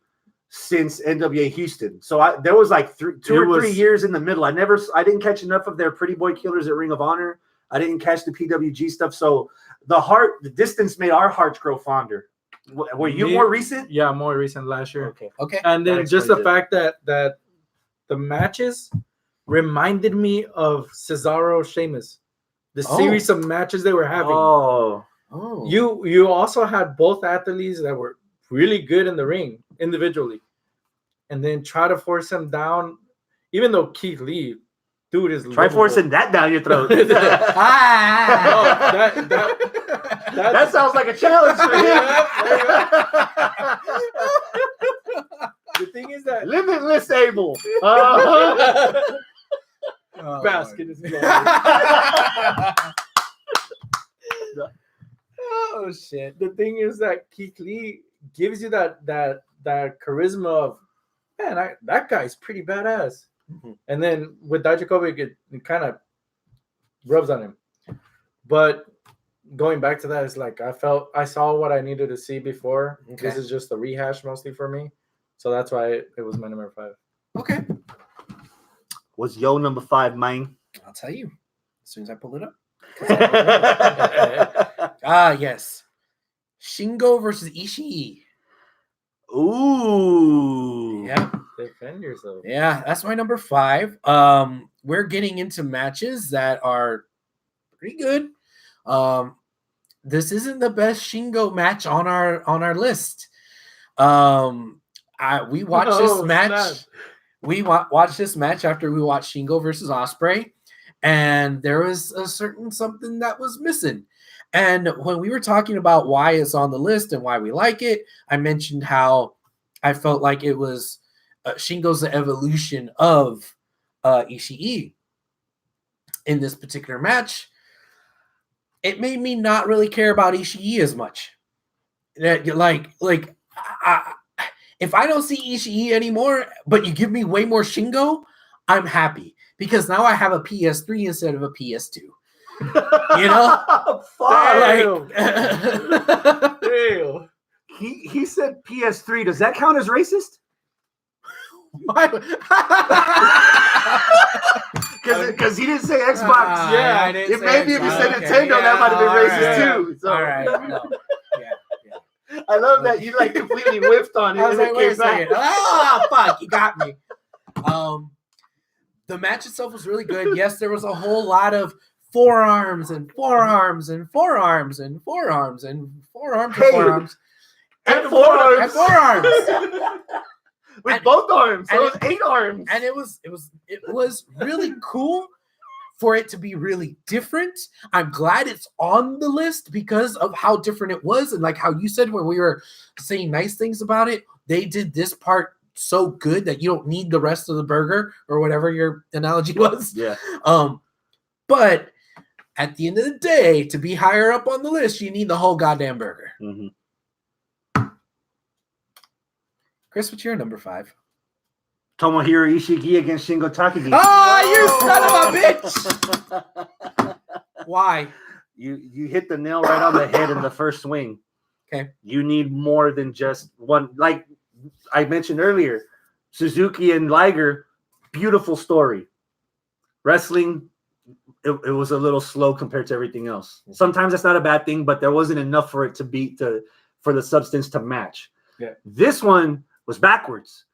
since NWA Houston, so there was like 2 or 3 years in the middle. I didn't catch enough of their Pretty Boy Killers at Ring of Honor. I didn't catch the PWG stuff, so the distance made our hearts grow fonder. Were you more recent? Yeah, more recent, last year. Okay. And then just the fact that the matches reminded me of Cesaro Sheamus, the series of matches they were having. You also had both athletes that were really good in the ring individually, and then try to force them down. Even though Keith Lee, dude, is try forcing that down your throat. That sounds like a challenge for him. The thing is that Limitless Abel. basket is blowing. Oh shit. The thing is that Keith Lee gives you that charisma of, man, that guy's pretty badass. Mhm. And then with Dijakovic, it kind of rubs on him. But going back to that, it's like I saw what I needed to see before. Okay. This is just a rehash mostly for me. So that's why it was my number 5. Okay. What's your number 5, man? I'll tell you as soon as I pull it up. Ah, Yes. Shingo versus Ishii. ooh. Yeah. Defend yourself. Yeah, that's my number 5. We're getting into matches that are pretty good. This isn't the best Shingo match on our list. We watched this match. Snap. We watched this match after we watched Shingo versus Ospreay, and there was a certain something that was missing. And when we were talking about why it's on the list and why we like it, I mentioned how I felt like it was Shingo's the evolution of Ishii in this particular match. It made me not really care about Ishii as much. If I don't see Ishii anymore, but you give me way more Shingo, I'm happy because now I have a PS3 instead of a PS2. You know? Fuck. Damn. He said PS3. Does that count as racist? Because he didn't say Xbox. Yeah, I didn't say Maybe if you Xbox. said Okay, Nintendo, yeah, that might have been all racist right. too. So. All right. No. Yeah. I love that you like completely whiffed on it. I was and like, it wait a came back. second. Oh, fuck. You got me. The match itself was really good. Yes, there was a whole lot of forearms and forearms and forearms and forearms and forearms and Hey. forearms. And forearms. And forearms. With And- both arms. So and it was 8 arms. And it was really cool for it to be really different. I'm glad it's on the list because of how different it was. And like how you said when we were saying nice things about it, they did this part so good that you don't need the rest of the burger or whatever your analogy was. Yeah. But at the end of the day, to be higher up on the list, you need the whole goddamn burger. Mm-hmm. Chris, what's your number 5? Tomohiro Ishii against Shingo Takagi. Oh, you son of a bitch! Why? You hit the nail right on the head in the first swing. Okay. You need more than just one. Like I mentioned earlier, Suzuki and Liger, beautiful story. Wrestling, it was a little slow compared to everything else. Sometimes that's not a bad thing, but there wasn't enough for it for the substance to match. Yeah. This one was backwards.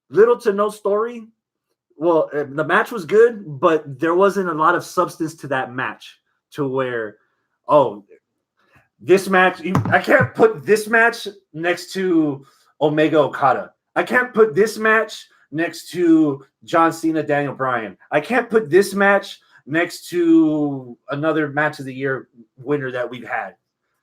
Little to no story. Well, the match was good, but there wasn't a lot of substance to that match to where, this match, I can't put this match next to Omega Okada. I can't put this match next to John Cena, Daniel Bryan. I can't put this match next to another match of the year winner that we've had.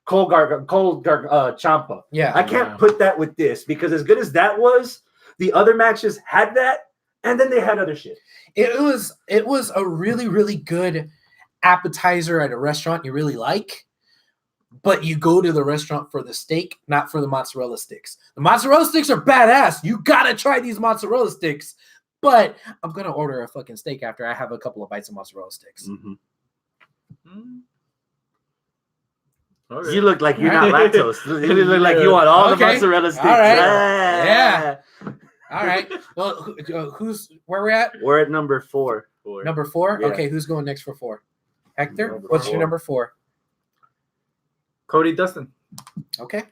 Cole Ciampa. Yeah. I can't put that with this because as good as that was, the other matches had that, and then they had other shit. It was a really, really good appetizer at a restaurant you really like, but you go to the restaurant for the steak, not for the mozzarella sticks. The mozzarella sticks are badass. You gotta try these mozzarella sticks, but I'm gonna order a fucking steak after I have a couple of bites of mozzarella sticks. Mm-hmm. Okay. You look like you're not lactose. You look like you want all the mozzarella sticks. All right. Yeah. All right. Well, who's where we're at? We're at number 4. Number 4. Yeah. Okay, who's going next for 4? Hector, Number what's your 4. number 4? Cody Dustin. Okay.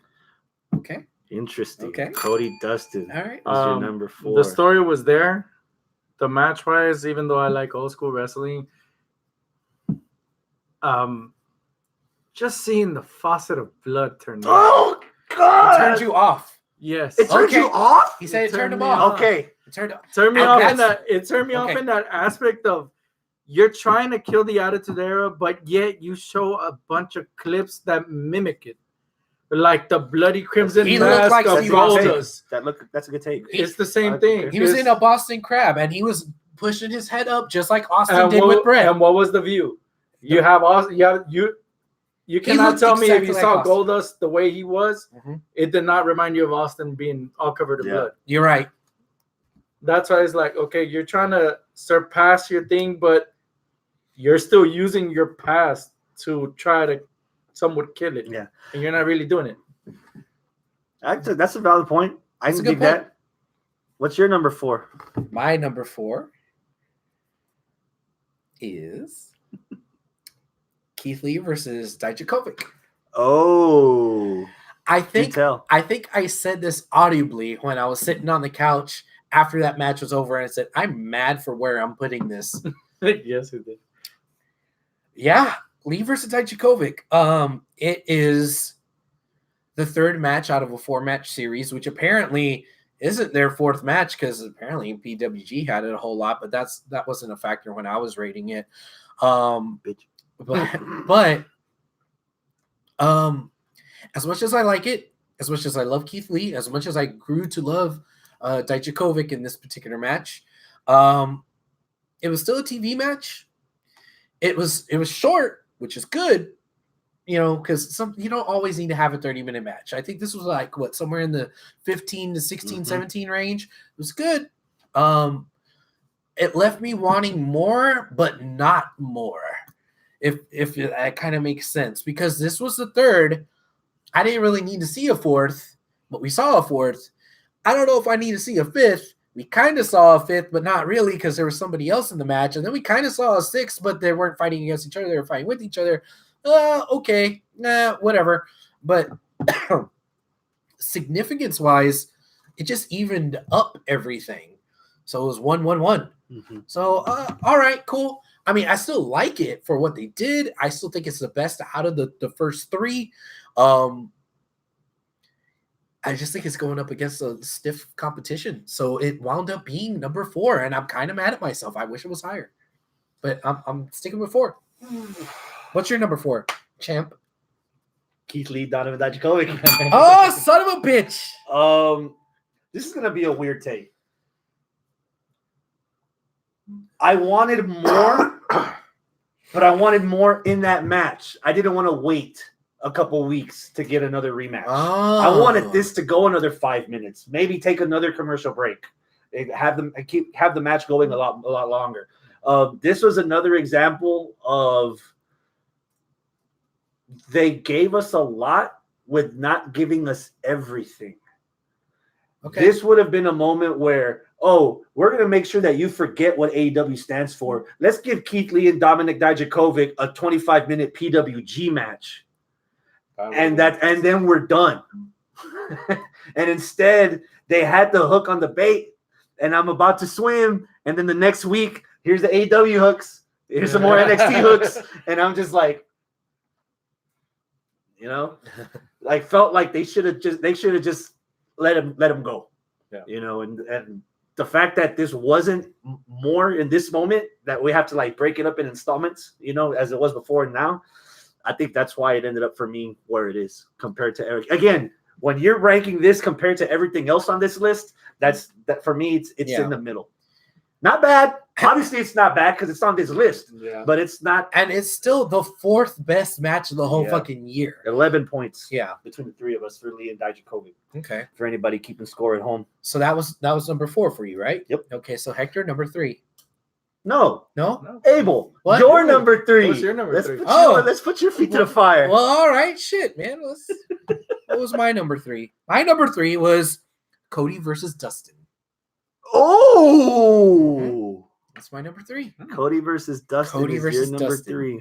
Interesting. Okay. Cody Dustin All right. is your number 4. The story was there. The match wise, even though I like old school wrestling, just seeing the faucet of blood turn on. Oh It God! turned you off. Yes. It turned Okay. you off? He said it turned him me off. off. Okay. It turned Turned me And off that's- in that. It turned me off okay. in that aspect of you're trying to kill the Attitude Era, but yet you show a bunch of clips that mimic it. Like the bloody crimson He looked mask like of Steve Austin. Goldust. That's a good take. It's the same thing. He was in a Boston Crab, and he was pushing his head up just like Austin did with Brett. And what was the view? You have Austin. You cannot tell me if you saw Goldust the way he was, it did not remind you of Austin being all covered in blood. You're right. That's why it's like, okay, you're trying to surpass your thing, but you're still using your past to try to somewhat kill it. Yeah. And you're not really doing it. Actually, that's a valid point. I That's can a dig good point. that. What's your number 4? My number 4 is Keith Lee versus Dijakovic. Oh, I think tell. I said this audibly when I was sitting on the couch after that match was over, and I said, I'm mad for where I'm putting this. Yes, it did. Yeah, Lee versus Dijakovic. It is the 3rd match out of a 4-match series, which apparently isn't their 4th match because apparently PWG had it a whole lot, but that wasn't a factor when I was rating it. But as much as I like it, as much as I love Keith Lee, as much as I grew to love Dijakovic in this particular match, it was still a TV match. It was short, which is good, because you don't always need to have a 30-minute match. I think this was like somewhere in the 15 to 16, 17 range. It was good. It left me wanting more, but not more. If that kind of makes sense, because this was the 3rd. I didn't really need to see a 4th, but we saw a 4th. I don't know if I need to see a 5th. We kind of saw a 5th, but not really, because there was somebody else in the match. And then we kind of saw a 6th, but they weren't fighting against each other. They were fighting with each other. Okay, whatever. But significance-wise, it just evened up everything. So it was 1-1-1. So, all right, cool. I mean, I still like it for what they did. I still think it's the best out of the first 3. I just think it's going up against a stiff competition. So it wound up being number 4, and I'm kind of mad at myself. I wish it was higher. But I'm sticking with 4. What's your number 4, champ? Keith Lee, Donovan Dijakovic. Oh, son of a bitch. This is going to be a weird take. I wanted more, but I wanted more in that match. I didn't want to wait a couple weeks to get another rematch. Oh. I wanted this to go another 5 minutes, maybe take another commercial break, have the match going a lot longer. This was another example of they gave us a lot with not giving us everything. Okay. This would have been a moment where, we're going to make sure that you forget what AEW stands for. Let's give Keith Lee and Dominic Dijakovic a 25-minute PWG match. And then we're done. And instead, they had the hook on the bait, and I'm about to swim. And then the next week, here's the AEW hooks. Here's some more NXT hooks. And I'm just like, felt like they should have just let him go. Yeah. And the fact that this wasn't more in this moment, that we have to break it up in installments, as it was before and now, I think that's why it ended up for me where it is compared to Eric. Again, when you're ranking this compared to everything else on this list, that for me, it's in the middle. Not bad. Obviously, it's not bad because it's on this list. Yeah. But it's not. And it's still the 4th best match of the whole fucking year. 11 points. Yeah. Between the 3 of us for Lee and Dijakovic. Okay. For anybody keeping score at home. So that was number 4 for you, right? Yep. Okay, so Hector, number 3. No. Abel. What? Your number 3. What's your number 3? Let's put your feet to the fire. Well, all right. Shit, man. What was my number 3? My number 3 was Cody versus Dustin. Oh. That's my number 3. Cody versus Dustin. Cody versus your number Dustin. 3.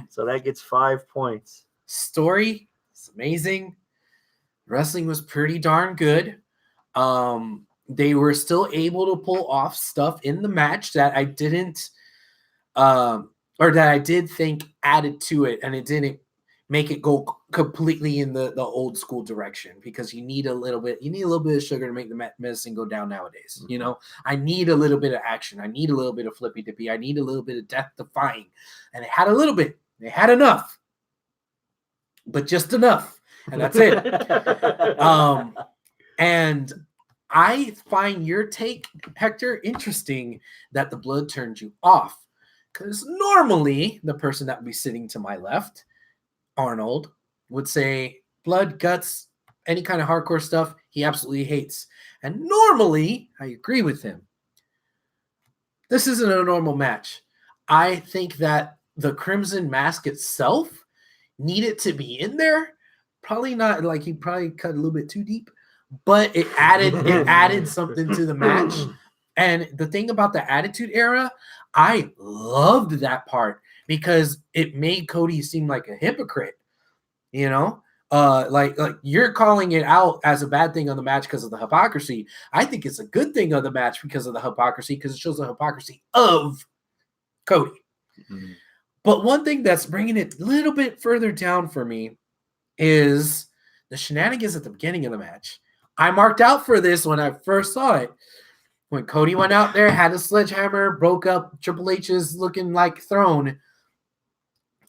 So that gets 5 points. Story is amazing. Wrestling was pretty darn good. They were still able to pull off stuff in the match that I didn't, or that I did think added to it, and it didn't make it go completely in the old school direction, because you need a little bit of sugar to make the medicine go down nowadays. You know, I need a little bit of action. I need a little bit of flippy dippy. I need a little bit of death defying. And it had a little bit. They had enough, but just enough. And that's it. And I find your take, Hector, interesting that the blood turned you off. Because normally the person that would be sitting to my left, Arnold, would say blood, guts, any kind of hardcore stuff, he absolutely hates. And normally, I agree with him. This isn't a normal match. I think that the Crimson Mask itself needed to be in there. Probably not, like, he probably cut a little bit too deep, but it added something to the match. And the thing about the Attitude Era, I loved that part because it made Cody seem like a hypocrite, you know? Like you're calling it out as a bad thing on the match because of the hypocrisy. I think it's a good thing on the match because of the hypocrisy, because it shows the hypocrisy of Cody. Mm-hmm. But one thing that's bringing it a little bit further down for me is the shenanigans at the beginning of the match. I marked out for this when I first saw it. When Cody went out there, had a sledgehammer, broke up Triple H's looking like throne.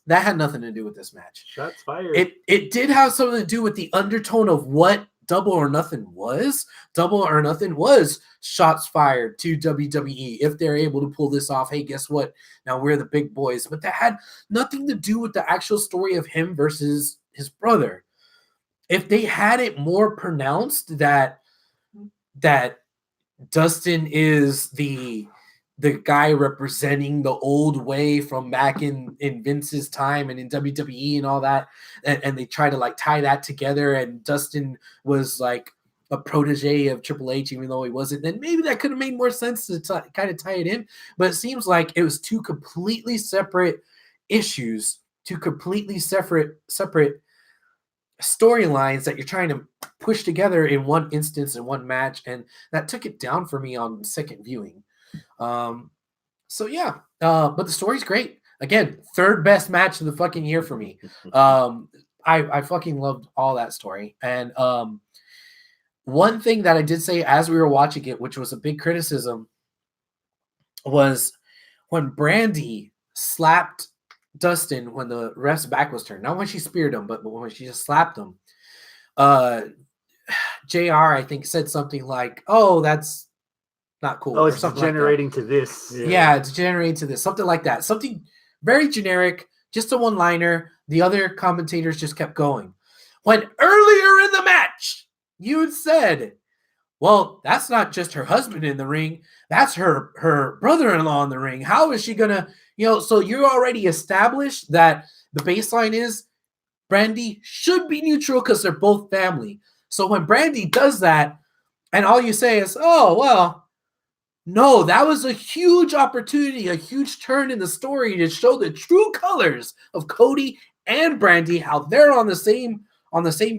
That had nothing to do with this match. Shots fired. It did have something to do with the undertone of what Double or Nothing was. Double or Nothing was shots fired to WWE. If they're able to pull this off, hey, guess what? Now we're the big boys. But that had nothing to do with the actual story of him versus his brother. If they had it more pronounced that Dustin is the guy representing the old way from back in Vince's time and in WWE and all that, and they try to like tie that together, and Dustin was like a protege of Triple H even though he wasn't, then maybe that could have made more sense to kind of tie it in. But it seems like it was two completely separate issues, two completely separate storylines that you're trying to push together in one instance, in one match, and that took it down for me on second viewing. So yeah, but the story's great. Again, third best match of the fucking year for me. I fucking loved all that story. And one thing that I did say as we were watching it, which was a big criticism, was when Brandy slapped Dustin when the ref's back was turned. Not when she speared him, but when she just slapped him. JR, I think, said something like, "Oh, that's not cool." Oh, it's generating to this. Yeah, it's generating to this. Something like that. Something very generic, just a one-liner. The other commentators just kept going. When earlier in the match, you had said, well, that's not just her husband in the ring. That's her brother-in-law in the ring. How is she going to, so you already established that the baseline is Brandy should be neutral because they're both family. So when Brandy does that, and all you say is, oh, well, no, that was a huge opportunity, a huge turn in the story to show the true colors of Cody and Brandy, how they're on the same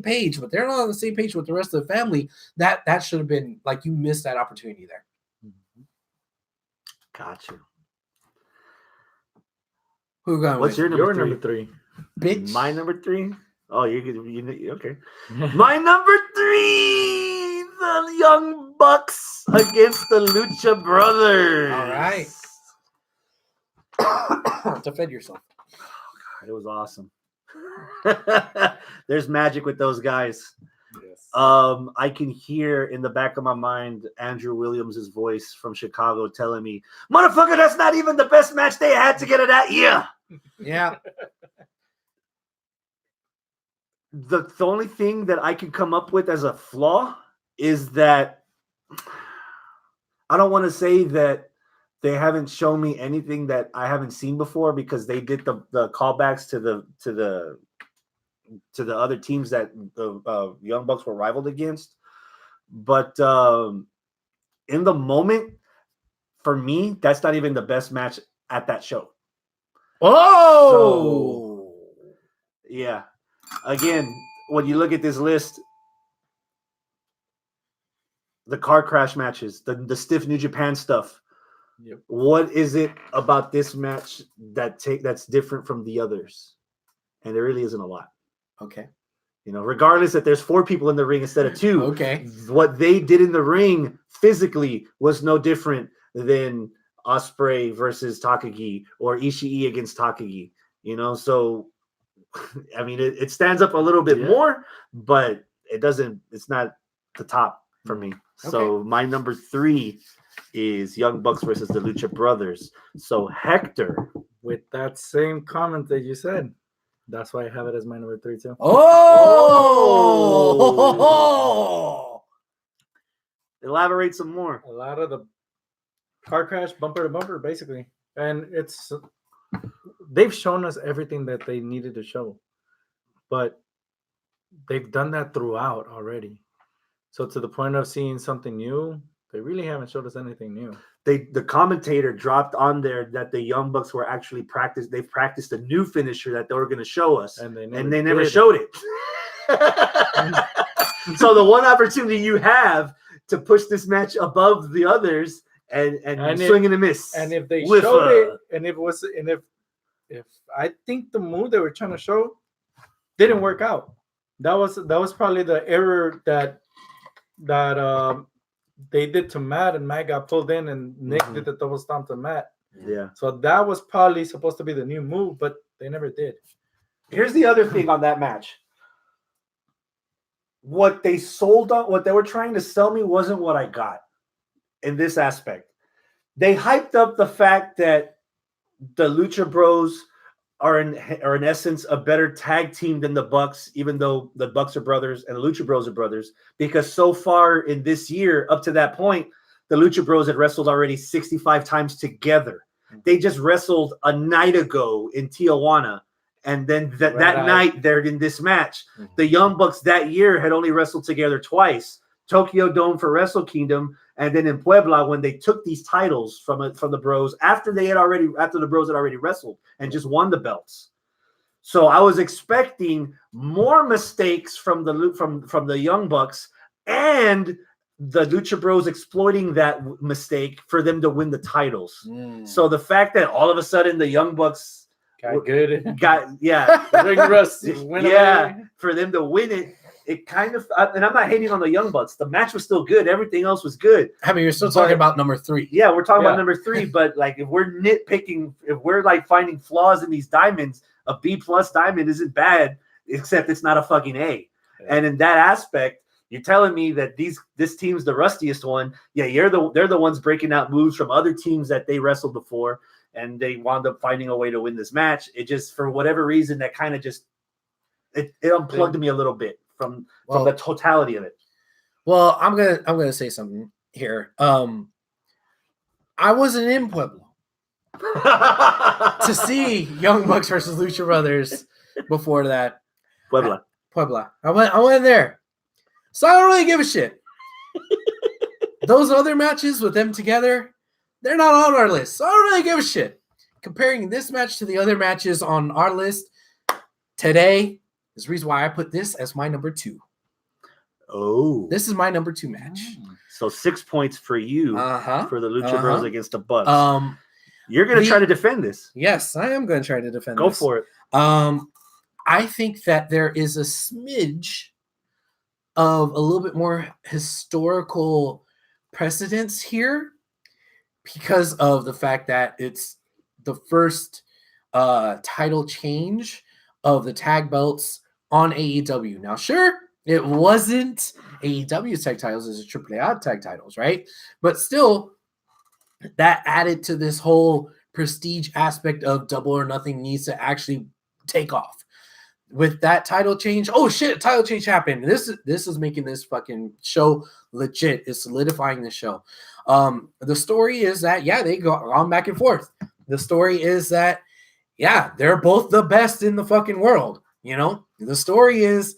page, but they're not on the same page with the rest of the family. That should have been, like, you missed that opportunity there. Got you. Who going? What's your number three? Bitch. My number three? Oh, you okay. My number three, the Young Bucks against the Lucha Brothers. All right. Defend yourself. Oh, God, it was awesome. There's magic with those guys. Yes. I can hear in the back of my mind Andrew Williams' voice from Chicago telling me, "Motherfucker, that's not even the best match they had together that year." Yeah. The only thing that I can come up with as a flaw is that I don't want to say that they haven't shown me anything that I haven't seen before, because they did the callbacks to the other teams that the Young Bucks were rivaled against. But in the moment, for me, that's not even the best match at that show. Oh, so, yeah. Again, when you look at this list, the car crash matches, the stiff New Japan stuff. Yep. What is it about this match that's different from the others? and there really isn't a lot. Okay. You know, regardless that there's 4 people in the ring instead of 2. Okay. What they did in the ring physically was no different than Ospreay versus Takagi or Ishii against Takagi. You know, so I mean, it stands up a little bit more, but it's not the top for me. Okay. So my number 3 is Young Bucks versus the Lucha Brothers. So Hector, With that same comment that you said, that's why I have it as my number 3 too. Oh! elaborate some more. A lot of the car crash, bumper to bumper, basically, and they've shown us everything that they needed to show, but they've done that throughout already. So to the point of seeing something new, they really haven't showed us anything new. The commentator dropped on there that the Young Bucks were actually they've practiced a new finisher that they were going to show us, And they never showed it. So the one opportunity you have to push this match above the others and swing and a miss. And if they showed it, and if I think the move they were trying to show didn't work out, that was probably the error that they did to Matt, and Matt got pulled in, and Nick did the double stomp to Matt. Yeah. So that was probably supposed to be the new move, but they never did. Here's the other thing on that match. What they were trying to sell me wasn't what I got in this aspect. They hyped up the fact that the Lucha Bros are in essence a better tag team than the Bucks, even though the Bucks are brothers and the Lucha Bros are brothers, because so far in this year, up to that point, the Lucha Bros had wrestled already 65 times together. They just wrestled a night ago in Tijuana, and then that night they're in this match. The Young Bucks that year had only wrestled together twice, Tokyo Dome for Wrestle Kingdom, and then in Puebla when they took these titles from the Bros after the Bros had already wrestled and just won the belts. So I was expecting more mistakes from the Young Bucks and the Lucha Bros exploiting that mistake for them to win the titles. So the fact that all of a sudden the Young Bucks got good, for them to win it. It kind of, and I'm not hating on the Young Bucks. The match was still good. Everything else was good. I mean, you're still talking about number 3. Yeah, we're talking about number 3. But like, if we're nitpicking, if we're like finding flaws in these diamonds, a B+ diamond isn't bad, except it's not a fucking A. Yeah. And in that aspect, you're telling me that this team's the rustiest one. Yeah, they're the ones breaking out moves from other teams that they wrestled before, and they wound up finding a way to win this match. It just, for whatever reason, that kind of just it unplugged me a little bit from the totality of it. Well, I'm gonna say something here. I wasn't in Puebla to see Young Bucks versus Lucha Brothers before that. Puebla. I went there, so I don't really give a shit. Those other matches with them together, they're not on our list, so I don't really give a shit. Comparing this match to the other matches on our list today is the reason why I put this as my number 2. Oh. This is my number 2 match. So 6 points for you for the Lucha Bros against the Bucks. You're going to try to defend this. Yes, I am going to try to defend this. Go for it. I think that there is a smidge of a little bit more historical precedence here because of the fact that it's the first title change of the tag belts on AEW. Now, sure, it wasn't AEW's tag titles, it's AAA tag titles, right? But still, that added to this whole prestige aspect of Double or Nothing needs to actually take off. With that title change, oh shit, title change happened. This is making this fucking show legit. It's solidifying the show. The story is that, they go on back and forth. The story is that, they're both the best in the fucking world. You know, the story is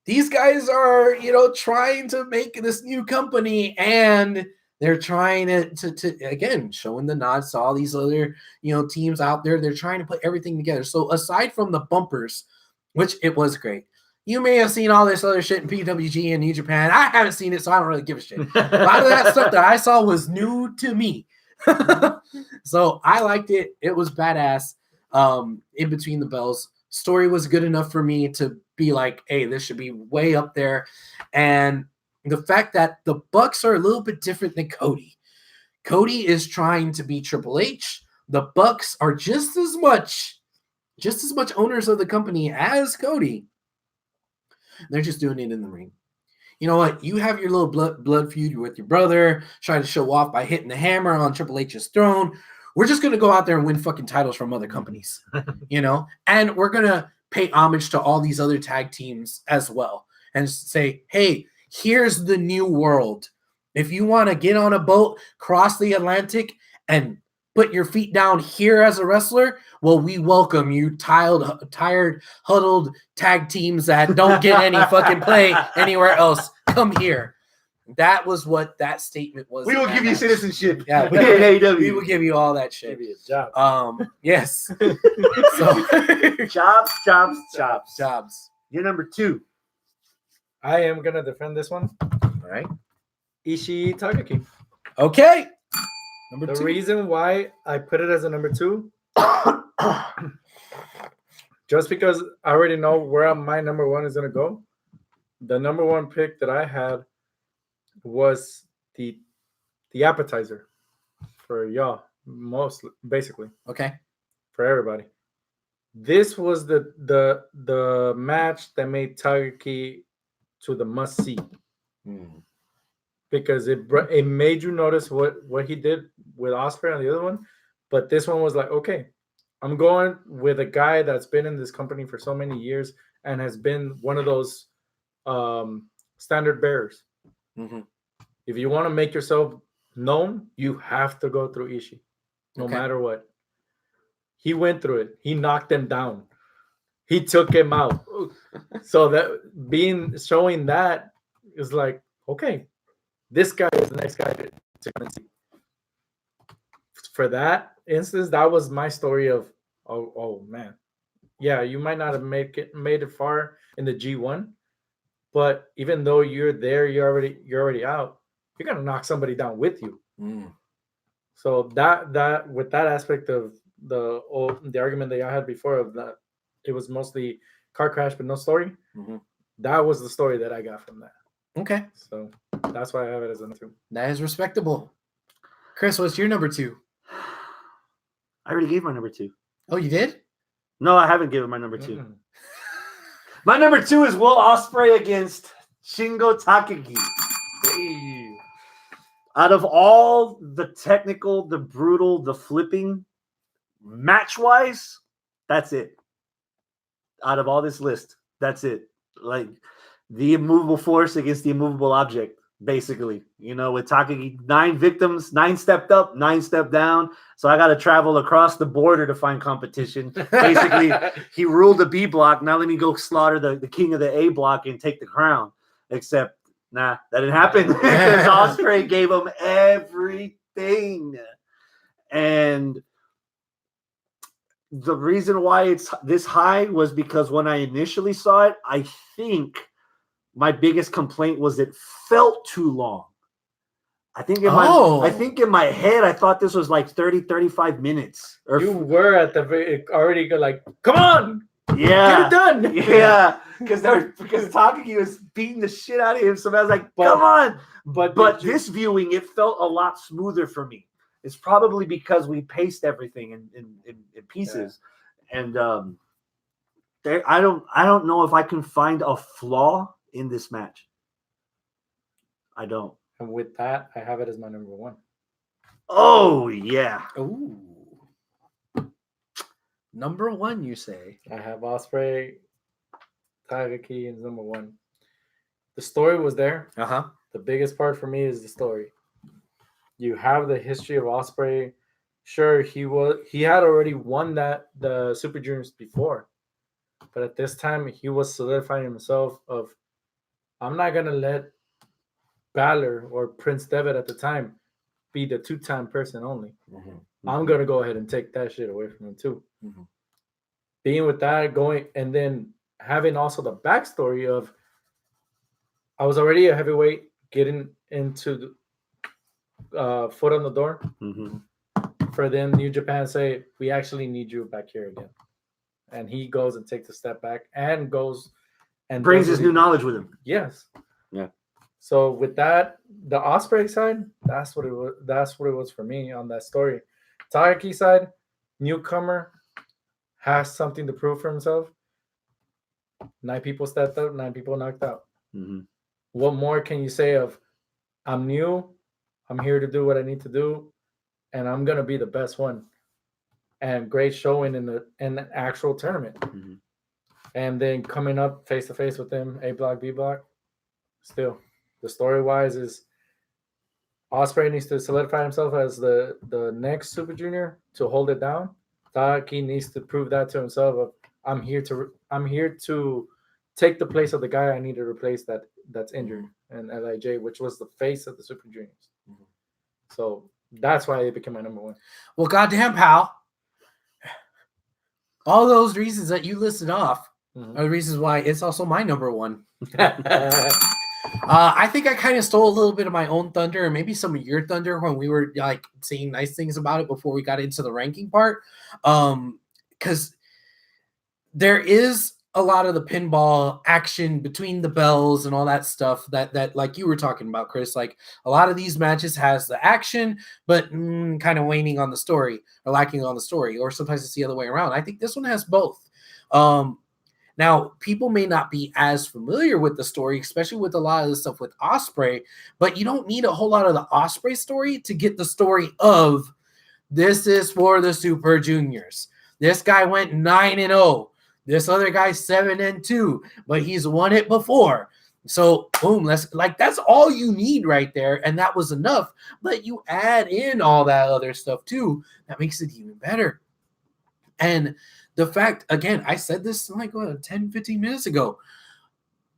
these guys are, trying to make this new company, and they're trying to again, showing the nods to all these other, teams out there. They're trying to put everything together. So aside from the bumpers, which it was great, you may have seen all this other shit in PWG and New Japan. I haven't seen it, so I don't really give a shit. A lot of that stuff that I saw was new to me. So I liked it. It was badass. In between the bells. story was good enough for me to be like, hey, this should be way up there. And the fact that the Bucks are a little bit different than Cody. Cody is trying to be Triple H. The Bucks are just as much owners of the company as Cody. They're just doing it in the ring. You know what? You have your little blood feud with your brother, trying to show off by hitting the hammer on Triple H's throne. We're just going to go out there and win fucking titles from other companies, you know? And we're going to pay homage to all these other tag teams as well and say, hey, here's the new world. If you want to get on a boat, cross the Atlantic, and put your feet down here as a wrestler, well, we welcome you tired, huddled tag teams that don't get any fucking play anywhere else. Come here. That was what that statement was. We will give you citizenship. Yeah, we will give you all that shit. Give you a job. Yes. So jobs. You're number 2. I am gonna defend this one. All right. Ishii Takagi. Okay. Number The 2. reason why I put it as a number 2, just because I already know where my number 1 is gonna go. The number 1 pick that I had was the appetizer for y'all, mostly, basically Okay. for everybody. This was the match that made Takagi to the must see. Because it made you notice what he did with Ospreay on the other one, but this one was like, okay, I'm going with a guy that's been in this company for so many years and has been one of those standard bearers. Mm-hmm. If you want to make yourself known, you have to go through Ishii, no matter what. He went through it. He knocked him down. He took him out. So that showing that is like, okay, this guy is the next guy to come and see. For that instance, that was my story of, oh man. Yeah, you might not have made it far in the G1, but even though you're there, you're already out. You're gonna knock somebody down with you. So that with that aspect of the argument that I had before of that, it was mostly car crash but no story. Mm-hmm. That was the story that I got from that. Okay. So that's why I have it as a number 2. That is respectable. Chris, what's your number 2? I already gave my number 2. Oh, you did? No, I haven't given my number 2. My number 2 is Will Ospreay against Shingo Takagi. Hey. Out of all the technical, the brutal, the flipping, match-wise, that's it. Out of all this list, that's it. Like the immovable force against the immovable object, basically. You know, with Takagi, 9 victims, 9 stepped up, 9 stepped down. So I got to travel across the border to find competition. Basically, he ruled the B block. Now let me go slaughter the king of the A block and take the crown. Except, nah, that didn't happen. Because Ospreay gave him everything. And the reason why it's this high was because when I initially saw it, I think my biggest complaint was it felt too long. I think in my head, I thought this was like 30, 35 minutes. Or you were at the already like, come on, yeah, get it done. Yeah, because Takagi was beating the shit out of him. So I was like, come on. But this viewing, it felt a lot smoother for me. It's probably because we paced everything in pieces. Yeah. And I don't know if I can find a flaw in this match. I don't. And with that, I have it as my number 1. Oh, yeah. Ooh. Number 1, you say? I have Ospreay, Takagi as number 1. The story was there. Uh-huh. The biggest part for me is the story. You have the history of Ospreay. Sure, he had already won the Super Juniors before. But at this time, he was solidifying himself of, I'm not going to let Balor or Prince Devitt at the time be the 2-time person only. Mm-hmm. I'm going to go ahead and take that shit away from him too. Mm-hmm. Being with that, going, and then having also the backstory of, I was already a heavyweight, getting into the foot on the door. Mm-hmm. For then New Japan say, we actually need you back here again. and he goes and takes a step back and goes and Brings does his what new he- knowledge with him. Yes. Yeah. So with that, the Osprey side, that's what it was. That's what it was for me on that story. Takagi side, newcomer, has something to prove for himself. 9 people stepped up, 9 people knocked out. Mm-hmm. What more can you say of I'm new, I'm here to do what I need to do, and I'm gonna be the best one. And great showing in the actual tournament. Mm-hmm. And then coming up face to face with them, A block, B block. Still, the story wise is Osprey needs to solidify himself as the next Super Junior to hold it down. Taki needs to prove that to himself. Of I'm here to take the place of the guy I need to replace that's injured, and Lij, which was the face of the Super Juniors. Mhm. So that's why it became my number one. Well, goddamn, pal. All those reasons that you listed off are the reasons why it's also my number one. I think I kind of stole a little bit of my own thunder and maybe some of your thunder when we were like saying nice things about it before we got into the ranking part. Because there is a lot of the pinball action between the bells and all that stuff that like you were talking about, Chris. Like a lot of these matches has the action, but kind of waning on the story or lacking on the story, or sometimes it's the other way around. I think this one has both. Now, people may not be as familiar with the story, especially with a lot of the stuff with Osprey, but you don't need a whole lot of the Osprey story to get the story of this is for the Super Juniors. This guy went 9-0. This other guy's 7-2, but he's won it before. So boom, that's all you need right there, and that was enough. But you add in all that other stuff too, that makes it even better. And the fact, again, I said this like 10, 15 minutes ago.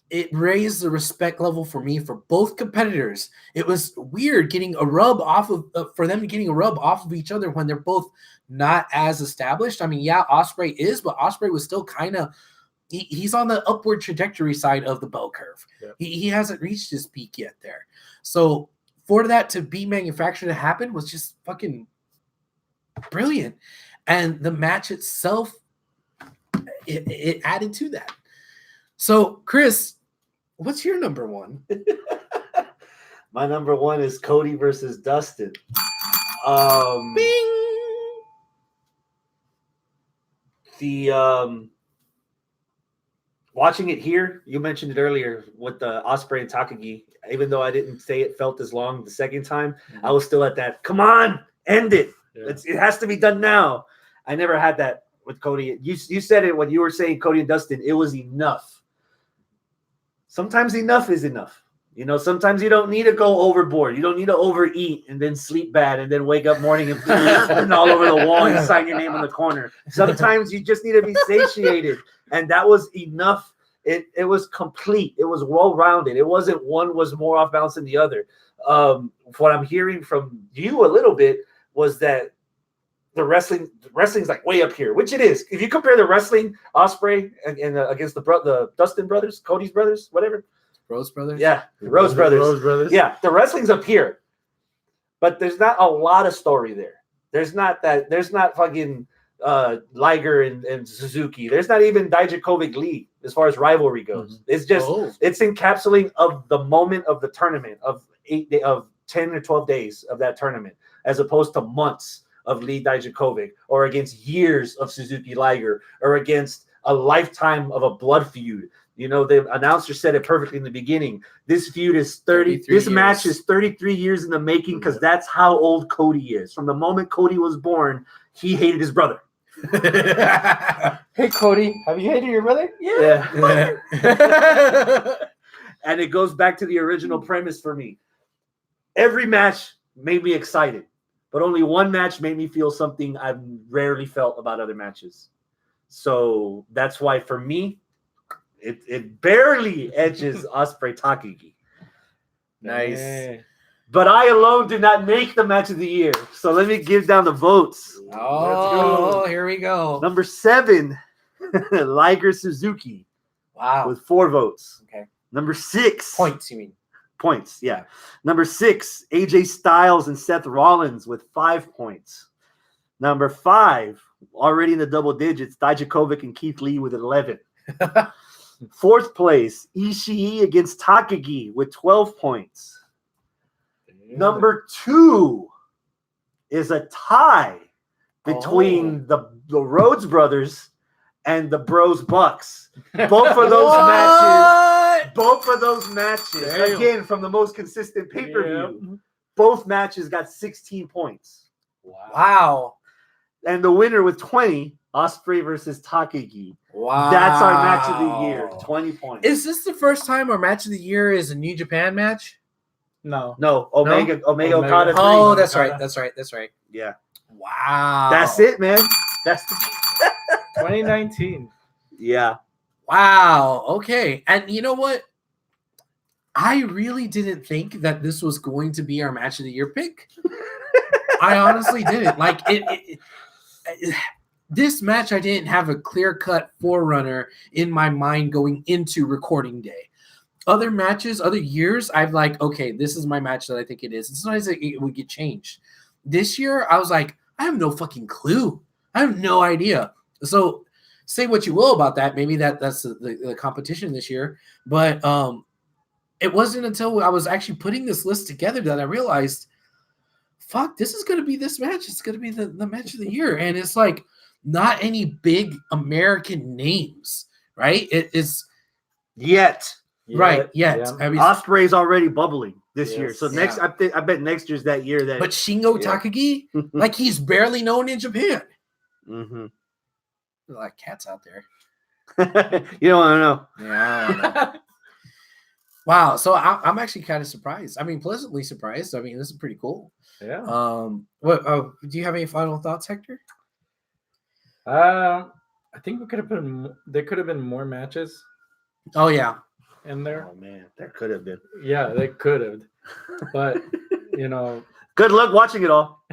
It raised the respect level for me for both competitors. It was weird getting a rub off of for them getting a rub off of each other when they're both not as established. I mean, yeah, Osprey is, but Osprey was still kind of he's on the upward trajectory side of the bell curve. Yep. He hasn't reached his peak yet there. So for that to be manufactured to happen was just fucking brilliant. And the match itself, it added to that. So, Chris, what's your number one? My number one is Cody versus Dustin. Bing! The watching it here, you mentioned it earlier with the Osprey and Takagi. Even though I didn't say it felt as long the second time, I was still at that. Come on, end it. Yeah. It has to be done now. I never had that with Cody. You said it when you were saying Cody and Dustin. It was enough. Sometimes enough is enough. You know, sometimes you don't need to go overboard. You don't need to overeat and then sleep bad and then wake up morning and all over the wall and sign your name on the corner. Sometimes you just need to be satiated. And that was enough. It was complete. It was well-rounded. It wasn't one was more off balance than the other. What I'm hearing from you a little bit was that the wrestling's like way up here, which it is. If you compare the wrestling Osprey and against the Dustin brothers, Cody's brothers, whatever, Rose Brothers? yeah, Rose brothers. Rose Brothers. Yeah, the wrestling's up here, but there's not a lot of story there. There's not fucking Liger and Suzuki. There's not even Dijakovic Lee as far as rivalry goes. It's just it's encapsulating of the moment of the tournament of 10 or 12 days of that tournament, as opposed to months of Lee Dijakovic, or against years of Suzuki Liger, or against a lifetime of a blood feud. You know, the announcer said it perfectly in the beginning. This feud is 33 years. Match is 33 years in the making, because that's how old Cody is. From the moment Cody was born, he hated his brother. Hey, Cody, have you hated your brother? Yeah. And it goes back to the original premise for me. Every match made me excited, but only one match made me feel something I've rarely felt about other matches. So that's why for me, it barely edges Osprey Takagi. Nice. But I alone did not make the match of the year. So let me give down the votes. Oh, here we go. Number 7, Liger Suzuki. Wow. With 4 votes. Okay. Number 6. Points, you mean? Points, yeah. Number 6, AJ Styles and Seth Rollins with 5 points. Number 5, already in the double digits, Dijakovic and Keith Lee with 11. 4th place, Ishii against Takagi with 12 points. Number 2 is a tie between the Rhodes brothers and the Bros Bucks. Both of those matches, Damn. again, from the most consistent pay-per-view, both matches got 16 points. Wow. And the winner with 20, Ospreay versus Takagi. Wow. That's our match of the year, 20 points. Is this the first time our match of the year is a New Japan match? No. No, Omega Okada 3. Oh, that's right. Yeah. Wow. That's it, man. That's 2019. Yeah. Wow. Okay. And you know what? I really didn't think that this was going to be our match of the year pick. I honestly didn't. Like this match, I didn't have a clear-cut forerunner in my mind going into recording day. Other matches, other years, I've like, okay, this is my match that I think it is. And sometimes it would get changed. This year, I was like, I have no fucking clue. I have no idea. So say what you will about that. Maybe that's the competition this year. But it wasn't until I was actually putting this list together that I realized, fuck, this is going to be this match. It's going to be the match of the year. And it's like not any big American names, right? It's Yet. right. Yet. Yeah. I mean, Osprey's already bubbling this year. So Yeah. next, I bet next year's that year that. but Shingo Takagi, like he's barely known in Japan. Mm-hmm. There's a lot of cats out there. You don't want to know. Yeah. I don't know. Wow. So I'm actually kind of surprised. I mean, pleasantly surprised. I mean, this is pretty cool. Yeah. What? Do you have any final thoughts, Hector? I think there could have been more matches Oh yeah. in there. Oh man, there could have been. Yeah, they could have. But Good luck watching it all.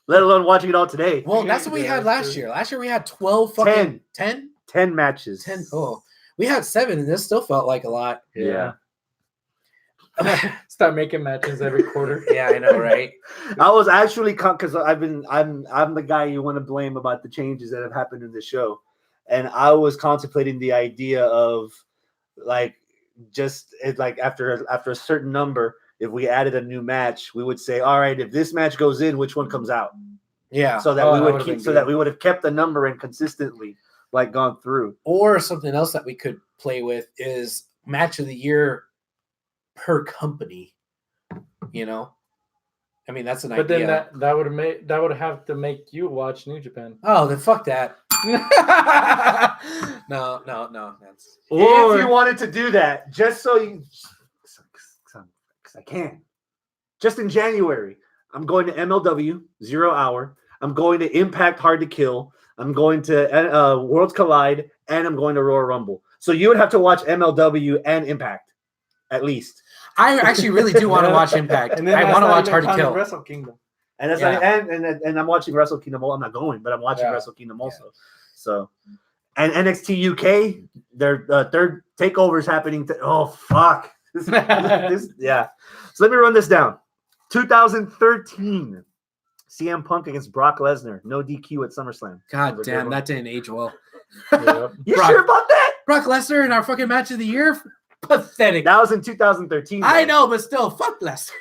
Let alone watching it all today. Well, that's what we had last year. Last year we had 12 fucking 10? 10 matches. 10. Oh, we had 7, and this still felt like a lot. Yeah. Start making matches every quarter. Yeah, I know, right? I was actually because I'm the guy you want to blame about the changes that have happened in the show, and I was contemplating the idea of like after a certain number, if we added a new match, we would say, all right, if this match goes in, which one comes out? Yeah. So that we would have kept the number and consistently like gone through. Or something else that we could play with is match of the year per company. You know, I mean that's an idea. But then that would have to make you watch New Japan. Oh, then fuck that. No. That's If you wanted to do that, just so you, because I can. Just in January, I'm going to MLW 0 Hour. I'm going to Impact Hard to Kill. I'm going to Worlds Collide, and I'm going to Royal Rumble. So you would have to watch MLW and Impact, at least. I actually really do want to watch Impact. And then I want to watch Hard to Kill. Wrestle Kingdom. And that's and I'm watching Wrestle Kingdom. Well, I'm not going, but I'm watching Wrestle Kingdom also. Yeah. So, and NXT UK, their third takeover is happening. Oh fuck! Yeah. So let me run this down. 2013, CM Punk against Brock Lesnar, no DQ at SummerSlam. God damn, that didn't age well. Yep. You sure about that? Brock Lesnar in our fucking match of the year? Pathetic. That was in 2013. I know, but still, fuck Lesnar.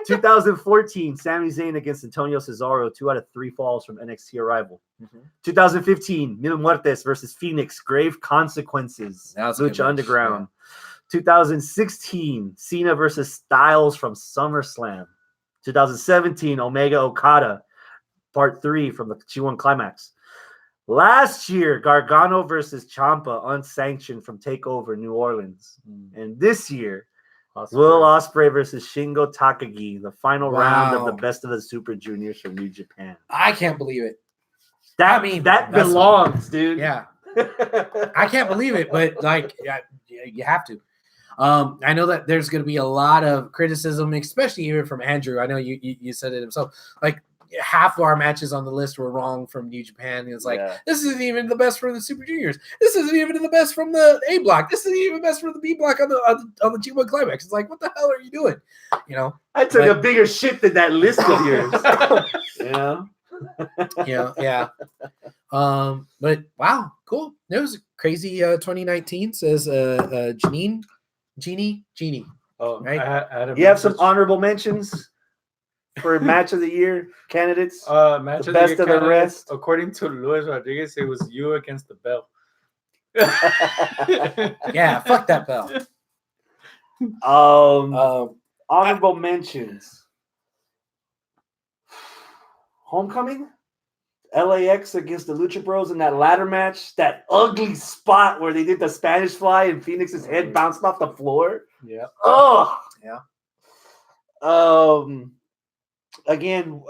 2014, Sami Zayn against Antonio Cesaro, 2 out of 3 falls from NXT Arrival. 2015, Mil Muertes versus Phoenix, Grave Consequences, That was a good Lucha match, Underground. 2016, Cena versus Styles from SummerSlam. 2017, Omega Okada, Part 3 from the G1 Climax. Last year, Gargano versus Ciampa, unsanctioned from TakeOver New Orleans. And this year, Will Ospreay versus Shingo Takagi, the final round of the Best of the Super Juniors from New Japan. I can't believe it. That belongs, dude. Yeah. I can't believe it, but like, you have to. I know that there's going to be a lot of criticism, especially even from Andrew. I know you said it himself. Like, half of our matches on the list were wrong from New Japan. It's like, this isn't even the best from the Super Juniors. This isn't even the best from the A block. This isn't even the best from the B block on the G1 Climax. It's like, what the hell are you doing? You know, I took a bigger shit than that list of yours. You know, Yeah. But wow, cool. It was crazy. 2019 says Jeannie. Oh, Right. I had a You have some message. honorable mentions for match of the year candidates. Match the of best the of year the candidates, rest. according to Luis Rodriguez, it was you against the bell. Yeah, fuck that bell. Honorable mentions. Homecoming, LAX against the Lucha Bros in that ladder match. That ugly spot where they did the Spanish fly and Phoenix's head bounced off the floor. Yeah. Oh Yeah. Again,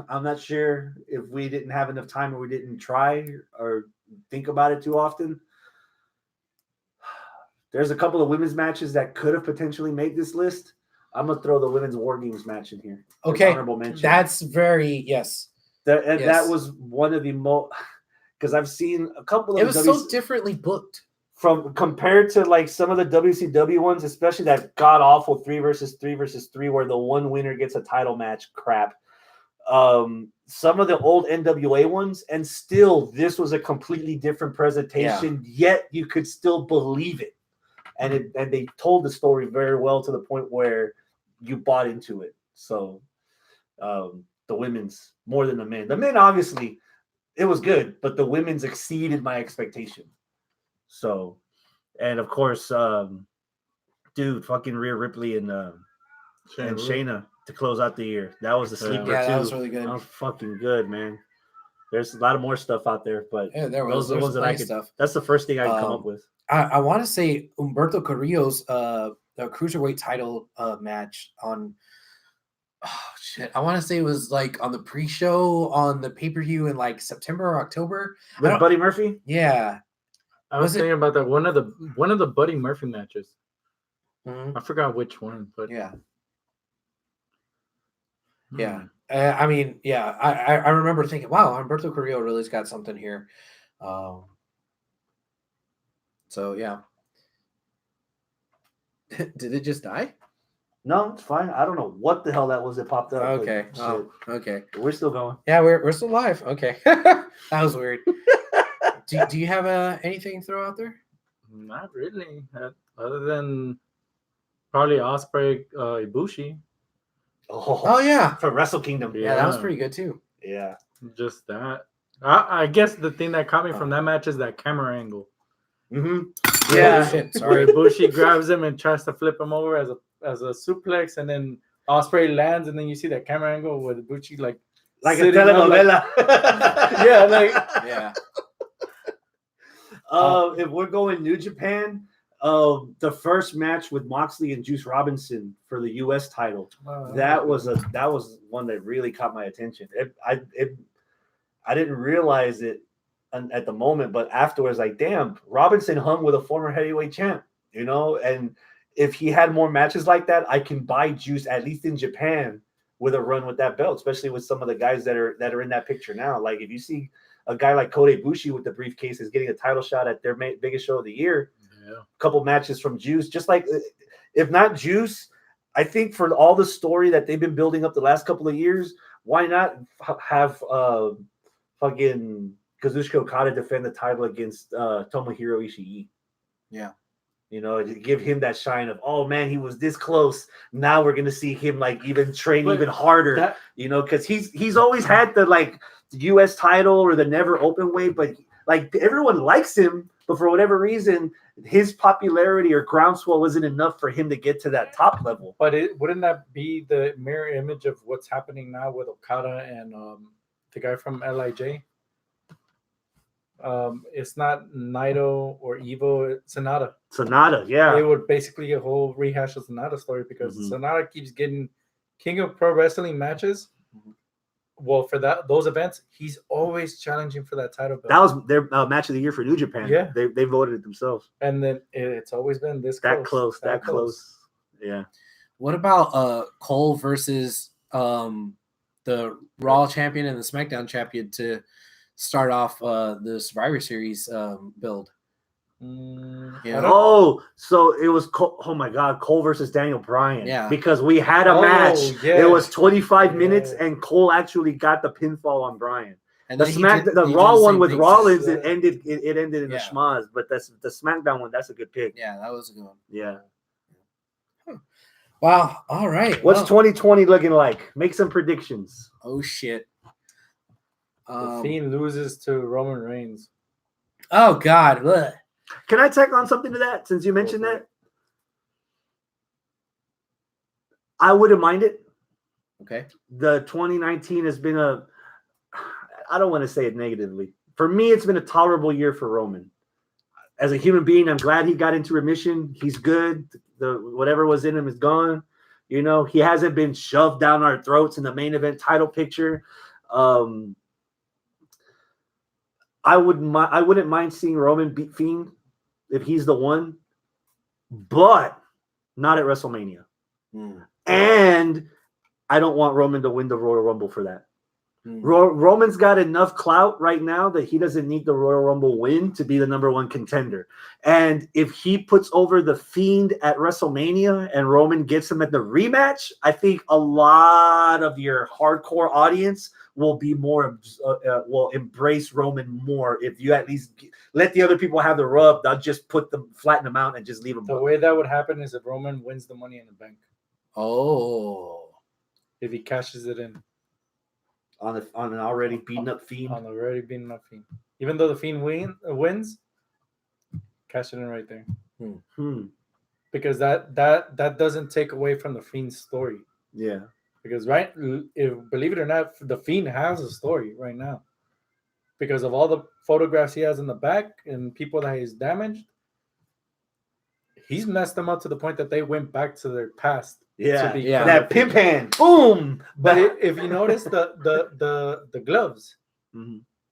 I'm not sure if we didn't have enough time or we didn't try or think about it too often. There's a couple of women's matches that could have potentially made this list. I'm gonna throw the women's War Games match in here. Okay, honorable mention. that's very yes. That was one of the most because I've seen a couple of. It was so differently booked from compared to like some of the WCW ones, especially that god awful 3 versus 3 versus 3 where the one winner gets a title match crap. Some of the old NWA ones, and still this was a completely different presentation. Yet you could still believe it. And they told the story very well to the point where you bought into it. So the women's more than the men. The men obviously it was good, but the women's exceeded my expectation. So, and of course, dude, fucking Rhea Ripley and Shayna to close out the year. That was a sleeper too. That was really good. That was fucking good, man. There's a lot of more stuff out there, but those are the ones that I could. Stuff. That's the first thing I could come up with. I want to say Humberto Carrillo's the cruiserweight title match on. Oh shit! I want to say it was like on the pre-show on the pay-per-view in like September or October with Buddy Murphy. Yeah, I was thinking about that one of the Buddy Murphy matches. Mm-hmm. I forgot which one, but yeah. I mean, I remember thinking, wow, Humberto Carrillo really's got something here. So yeah. Did it just die? No, it's fine. I don't know what the hell that was that popped up. Okay. Okay. We're still going. Yeah, we're still live. Okay. That was weird. do you have anything to throw out there? Not really. Other than probably Ospreay Ibushi. Oh yeah. For Wrestle Kingdom. Yeah, that was pretty good too. Yeah. Just that. I guess the thing that caught me from that match is that camera angle. Mm-hmm. Yeah. Shit, sorry. Ibushi grabs him and tries to flip him over as a suplex, and then Ospreay lands, and then you see that camera angle with Ibushi like a telenovela. Yeah. If we're going New Japan, the first match with Moxley and Juice Robinson for the U.S. title, that was one that really caught my attention. I didn't realize it at the moment, but afterwards, like, damn, Robinson hung with a former heavyweight champ, and if he had more matches like that, I can buy Juice at least in Japan with a run with that belt, especially with some of the guys that are in that picture now. Like if you see a guy like Kota Ibushi with the briefcase is getting a title shot at their biggest show of the year, a couple matches from Juice, just like if not Juice, I think for all the story that they've been building up the last couple of years, why not have fucking Kazuchika Okada defend the title against Tomohiro Ishii? Yeah. To give him that shine of, oh man, he was this close. Now we're gonna see him like even train even harder, because he's always had the like the U.S. title or the never open weight, but like everyone likes him, but for whatever reason, his popularity or groundswell isn't enough for him to get to that top level. But wouldn't that be the mirror image of what's happening now with Okada and the guy from LIJ? It's not Naito or Evo, it's Sonata. Yeah. It would basically a whole rehash of Sonata story because Sonata keeps getting King of Pro Wrestling matches. Well, for those events, he's always challenging for that title belt. That was their match of the year for New Japan. Yeah, they voted it themselves. And then it's always been that close. Yeah. What about Cole versus the Raw champion and the SmackDown champion to start off the Survivor Series build? Yeah. I don't- Oh, so it was oh my God, Cole versus Daniel Bryan. Yeah. Because we had a Oh, match. yeah. It was 25 Yeah. minutes, and Cole actually got the pinfall on Bryan. And The then the he did Raw the one same with thing. Rollins, Yeah. it ended in Yeah. a schmaz, but that's the SmackDown one. That's a good pick. Yeah, that was a good one. Yeah. Wow. All right. What's well, 2020 looking like? Make some predictions. Oh shit. The Fiend loses to Roman Reigns. Oh God. Ugh. Can I tack on something to that since you mentioned for that? I wouldn't mind it. Okay. The 2019 has been I don't want to say it negatively. For me, it's been a tolerable year for Roman. As a human being, I'm glad he got into remission. He's good. The whatever was in him is gone. You know, he hasn't been shoved down our throats in the main event title picture. I wouldn't mind seeing Roman beat Fiend if he's the one, but not at WrestleMania. And I don't want Roman to win the Royal Rumble for that. Roman's got enough clout right now that he doesn't need the Royal Rumble win to be the number one contender. And if he puts over the Fiend at WrestleMania and Roman gets him at the rematch, I think a lot of your hardcore audience will be more will embrace Roman more if you at least let the other people have the rub. They'll just flatten them out and just leave them. The way that would happen is if Roman wins the Money in the Bank. Oh. If he cashes it in. On an already beaten up Fiend. On already beaten up Fiend. Even though the Fiend wins, cash it in right there. Because that doesn't take away from the Fiend's story. Yeah. Because believe it or not, the Fiend has a story right now. Because of all the photographs he has in the back and people that he's damaged, he's messed them up to the point that they went back to their past. Yeah, yeah. That pimp hand, boom. But if you notice the gloves,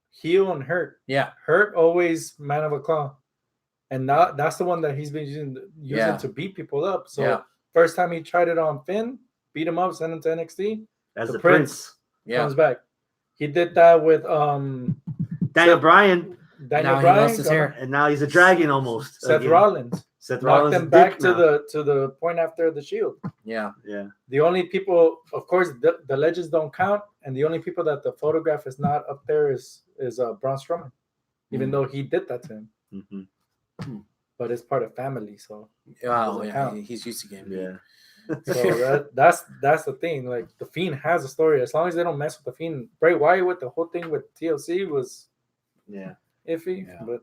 heel and hurt. Yeah. Hurt always man of a claw, and now that's the one that he's been using to beat people up. So first time he tried it on Finn, beat him up, sent him to NXT. As the Prince comes back. He did that with Daniel Bryan. Daniel Bryan lost his hair, and now he's a dragon almost. Seth Rollins. Seth knocked Rollins them back to the point after the Shield. Yeah. The only people, of course, the legends don't count, and the only people that the photograph is not up there is Braun Strowman, even though he did that to him. But it's part of family, so he's used to getting So that's the thing. Like the Fiend has a story. As long as they don't mess with the Fiend, Bray Wyatt with the whole thing with TLC was iffy. Yeah. But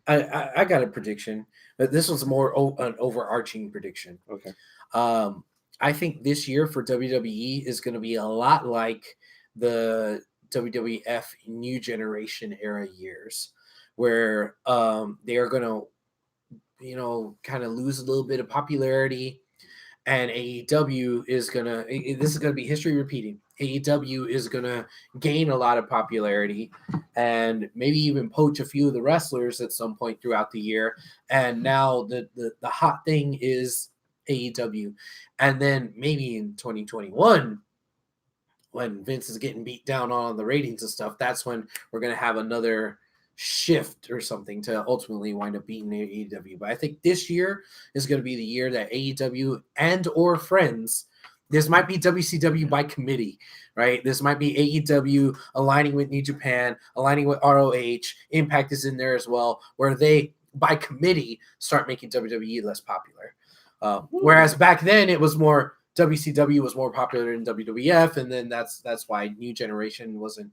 I got a prediction, but this was more an overarching prediction. Okay. I think this year for WWE is going to be a lot like the WWF New Generation era years, where they are going to, kind of lose a little bit of popularity, and AEW is this is going to be history repeating. AEW is going to gain a lot of popularity and maybe even poach a few of the wrestlers at some point throughout the year. And now the hot thing is AEW. And then maybe in 2021, when Vince is getting beat down on the ratings and stuff, that's when we're going to have another shift or something to ultimately wind up beating AEW. But I think this year is going to be the year that AEW and or friends, this might be WCW by committee, right? This might be AEW aligning with New Japan, aligning with ROH. Impact is in there as well, where they, by committee, start making WWE less popular. Whereas back then, it was more WCW was more popular than WWF, and then that's why New Generation wasn't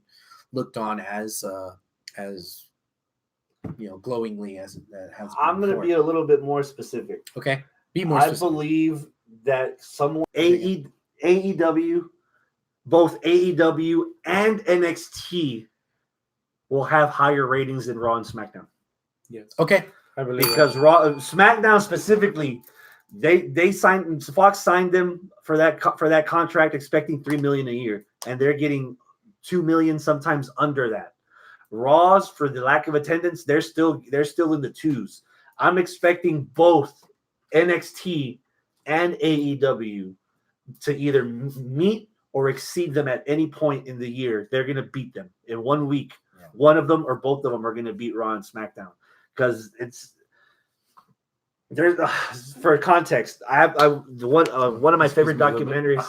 looked on as glowingly as it has been. I'm going to be a little bit more specific. Okay, be more specific. I believe that AEW, both AEW and NXT will have higher ratings than Raw and SmackDown. Yes. Okay. I believe because Raw, SmackDown specifically, they signed, Fox signed them for that contract expecting $3 million a year, and they're getting $2 million, sometimes under that. Raws, for the lack of attendance, they're still in the twos. I'm expecting both NXT and AEW to either meet or exceed them at any point in the year. They're going to beat them in 1 week. Yeah. One of them or both of them are going to beat Raw and SmackDown, because There's for context, I have one of my favorite documentaries.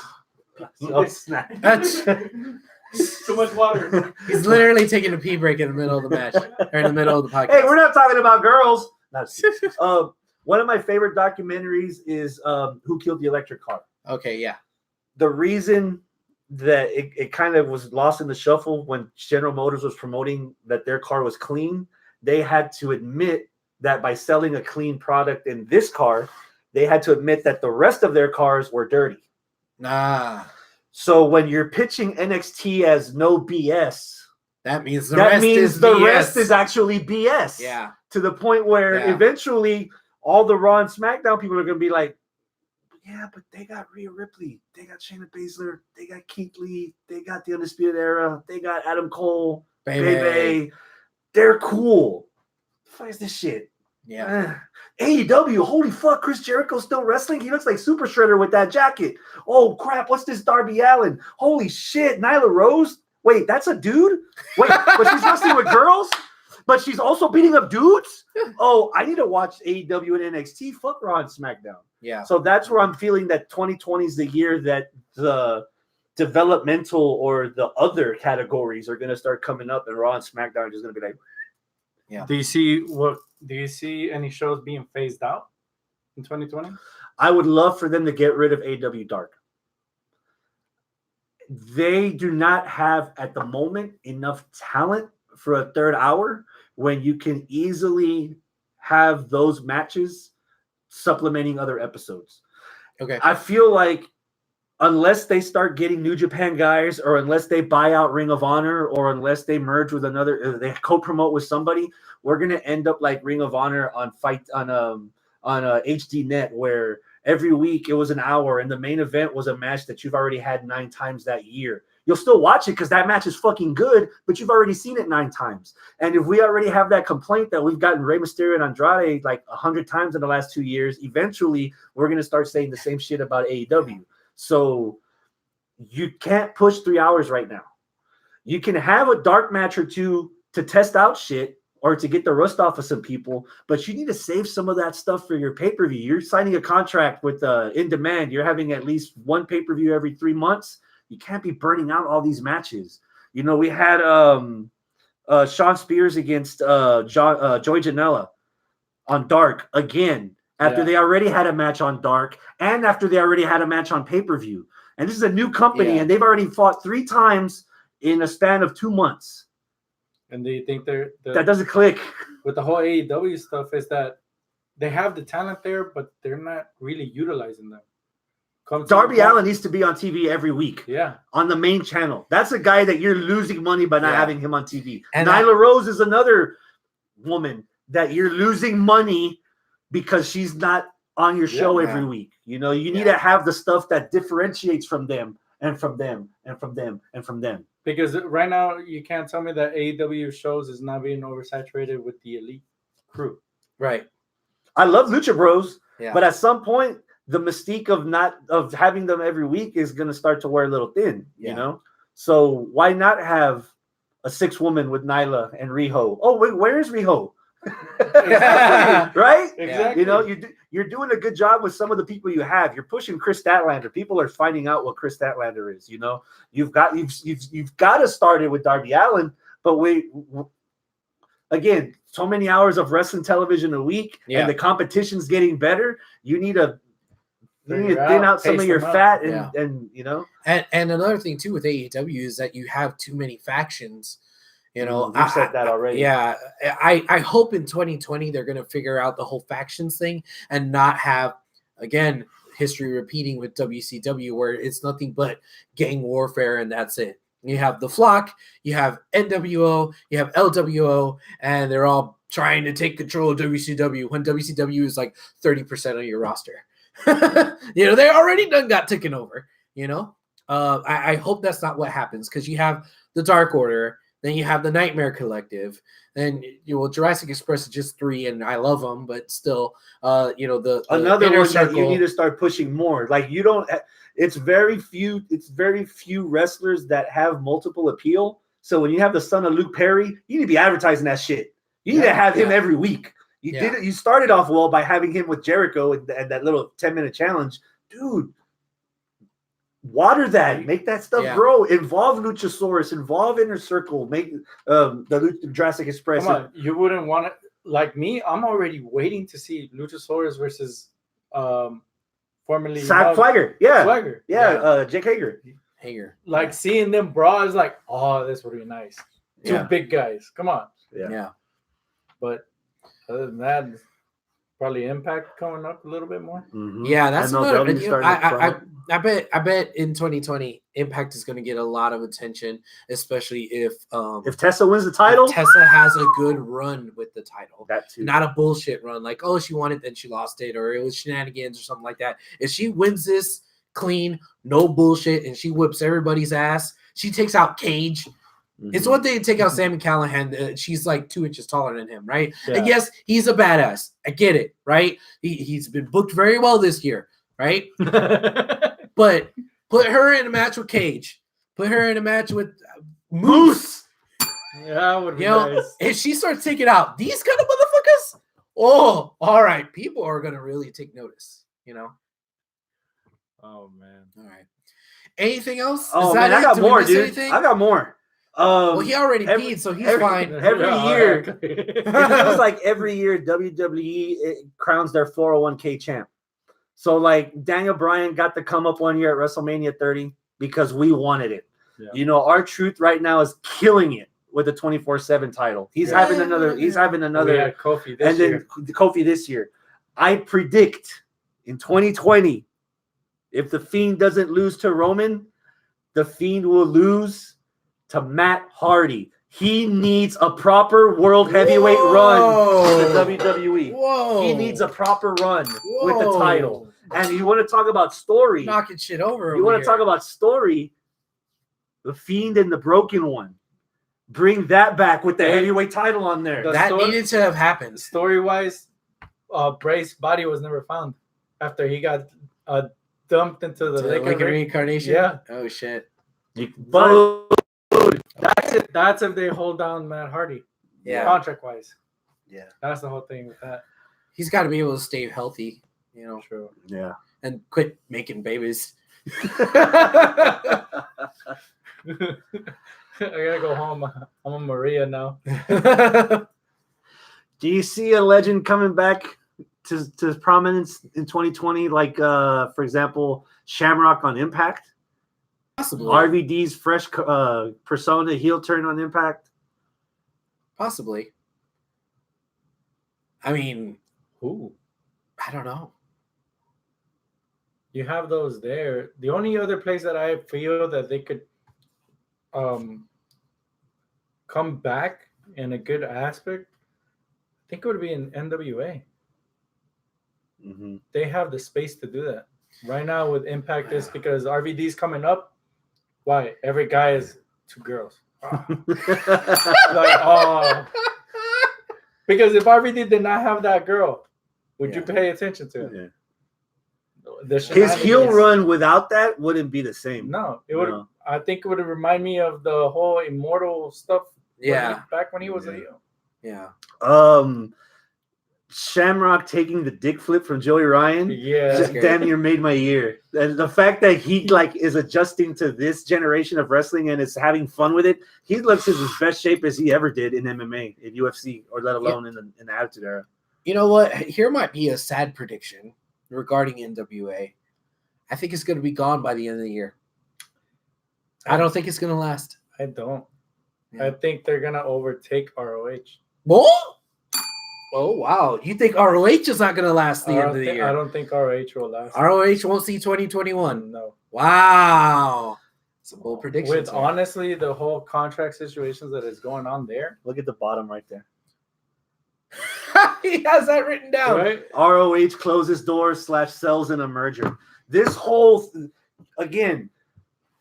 Oh, snap. That's Too much water. he's literally taking a pee break in the middle of the match or in the middle of the podcast. Hey, we're not talking about girls. One of my favorite documentaries is Who Killed the Electric Car. Okay, yeah. The reason that it kind of was lost in the shuffle when General Motors was promoting that their car was clean, they had to admit that by selling a clean product in this car, they had to admit that the rest of their cars were dirty. Nah. So when you're pitching NXT as no BS, that means the rest is actually BS. Yeah. To the point where eventually all the Raw and SmackDown people are going to be like, yeah, but they got Rhea Ripley, they got Shayna Baszler, they got Keith Lee, they got the Undisputed Era, they got Adam Cole, Baby. They're cool. What is this shit? Yeah. AEW, holy fuck, Chris Jericho's still wrestling? He looks like Super Shredder with that jacket. Oh, crap, what's this Darby Allin? Holy shit, Nyla Rose? Wait, that's a dude? Wait, but she's wrestling with girls? But she's also beating up dudes? Oh, I need to watch AEW and NXT. Fuck Raw and SmackDown. Yeah. So that's where I'm feeling that 2020 is the year that the developmental or the other categories are going to start coming up, and Raw and SmackDown are just going to be like, yeah. Do you see any shows being phased out in 2020? I would love for them to get rid of AEW Dark. They do not have at the moment enough talent for a third hour when you can easily have those matches supplementing other episodes. Okay. I feel like unless they start getting New Japan guys, or unless they buy out Ring of Honor, or unless they merge with another, they co-promote with somebody, we're gonna end up like Ring of Honor on HD Net, where every week it was an hour, and the main event was a match that you've already had 9 times that year. You'll still watch it because that match is fucking good, but you've already seen it 9 times. And if we already have that complaint that we've gotten Rey Mysterio and Andrade like 100 times in the last 2 years, eventually we're gonna start saying the same shit about AEW. So you can't push 3 hours right now. You can have a dark match or two to test out shit or to get the rust off of some people, but you need to save some of that stuff for your pay-per-view. You're signing a contract with In Demand. You're having at least one pay-per-view every 3 months. You can't be burning out all these matches. You know, we had Sean Spears against Joey Janela on Dark again. After they already had a match on Dark, and after they already had a match on pay-per-view. And this is a new company, and they've already fought 3 times in a span of 2 months. And do you think that doesn't click? With the whole AEW stuff is that they have the talent there, but they're not really utilizing them. Darby Allin needs to be on TV every week. Yeah. On the main channel. That's a guy that you're losing money by not having him on TV. And Nyla Rose is another woman that you're losing money because she's not on your show every week. You know, you need to have the stuff that differentiates from them and from them and from them and from them. Because right now you can't tell me that AEW shows is not being oversaturated with the elite crew. Right. I love Lucha Bros, but at some point the mystique of having them every week is going to start to wear a little thin, you know? So why not have a 6-woman with Nyla and Riho? Oh, wait, where's Riho? Exactly. Right? Exactly. You know, you're doing a good job with some of the people you have. You're pushing Chris Statlander. People are finding out what Chris Statlander is. You know, you've got to start it with Darby Allin, but again, so many hours of wrestling television a week, and the competition's getting better. You need to thin out some of your fat, and you know. And another thing too with AEW is that you have too many factions. You know, you said that already. Yeah, I hope in 2020 they're going to figure out the whole factions thing and not have, again, history repeating with WCW where it's nothing but gang warfare and that's it. You have the Flock, you have NWO, you have LWO, and they're all trying to take control of WCW when WCW is like 30% of your roster. You know, they already got taken over, you know. I hope that's not what happens because you have the Dark Order. Then you have the Nightmare Collective. Then Jurassic Express is just 3, and I love them, but still, you know, the another one that you need to start pushing more. Like you don't. It's very few wrestlers that have multiple appeal. So when you have the son of Luke Perry, you need to be advertising that shit. You need to have him every week. You Yeah. did it. You started off well by having him with Jericho and that little 10-minute challenge, dude. Water that, make that stuff Yeah. grow. Involve Luchasaurus, involve Inner Circle, make the Jurassic Express. Come on, you wouldn't want to like me. I'm already waiting to see Luchasaurus versus formerly Swagger, yeah, Swagger, Jake Hager. Like seeing them brawl is like, oh, this would be nice. Two Yeah. big guys, come on. Yeah. But other than that, probably Impact coming up a little bit more. Mm-hmm. Yeah, that's another. MLW You know, starting I bet in 2020 Impact is going to get a lot of attention, especially if Tessa wins the title. Tessa has a good run with the title. That too. Not a bullshit run like, oh, she won it, then she lost it, or it was shenanigans or something like that. If she wins this clean, no bullshit, and she whips everybody's ass, she takes out Cage. Mm-hmm. It's one thing to take out Sami Callihan. She's like 2 inches taller than him, right? Yeah. And yes, he's a badass. I get it, right? He's been booked very well this year, right? But put her in a match with Cage. Put her in a match with Moose. Yeah, that would be You know, nice. if she starts taking out these kind of motherfuckers, oh, all right. People are going to really take notice, you know? Oh, man. All right. Anything else? Oh Is man, that I it? got Did we more, miss dude. anything? I got more. Well, he already every- peed, so he's every- fine. Every Yeah, year, okay. it feels like every year WWE crowns their 401k champ. So like Daniel Bryan got to come up one year at WrestleMania 30 because we wanted it. Yeah. You know, R-Truth right now is killing it with the 24/7 title. He's Yeah. having another. He's having another. We had Kofi this and then year. Kofi this year. I predict in 2020, if the Fiend doesn't lose to Roman, the Fiend will lose to Matt Hardy. He needs a proper world heavyweight run in the WWE. Whoa. He needs a proper run with the title. And you want to talk about story? Knocking shit over. You want to talk about story? The Fiend and the Broken One. Bring that back with the heavyweight title on there. The that story- needed to have happened. Story-wise, Bray's body was never found after he got dumped into the lake Like of a Rain. reincarnation? Yeah. Oh, shit. But That's if they hold down Matt Hardy. Yeah. Contract-wise. Yeah. That's the whole thing with that. He's got to be able to stay healthy, you know, True. yeah. and quit making babies. I gotta go home. I'm a Maria now. Do you see a legend coming back to prominence in 2020? Like, for example, Shamrock on Impact, Possibly. RVD's fresh persona heel turn on Impact. Possibly. I mean, Ooh. I don't know. You have those there. The only other place that I feel that they could come back in a good aspect, I think it would be in NWA. Mm-hmm. They have the space to do that. Right now with Impact is because RVD's coming up. Why? Every guy is 2 girls. Like, oh. Because if RVD did not have that girl, would you pay attention to it? Yeah. The His heel shenanigans- run without that wouldn't be the same. No, it would. No. I think it would remind me of the whole Immortal stuff. Yeah. Back when he was a Yeah. heel. Yeah. Shamrock taking the dick flip from Joey Ryan. Yeah. Just great. damn near made my year. And the fact that he like is adjusting to this generation of wrestling and is having fun with it, he looks in his best shape as he ever did in MMA, in UFC, or let alone in the Attitude Era. You know what? Here might be a sad prediction regarding NWA. I think it's going to be gone by the end of the year. I don't think it's going to last. I don't. Yeah. I think they're gonna overtake ROH. What? Oh, wow. You think ROH is not going to last the end of the year? I don't think ROH will last. ROH won't see 2021. No. Wow. It's a bold prediction. With honestly the whole contract situations that is going on there, Look at the bottom right there. He has that written down. right? ROH closes doors / sells in a merger. This whole, again,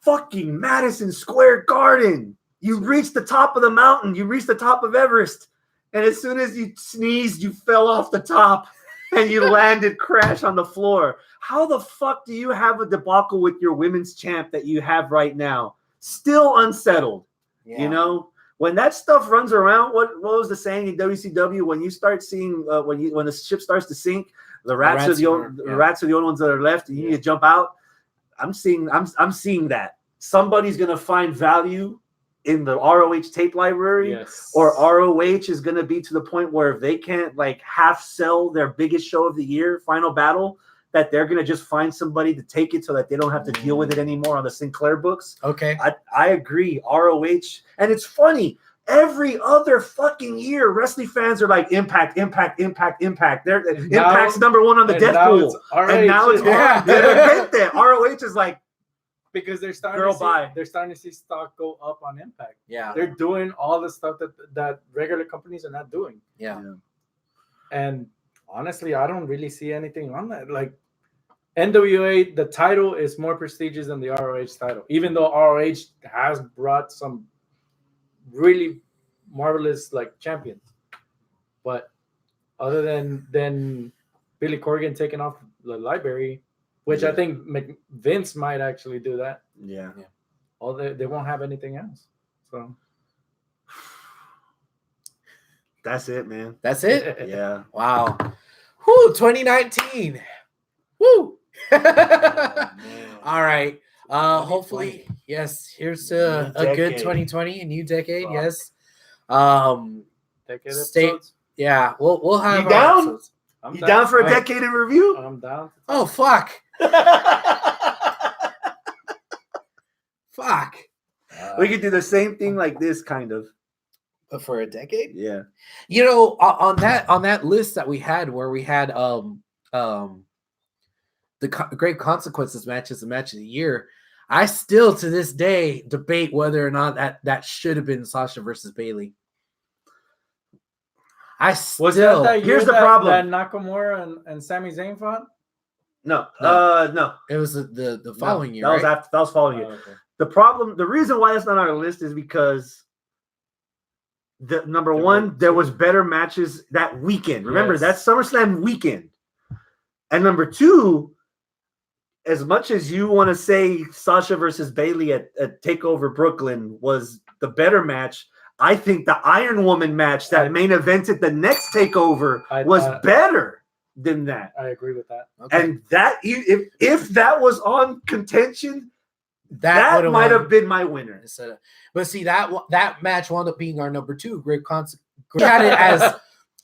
fucking Madison Square Garden. You reached the top of the mountain. You reached the top of Everest. And as soon as you sneezed, you fell off the top and you landed crash on the floor. How the fuck do you have a debacle with your women's champ that you have right now? Still unsettled. Yeah. You know, when that stuff runs around, what was the saying in WCW? When you start seeing when the ship starts to sink, the rats are the only ones that are left, and you need to jump out. I'm seeing that somebody's gonna find value in the ROH tape library, or ROH is gonna be to the point where if they can't like half sell their biggest show of the year, Final Battle, that they're gonna just find somebody to take it so that they don't have to deal with it anymore on the Sinclair books. Okay, I agree. ROH, and it's funny. Every other fucking year, wrestling fans are like Impact. Impact's number one on the Deathpool, and now it's ROH is like, because they're starting to see stock go up on Impact. Yeah, they're doing all the stuff that regular companies are not doing. Yeah. And honestly, I don't really see anything on that. Like NWA, the title is more prestigious than the ROH title, even though ROH has brought some really marvelous like champions. But other than Billy Corgan taking off the library, which I think Vince might actually do that. Yeah. They won't have anything else. So that's it, man. That's it. Yeah. Wow. Whoo, 2019. Woo. All right. Hopefully, yes. Here's a good 2020, a new decade. Yes. Decade Stay. episodes? Yeah. We'll have. You down? Episodes. You down for a decade in review? I'm down. Oh fuck. Fuck. We could do the same thing like this, kind of. But for a decade? Yeah. You know, on that list that we had, where we had the Great Consequences match as the match of the year, I still to this day debate whether or not that should have been Sasha versus Bailey. Here's the problem. That Nakamura and Sami Zayn fought? No. It was the following year. That was following year. Okay. The reason why it's not on our list is because number one, there was better matches that weekend. Remember, that's SummerSlam weekend. And number two, as much as you want to say Sasha versus Bailey at TakeOver Brooklyn was the better match, I think the Iron Woman match that main evented the next TakeOver was better than that. I agree with that. Okay. And that if that was on contention, that might have been my winner. But see, that match wound up being our number two. Great Consequences. We had it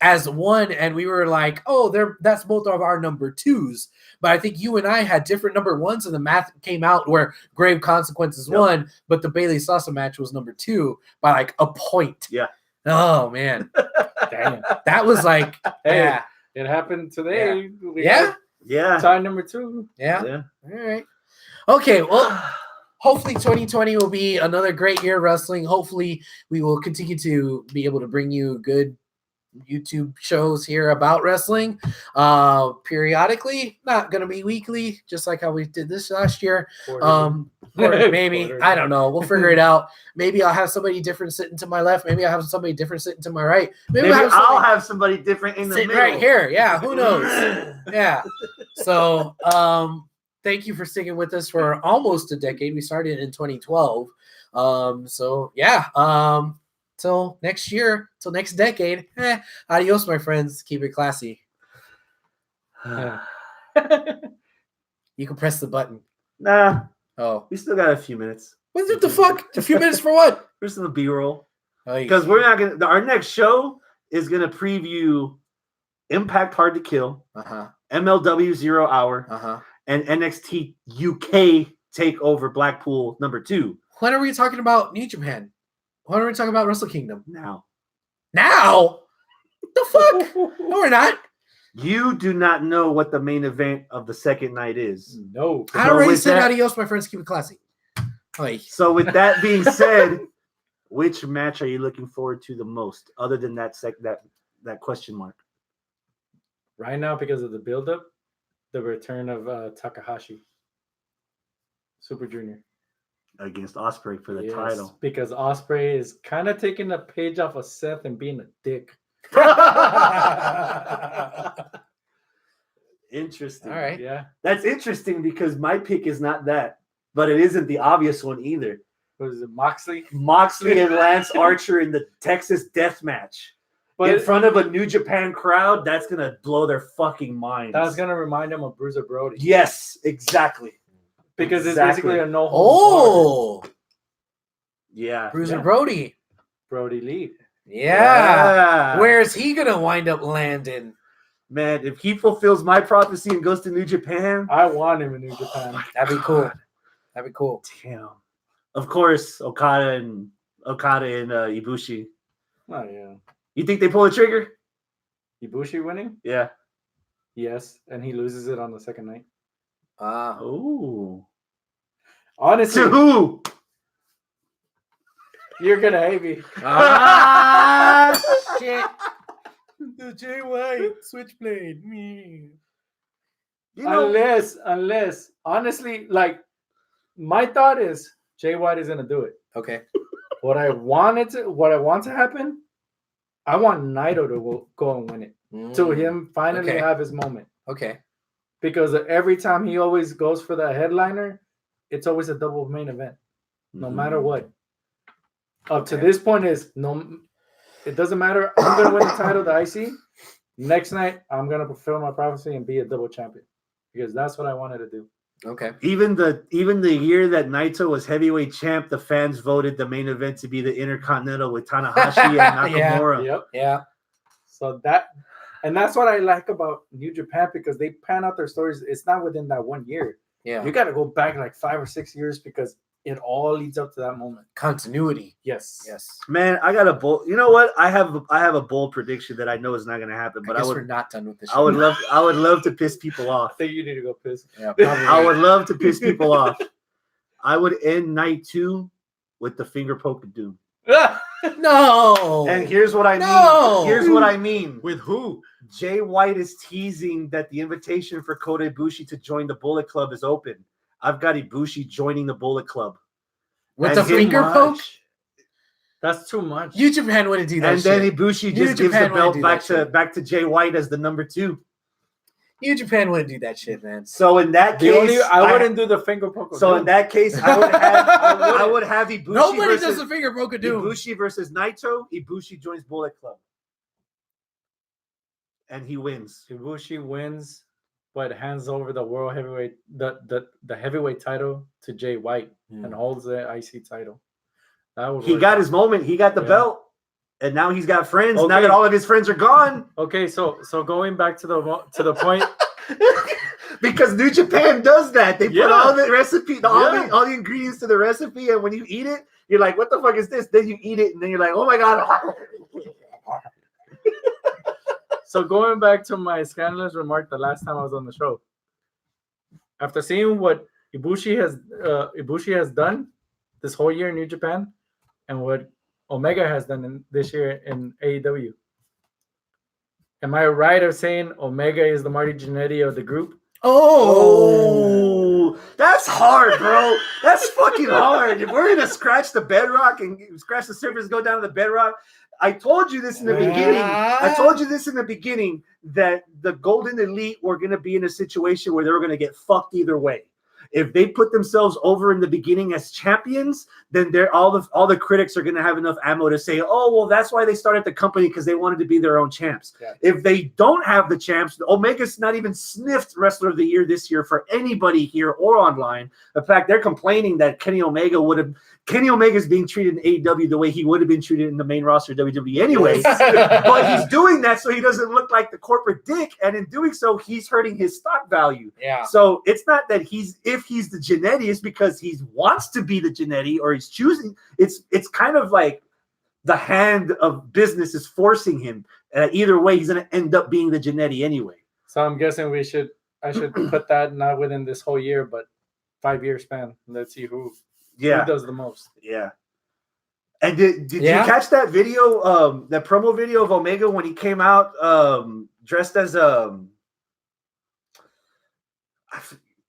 as one, and we were like, oh, that's both of our number twos. But I think you and I had different number ones, and the math came out where Grave Consequences won, but the Bailey Sasha match was number two by like a point. Yeah. Oh man. Damn. That was like, yeah. It happened today. Yeah. Tie number two. Yeah. All right. Okay. Well, hopefully 2020 will be another great year of wrestling. Hopefully we will continue to be able to bring you good YouTube shows here about wrestling periodically, not gonna be weekly, just like how we did this last year. Maybe I don't know, we'll figure it out. Maybe I'll have somebody different sitting to my left, maybe I'll have somebody different sitting to my right, maybe I'll have somebody different in the middle right here. Yeah, who knows? Yeah. So thank you for sticking with us for almost a decade. We started in 2012. So yeah, till next year, till next decade. Adios, my friends. Keep it classy. You can press the button. Nah. Oh, we still got a few minutes. What the fuck? A few minutes for what? There's some B-roll. Because we're not gonna. Our next show is gonna preview Impact Hard to Kill, MLW 0 Hour, and NXT UK Takeover Blackpool #2. When are we talking about New Japan? When are we talking about Wrestle Kingdom? Now? What the fuck? No, we're not. You do not know what the main event of the second night is. No. I already said adios, my friends. Keep it classy. So with that being said, which match are you looking forward to the most, other than that question mark? Right now, because of the build-up, the return of Takahashi, Super Junior. Against Ospreay for the title. Because Ospreay is kind of taking a page off of Seth and being a dick. Interesting. All right. Yeah. That's interesting because my pick is not that, but it isn't the obvious one either. Was it Moxley? Moxley and Lance Archer in the Texas Death Match in front of a New Japan crowd. That's gonna blow their fucking minds. That's gonna remind them of Bruiser Brody. Yes, exactly. Because Exactly. it's basically a no. Oh, Yeah. Bruiser Yeah. Brody. Brody Lee. Yeah. Where's he gonna wind up landing? Man, if he fulfills my prophecy and goes to New Japan, I want him in New Japan. That'd be cool. That'd be cool. damn. Of course, Okada and Ibushi. Oh yeah. You think they pull the trigger? Ibushi winning? Yeah. Yes, and he loses it on the second night. Oh. Honestly, To who? you're gonna hate me. Ah, shit. The Jay White switchblade. Me. You know, Unless, honestly, like my thought is Jay White is gonna do it. Okay. What I want to happen, I want Naito to go and win it. To him finally Okay. have his moment. Okay. Because every time he always goes for the headliner, it's always a double main event, no matter what. Up to Okay. this point is no, it doesn't matter. I'm gonna win the title, the IC. Next night, I'm gonna fulfill my prophecy and be a double champion because that's what I wanted to do. Okay. Even the year that Naito was heavyweight champ, the fans voted the main event to be the Intercontinental with Tanahashi and Nakamura. Yep. Yeah. So that's what I like about New Japan because they pan out their stories. It's not within that 1 year. Yeah. You got to go back like 5 or 6 years because it all leads up to that moment. Continuity. Yes. Yes. Man, I got a bold. You know what? I have a bold prediction that I know is not going to happen. But I I guess we're would not done with this. I would love to piss people I off. think you need to go piss. Yeah, probably. I would love to piss people off. I would end night 2 with the finger poke of doom. No. And here's what I mean. No. Here's what I mean. With who? Jay White is teasing that the invitation for Kota Ibushi to join the Bullet Club is open. I've got Ibushi joining the Bullet Club. With And the finger much. poke? That's too much. New Japan wouldn't do that And shit. then Ibushi New just gives the Japan wouldn't belt do back that to shit. back to Jay White as the number 2. New Japan wouldn't do that shit, man. So in that case, I wouldn't do the finger poke. So in that case, I would have Ibushi Nobody versus does the finger poke of doom. Ibushi versus Naito. Ibushi joins Bullet Club, and he wins. Ibushi wins, but hands over the world heavyweight, the heavyweight title to Jay White and holds the IC title. That would He work got out. his moment. He got the Yeah. belt, and now he's got friends. Now Okay. that all of his friends are gone, Okay, so going back to the point. because New Japan does that. They put Yeah. all the recipe, Yeah. all the ingredients to the recipe, and when you eat it, you're like, "What the fuck is this?" Then you eat it, and then you're like, "Oh my god!" So going back to my scandalous remark the last time I was on the show, after seeing what Ibushi has done this whole year in New Japan, and what Omega has done this year in AEW, am I right of saying Omega is the Marty Jannetty of the group? Oh, that's hard, bro. That's fucking hard. If we're gonna scratch the bedrock and scratch the surface, go down to the bedrock. I told you this in the beginning. I told you this in the beginning that the Golden Elite were gonna be in a situation where they were gonna get fucked either way. If they put themselves over in the beginning as champions, then all the critics are going to have enough ammo to say, "Oh, well, that's why they started the company because they wanted to be their own champs." Yeah. If they don't have the champs, Omega's not even sniffed Wrestler of the Year this year for anybody here or online. In fact, they're complaining that Kenny Omega's being treated in AEW the way he would have been treated in the main roster of WWE anyway. But he's doing that so he doesn't look like the corporate dick, and in doing so, he's hurting his stock value. Yeah. So it's not that if he's the Jannetty, it's because he wants to be the Jannetty or he's choosing. It's kind of like the hand of business is forcing him. Either way, he's going to end up being the Jannetty anyway. So I'm guessing I should put that not within this whole year, but 5-year span. Let's see who does the most. Yeah. And did you catch that video, that promo video of Omega when he came out dressed as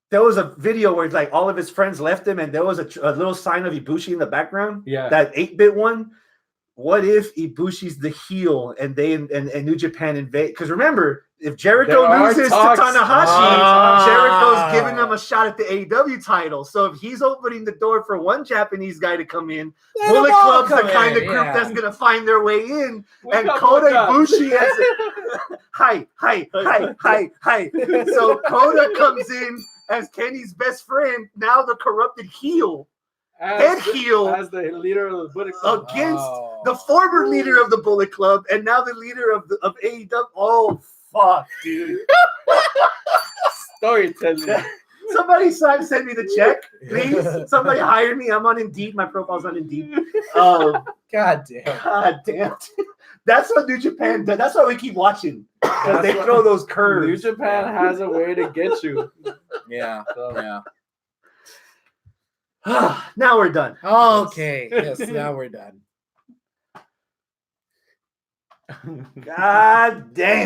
there was a video where like all of his friends left him, and there was a little sign of Ibushi in the background. Yeah, that 8-bit one. What if Ibushi's the heel and they and New Japan invade? Because remember, if Jericho There are loses talks. to Tanahashi, Ah. Jericho's giving him a shot at the AEW title. So if he's opening the door for one Japanese guy to come in, Let Bullet them all Club's the come kind in, of group yeah. that's gonna find their way in. We And got Kota more jobs. Ibushi has hi. So Kota comes in as Kenny's best friend, now the corrupted heel, head heel as the leader of the Bullet Club. against Oh. the former leader of the Bullet Club and now the leader of AEW. Oh fuck, dude. Storytelling. Somebody send me the check, please. Somebody hire me. I'm on Indeed. My profile's on Indeed. God God damn. damn. That's what New Japan does. That's why we keep watching. Because they That's throw what- those New curves. Japan has a way to get you. Yeah. So, Yeah. Now we're done. Okay. Yes, now we're done. God damn.